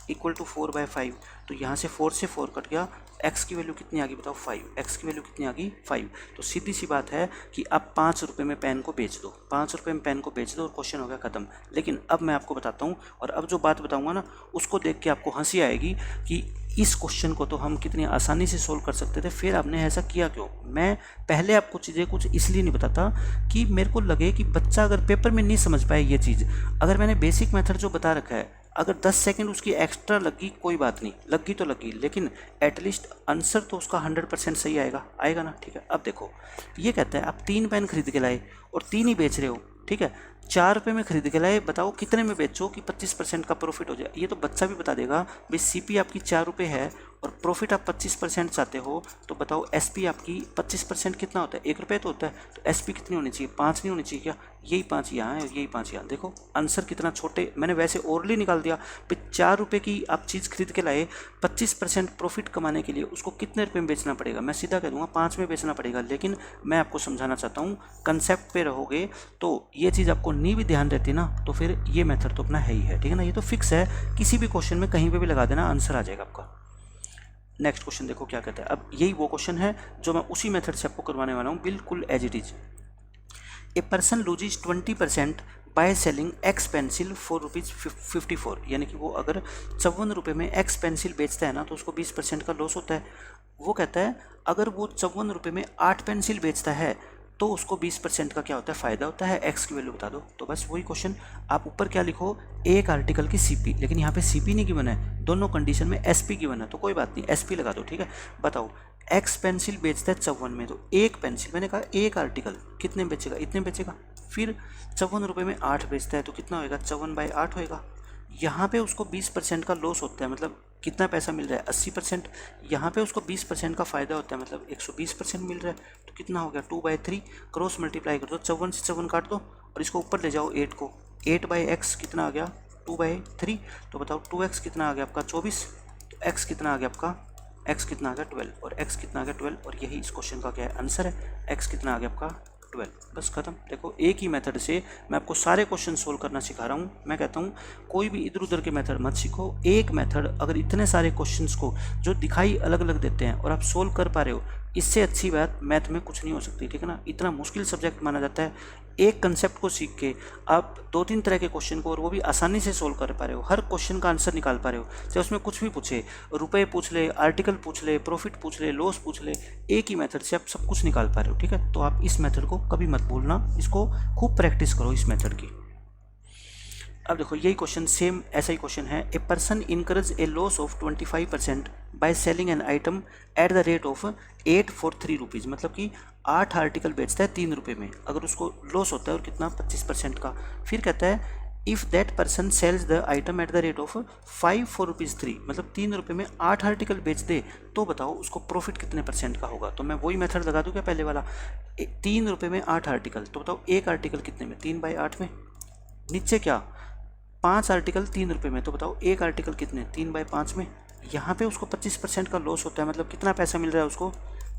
इक्वल टू 4/5। तो यहाँ से 4 से 4 कट गया, x की वैल्यू कितनी आ गई बताओ, 5। x की वैल्यू कितनी आ गई, 5। तो सीधी सी बात है कि अब 5 रुपये में पेन को बेच दो, 5 रुपये में पेन को बेच दो और क्वेश्चन हो गया खत्म। लेकिन अब मैं आपको बताता हूँ, और अब जो बात बताऊँगा ना उसको देख के आपको हंसी आएगी कि इस क्वेश्चन को तो हम कितनी आसानी से सोल्व कर सकते थे, फिर आपने ऐसा किया क्यों। मैं पहले आपको चीज़ें कुछ इसलिए नहीं बताता कि मेरे को लगे कि बच्चा अगर पेपर में नहीं समझ पाए ये चीज़, अगर मैंने बेसिक मेथड जो बता रखा है, अगर 10 सेकंड उसकी एक्स्ट्रा लगी कोई बात नहीं, लगी तो लगी, लेकिन एटलीस्ट आंसर तो उसका 100% सही आएगा ना, ठीक है। अब देखो ये कहता है आप 3 पेन खरीद के लाए और 3 ही बेच रहे हो, ठीक है। 4 रुपये में खरीद के लाए, बताओ कितने में बेचो कि 25% का प्रॉफिट हो जाए। ये तो बच्चा भी बता देगा भाई, CP आपकी 4 रुपये है और प्रॉफिट आप 25% चाहते हो, तो बताओ SP आपकी 25% कितना होता है, 1 रुपये तो होता है। तो SP कितनी होनी चाहिए, 5 नहीं होनी चाहिए क्या, यही 5 यहाँ है और यही 5 यहाँ। देखो आंसर कितना छोटे, मैंने वैसे ओरली निकाल दिया भाई, 4 रुपये की आप चीज़ खरीद के लाए, 25% प्रॉफिट कमाने के लिए उसको कितने रुपये में बेचना पड़ेगा, मैं सीधा कह दूँगा 5 में बेचना पड़ेगा। लेकिन मैं आपको समझाना चाहता हूँ, कंसेप्ट पे रहोगे तो ये चीज़ आपको नहीं भी ध्यान रहती ना, तो फिर ये मेथड तो अपना है ही है, ठीक है ना। ये तो फिक्स है, किसी भी क्वेश्चन में कहीं पे भी लगा देना, आंसर आ जाएगा आपका। नेक्स्ट क्वेश्चन देखो क्या कहता है। अब यही वो क्वेश्चन है जो मैं उसी मेथड से आपको करवाने वाला हूँ, बिल्कुल as it is. A person loses 20% by selling x pencil ₹4.54, यानी कि वो अगर 54 रुपये में एक्स पेंसिल बेचता है ना तो उसको 20% का लॉस होता है। वो कहता है अगर वो 54 रुपये में 8 पेंसिल बेचता है तो उसको 20% का क्या होता है, फ़ायदा होता है। एक्स की वैल्यू बता दो। तो बस वही क्वेश्चन, आप ऊपर क्या लिखो, एक आर्टिकल की सीपी, लेकिन यहाँ पे सीपी नहीं गिवन है, दोनों कंडीशन में एसपी गिवन है, तो कोई बात नहीं, एसपी लगा दो। ठीक है, बताओ एक्स पेंसिल बेचता है 54 में, तो एक पेंसिल, मैंने कहा एक आर्टिकल कितने बेचेगा, इतने बेचेगा। फिर 54 रुपये में 8 बेचता है तो कितना होएगा, 54/8 होएगा। यहाँ पे उसको 20% का लॉस होता है, मतलब कितना पैसा मिल रहा है, 80%। यहाँ पे उसको 20% का फ़ायदा होता है, मतलब 120% मिल रहा है। तो कितना हो गया, 2/3, क्रॉस मल्टीप्लाई कर दो, 54 से 54 काट दो और इसको ऊपर ले जाओ 8 को, 8/x कितना आ गया, 2/3। तो बताओ 2x कितना आ गया आपका, 24। तो x कितना आ गया आपका, x कितना आ गया 12, और x कितना आ गया 12, और यही इस क्वेश्चन का क्या है, आंसर है। x कितना आ गया आपका 12। बस खत्म। देखो एक ही मेथड से मैं आपको सारे क्वेश्चन सोल्व करना सिखा रहा हूँ। मैं कहता हूँ कोई भी इधर उधर के मेथड मत सीखो, एक मेथड अगर इतने सारे क्वेश्चंस को जो दिखाई अलग अलग देते हैं और आप सोल्व कर पा रहे हो, इससे अच्छी बात मैथ में कुछ नहीं हो सकती। ठीक है ना, इतना मुश्किल सब्जेक्ट माना जाता है, एक कंसेप्ट को सीख के आप 2-3 तरह के क्वेश्चन को, और वो भी आसानी से सोल्व कर पा रहे हो, हर क्वेश्चन का आंसर निकाल पा रहे हो, चाहे उसमें कुछ भी पूछे, रुपए पूछ ले, आर्टिकल पूछ ले, प्रॉफिट पूछ ले, लॉस पूछ ले, एक ही मेथड से आप सब कुछ निकाल पा रहे हो। ठीक है, तो आप इस मेथड को कभी मत भूलना, इसको खूब प्रैक्टिस करो इस मेथड की। अब देखो यही क्वेश्चन, सेम ऐसा ही क्वेश्चन है। A person encourage a loss of 25% by selling an item at the rate of 8 for 3 rupees, मतलब कि 8 आर्टिकल बेचता है 3 रुपये में, अगर उसको लॉस होता है और कितना, 25% का। फिर कहता है if that person sells the item at the rate of 5 for ₹3, मतलब 3 रुपये में 8 आर्टिकल बेच दे, तो बताओ उसको प्रॉफिट कितने % का होगा। तो मैं वही मेथड लगा दूँ क्या, पहले वाला, 3 रुपये में 8 आर्टिकल, तो बताओ एक आर्टिकल कितने में, 3/8 में। नीचे क्या, 5 आर्टिकल 3 रुपये में, तो बताओ एक आर्टिकल कितने, 3/5 में। यहाँ पे उसको 25% का लॉस होता है, मतलब कितना पैसा मिल रहा है उसको,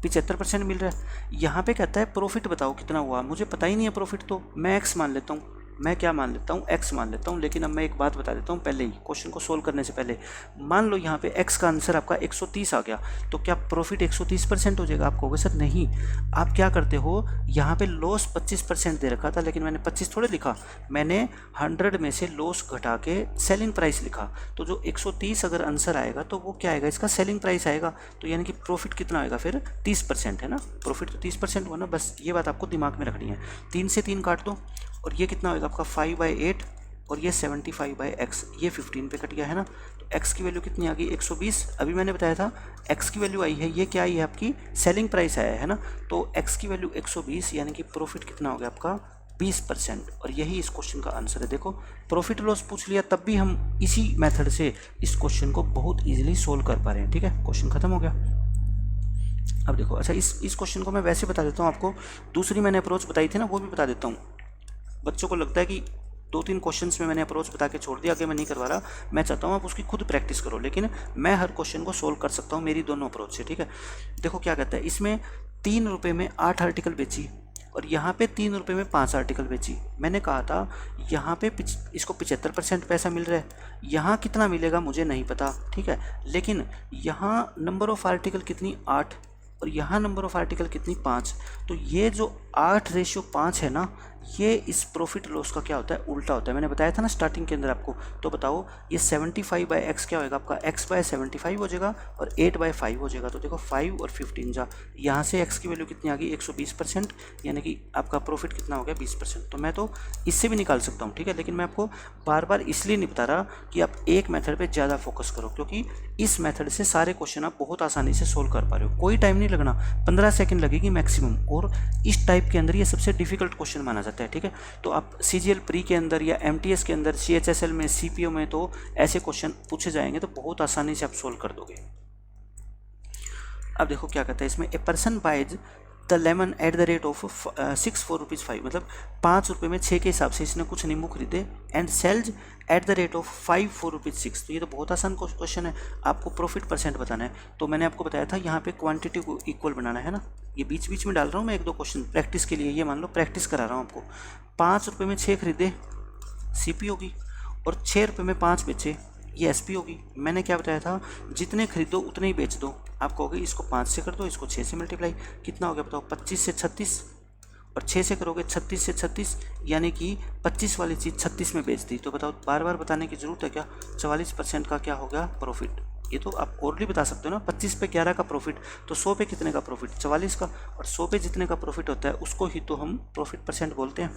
75% मिल रहा है। यहाँ पे कहता है प्रॉफिट बताओ कितना हुआ, मुझे पता ही नहीं है प्रॉफिट, तो मैं एक्स मान लेता हूँ, मैं क्या मान लेता हूँ, एक्स मान लेता हूँ। लेकिन अब मैं एक बात बता देता हूँ पहले ही, क्वेश्चन को सोल्व करने से पहले, मान लो यहाँ पे एक्स का आंसर आपका 130 आ गया, तो क्या प्रॉफिट 130% हो जाएगा। आप कहोगे सर नहीं, आप क्या करते हो, यहाँ पे लॉस 25% दे रखा था, लेकिन मैंने 25 थोड़े लिखा, मैंने 100 में से लॉस घटा के सेलिंग प्राइस लिखा। तो जो 130 अगर आंसर आएगा तो वो क्या आएगा, इसका सेलिंग प्राइस आएगा। तो यानी कि प्रॉफिट कितना आएगा फिर, 30% है ना, प्रॉफिट तो 30% हुआ ना। बस ये बात आपको दिमाग में रखनी है। 3 से 3 काट दो, और ये कितना होगा आपका 5/8, और ये 75/x, ये 15 पे कट गया है ना। तो x की वैल्यू कितनी आ गई, 120। अभी मैंने बताया था x की वैल्यू आई है, ये क्या आई है आपकी, सेलिंग प्राइस आया है ना। तो x की वैल्यू 120, यानी कि प्रॉफिट कितना हो गया आपका 20%, और यही इस क्वेश्चन का आंसर है। देखो प्रॉफिट लॉस पूछ लिया, तब भी हम इसी मेथड से इस क्वेश्चन को बहुत ईजिली सोल्व कर पा रहे हैं। ठीक है, क्वेश्चन खत्म हो गया। अब देखो, अच्छा इस क्वेश्चन को मैं वैसे बता देता हूँ आपको, दूसरी मैंने अप्रोच बताई थी ना, वो भी बता देता हूँ। बच्चों को लगता है कि 2-3 क्वेश्चंस में मैंने अप्रोच बता के छोड़ दिया, कि मैं नहीं करवा रहा। मैं चाहता हूँ आप उसकी खुद प्रैक्टिस करो, लेकिन मैं हर क्वेश्चन को सोल्व कर सकता हूँ मेरी दोनों अप्रोच से। ठीक है, देखो क्या कहता है, इसमें 3 रुपये में 8 आर्टिकल बेची, और यहाँ पे 3 रुपये में 5 आर्टिकल बेची। मैंने कहा था यहाँ पे इसको 75% पैसा मिल रहा है, यहाँ कितना मिलेगा मुझे नहीं पता। ठीक है, लेकिन यहाँ नंबर ऑफ़ आर्टिकल कितनी, 8, और यहाँ नंबर ऑफ़ आर्टिकल कितनी, 5। तो ये जो 8:5 है ना, ये इस प्रॉफिट लॉस का क्या होता है, उल्टा होता है। मैंने बताया था ना स्टार्टिंग के अंदर आपको। तो बताओ ये 75/x क्या होएगा आपका, x/75 हो जाएगा, और 8/5 हो जाएगा। तो देखो 5 और 15 जा, यहाँ से x की वैल्यू कितनी आ गई, 120%, यानी कि आपका प्रॉफिट कितना हो गया, 20%। तो मैं तो इससे भी निकाल सकता हूँ। ठीक है, लेकिन मैं आपको बार बार इसलिए नहीं बता रहा कि आप एक मेथड पर ज़्यादा फोकस करो, क्योंकि इस मेथड से सारे क्वेश्चन आप बहुत आसानी से सोल्व कर पा रहे हो। कोई टाइम नहीं लगना, 15 सेकेंड लगेगी मैक्सिमम, और इस टाइप के अंदर ये सबसे डिफिकल्ट क्वेश्चन माना जाता है। ठीक है, तो आप CGL प्री के अंदर या MTS के अंदर, CHSL में, CPO में तो ऐसे क्वेश्चन पूछे जाएंगे, तो बहुत आसानी से आप सोल्व कर दोगे। अब देखो क्या कहता है इसमें, a person buys the lemon at the rate of 6 for ₹5, मतलब 5 रुपये में 6 के हिसाब से इसने कुछ नींबू खरीदे, and sells at the rate of 5 for ₹6। तो ये तो बहुत आसान क्वेश्चन है, आपको प्रॉफिट % बताना है। तो मैंने आपको बताया था यहाँ पे क्वांटिटी को इक्वल बनाना है ना, ये बीच बीच में डाल रहा हूँ मैं 1-2 क्वेश्चन प्रैक्टिस के लिए, ये मान लो प्रैक्टिस करा रहा हूँ आपको। 5 रुपये में 6 खरीदे, CP होगी, और 6 रुपये में 5 बेचे, ये SP होगी। मैंने क्या बताया था, जितने खरीदो उतने ही बेच दो। आप कहोगे इसको 5 से कर दो, इसको 6 से मल्टीप्लाई, कितना हो गया बताओ, 25 से 36, और 6 से करोगे 36 से 36, यानी कि 25 वाली चीज़ 36 में बेच दी। तो बताओ बार बार बताने की ज़रूरत है क्या? 44% का क्या हो गया? प्रॉफिट। ये तो आप ओरली बता सकते हो ना, 25 पे 11 का प्रॉफिट, तो 100 पे कितने का प्रॉफिट? 44 का। और 100 पे जितने का प्रॉफिट होता है उसको ही तो हम प्रॉफिट परसेंट बोलते हैं।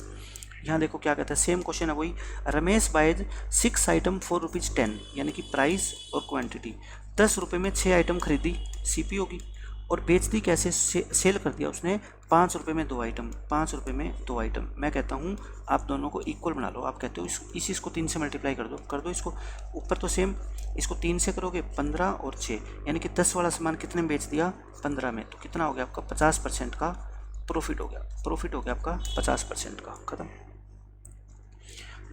यहाँ देखो क्या कहता है, सेम क्वेश्चन है वही। रमेश बाइज 6 आइटम फॉर ₹10, यानी कि प्राइस और क्वांटिटी। 10 रुपये में 6 आइटम खरीदी, सीपी होगी। और बेच दी कैसे? सेल कर दिया उसने 5 रुपये में 2 आइटम, 5 रुपये में 2 आइटम। मैं कहता हूँ आप दोनों को इक्वल बना लो। आप कहते हो इस चीज़ को 3 से मल्टीप्लाई कर दो इसको, ऊपर तो सेम, इसको 3 से करोगे 15 और 6, यानी कि 10 वाला सामान कितने में बेच दिया? 15 में। तो कितना हो गया आपका? 50% का प्रॉफिट हो गया। प्रॉफिट हो गया आपका 50% का। खत्म।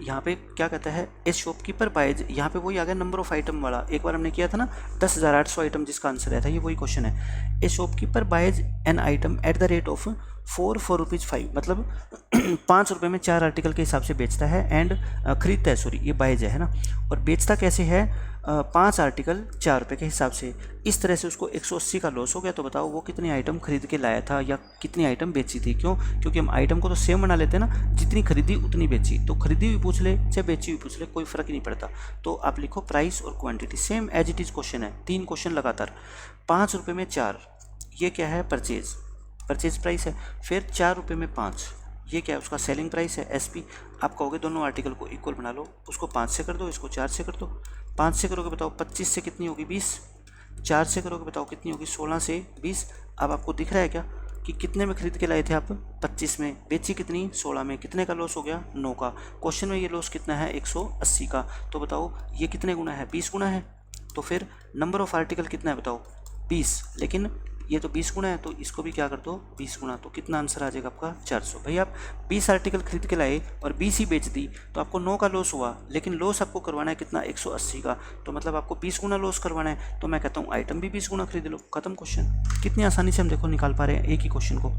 यहाँ पे क्या कहता है, ए शॉपकीपर बाइज, यहाँ पे वही आ गया नंबर ऑफ आइटम वाला, एक बार हमने किया था ना 10,800 आइटम जिसका आंसर आया था, ये वही क्वेश्चन है। A shopkeeper buys an item at the rate of 4 for ₹5, मतलब 5 रुपये में 4 आर्टिकल के हिसाब से बेचता है एंड खरीदता है, सॉरी ये बाइज है ना। और बेचता कैसे है? 5 आर्टिकल 4 रुपये के हिसाब से। इस तरह से उसको 180 का लॉस हो गया। तो बताओ वो कितनी आइटम खरीद के लाया था या कितनी आइटम बेची थी? क्यों? क्योंकि हम आइटम को तो सेम बना लेते हैं ना, जितनी खरीदी उतनी बेची। तो खरीदी हुई पूछ ले चाहे बेची हुई पूछ ले, कोई फ़र्क ही नहीं पड़ता। तो आप लिखो प्राइस और quantity, same as it is question है। 3 क्वेश्चन लगातार। 5 रुपये में 4, ये क्या है? परचेज प्राइस है। फिर 4 रुपये में 5, ये क्या है? उसका सेलिंग प्राइस है, SP। आप कहोगे दोनों आर्टिकल को इक्वल बना लो, उसको 5 से कर दो, इसको 4 से कर दो। 5 से करोगे बताओ 25 से कितनी होगी? 20। 4 से करोगे बताओ कितनी होगी? 16 से 20। अब आपको दिख रहा है क्या कि कितने में खरीद के लाए थे आप? 25 में। बेची कितनी? 16 में। कितने का लॉस हो गया? 9 का। क्वेश्चन में ये लॉस कितना है? 180 का। तो बताओ ये कितने गुना है? 20 गुना है। तो फिर नंबर ऑफ आर्टिकल कितना है बताओ? 20, लेकिन ये तो 20 गुना है, तो इसको भी क्या कर दो? 20 गुना। तो कितना आंसर आ जाएगा आपका? 400। भाई आप 20 आर्टिकल खरीद के लाए और 20 ही बेच दी, तो आपको 9 का लॉस हुआ, लेकिन लॉस आपको करवाना है कितना? 180 का। तो मतलब आपको 20 गुना लॉस करवाना है। तो मैं कहता हूँ आइटम भी 20 गुना खरीद लो। खत्म क्वेश्चन। कितनी आसानी से हम देखो निकाल पा रहे हैं एक ही क्वेश्चन को।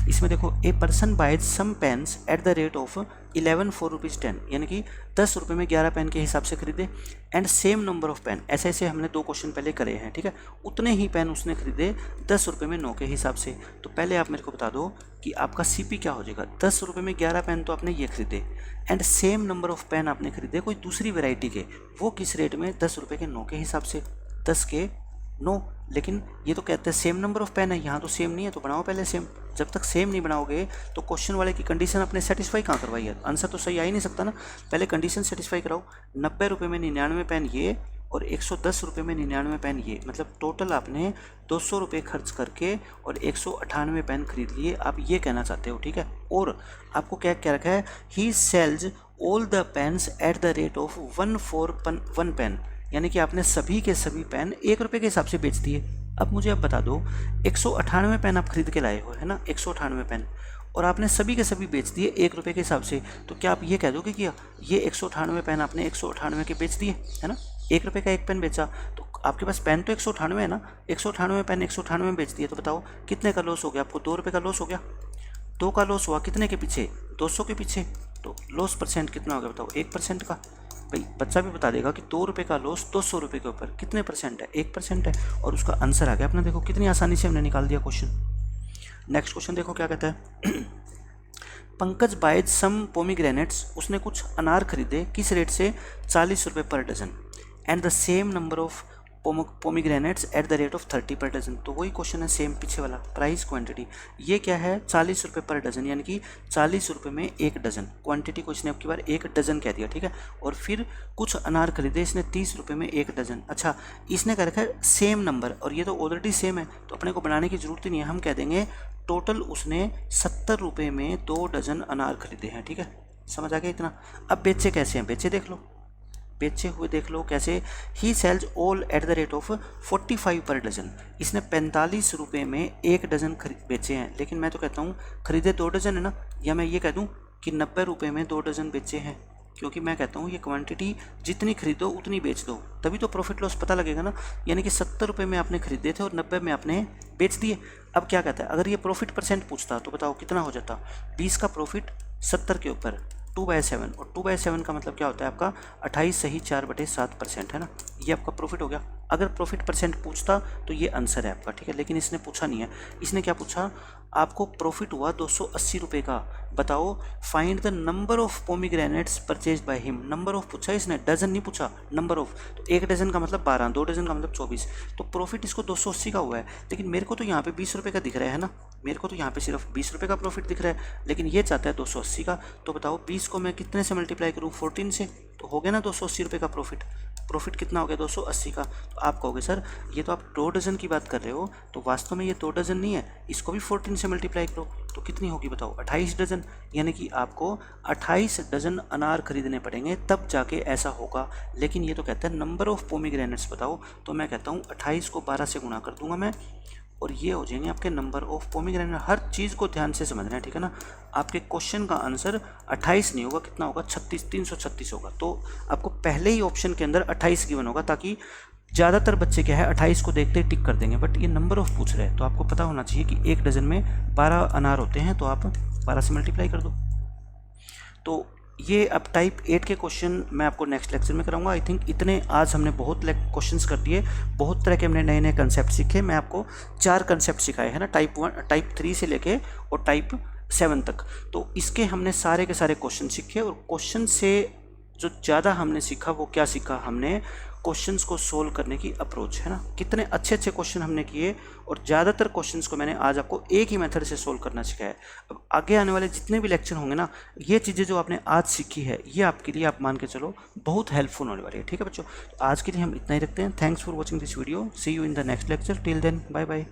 इसमें देखो, a person buys some pens at the rate of 11 for ₹10, यानी कि 10 रुपये में 11 पेन के हिसाब से खरीदे and same number of pen. ऐसे ऐसे हमने 2 क्वेश्चन पहले करे हैं, ठीक है। उतने ही पेन उसने खरीदे 10 रुपये में 9 के हिसाब से। तो पहले आप मेरे को बता दो कि आपका CP क्या हो जाएगा? 10 रुपये में 11 पेन तो आपने ये खरीदे and same number of pen आपने खरीदे कोई दूसरी वेराइटी के, वो किस रेट में? 10 रुपये के 9 के हिसाब से। 10 के 9, लेकिन ये तो कहते हैं सेम नंबर ऑफ पेन है, यहाँ तो सेम नहीं है, तो बनाओ पहले सेम। जब तक सेम नहीं बनाओगे तो क्वेश्चन वाले की कंडीशन अपने सेटिस्फाई कहाँ करवाई है? आंसर तो सही आ ही नहीं सकता ना। पहले कंडीशन सेटिस्फाई कराओ। 90 रुपये में 99 पेन ये और 110 रुपये में 99 पेन ये, मतलब टोटल आपने 200 रुपये खर्च करके और 198 पेन खरीद लिए। आप ये कहना चाहते हो, ठीक है। और आपको क्या क्या रखा है? He sells all the pens at the rate of 1 for 1 pen, यानी कि आपने सभी के सभी पेन 1 रुपये के हिसाब से बेच दिए। अब मुझे आप बता दो, 198 पेन आप खरीद के लाए हो, है ना, 198 पेन, और आपने सभी के सभी बेच दिए 1 रुपये के हिसाब से। तो क्या आप ये कह दोगे कि ये 198 पेन आपने 198 के बेच दिए, है ना? 1 रुपये का एक पेन बेचा, तो आपके पास पेन तो 198 है ना, 198 पेन 198 में बेच दिए। तो बताओ कितने का लॉस हो गया आपको? 2 रुपये का लॉस हो गया। 2 का लॉस हुआ कितने के पीछे? 200 के पीछे। तो लॉस परसेंट कितना हो गया बताओ? 1% का। भाई बच्चा भी बता देगा कि 2 रुपये का लॉस 200 रुपये के ऊपर कितने परसेंट है? 1% है। और उसका आंसर आ गया अपना। देखो कितनी आसानी से हमने निकाल दिया क्वेश्चन। नेक्स्ट क्वेश्चन देखो क्या कहता है। पंकज बाइज सम पोमीग्रेनेट्स, उसने कुछ अनार खरीदे किस रेट से? 40 रुपये per dozen and the same number of pomegranates at the rate of 30 per dozen. तो वही क्वेश्चन है सेम पीछे वाला, प्राइस क्वांटिटी। ये क्या है? 40 रुपये पर डजन, यानी कि 40 रुपये में 1 डजन। क्वांटिटी को इसने अब की बार 1 डजन कह दिया, ठीक है। और फिर कुछ अनार खरीदे इसने 30 रुपये में 1 डजन। अच्छा, इसने कह रखा है सेम नंबर, और ये तो ऑलरेडी सेम है, तो अपने को बनाने की जरूरत ही नहीं है। हम कह देंगे टोटल उसने 70 रुपये में 2 डजन अनार खरीदे हैं, ठीक है। समझ आ गया इतना? अब बेचे कैसे हैं? बेचे देख लो, बेचे हुए देख लो कैसे। He sells all at the rate of 45 per dozen. इसने 45 रुपये में 1 डजन बेचे हैं, लेकिन मैं तो कहता हूँ खरीदे 2 डजन है ना, या मैं ये कह दूँ कि 90 रुपये में 2 डजन बेचे हैं, क्योंकि मैं कहता हूँ ये क्वांटिटी जितनी खरीदो उतनी बेच दो, तभी तो प्रॉफिट लॉस पता लगेगा ना। यानी कि 70 रुपये में आपने खरीदे थे और 90 में आपने बेच दिए। अब क्या कहता है, अगर ये प्रॉफिट परसेंट पूछता तो बताओ कितना हो जाता? 20 का प्रॉफिट 70 के ऊपर 2/7, और 2/7 का मतलब क्या होता है आपका? 28 सही 4/7% है ना। ये आपका प्रॉफिट हो गया। अगर प्रॉफिट परसेंट पूछता तो ये आंसर है आपका, ठीक है, लेकिन इसने पूछा नहीं है। इसने क्या पूछा, आपको प्रॉफिट हुआ 280 रुपये का, बताओ find the number of pomegranates purchase by him. Number of पूछा इसने, डजन नहीं पूछा, नंबर ऑफ। तो 1 डजन का मतलब 12, 2 डजन का मतलब 24। तो प्रॉफिट इसको 280 का हुआ है, लेकिन मेरे को तो यहाँ पे 20 रुपये का दिख रहा है ना, मेरे को तो यहाँ पे सिर्फ 20 रुपये का प्रॉफिट दिख रहा है, लेकिन ये चाहता है 280 का। तो बताओ 20 को मैं कितने से मल्टीप्लाई करूँ, 14 से, तो हो गया ना 280 रुपये का प्रॉफिट। प्रॉफिट कितना हो गया, 280 का। तो आप कहोगे सर ये तो आप 2 डजन की बात कर रहे हो, तो वास्तव में ये 2 डजन नहीं है, इसको भी 14 से मल्टीप्लाई करो तो कितनी होगी बताओ, 28 डजन। यानी कि आपको 28 डजन अनार खरीदने पड़ेंगे तब जाके ऐसा होगा। लेकिन ये तो कहता है नंबर ऑफ पोमीग्रेनेट्स बताओ, तो मैं कहता हूँ 28 को 12 से गुणा कर दूंगा मैं, और ये हो जाएंगे आपके नंबर ऑफ पोमीग्रेनेट। हर चीज़ को ध्यान से समझना है, ठीक है ना। आपके क्वेश्चन का आंसर 28 नहीं होगा, कितना होगा, 36, 336 होगा। तो आपको पहले ही ऑप्शन के अंदर 28 गिवन होगा, ताकि ज़्यादातर बच्चे क्या है 28 को देखते ही टिक कर देंगे, बट ये नंबर ऑफ पूछ रहे हैं, तो आपको पता होना चाहिए कि 1 डजन में 12 अनार होते हैं, तो आप 12 से मल्टीप्लाई कर दो। तो ये अब टाइप 8 के क्वेश्चन मैं आपको नेक्स्ट लेक्चर में कराऊंगा। आई थिंक इतने आज हमने बहुत क्वेश्चंस कर दिए, बहुत तरह के हमने नए नए कंसेप्ट सीखे। मैं आपको 4 कंसेप्ट सिखाए हैं ना, टाइप 1, टाइप 3 से लेके और टाइप 7 तक। तो इसके हमने सारे के सारे क्वेश्चन सीखे, और क्वेश्चन से जो ज़्यादा हमने सीखा वो क्या सीखा, हमने क्वेश्चंस को सोल्व करने की अप्रोच, है ना। कितने अच्छे अच्छे क्वेश्चन हमने किए, और ज़्यादातर क्वेश्चंस को मैंने आज आपको एक ही मेथड से सोल्व करना सिखाया है। अब आगे आने वाले जितने भी लेक्चर होंगे ना, ये चीज़ें जो आपने आज सीखी है ये आपके लिए, आप मान के चलो, बहुत हेल्पफुल होने वाली है, ठीक है बच्चों। तो आज के लिए हम इतना ही रखते हैं। Thanks for watching this video, see you in the next lecture, till then bye bye.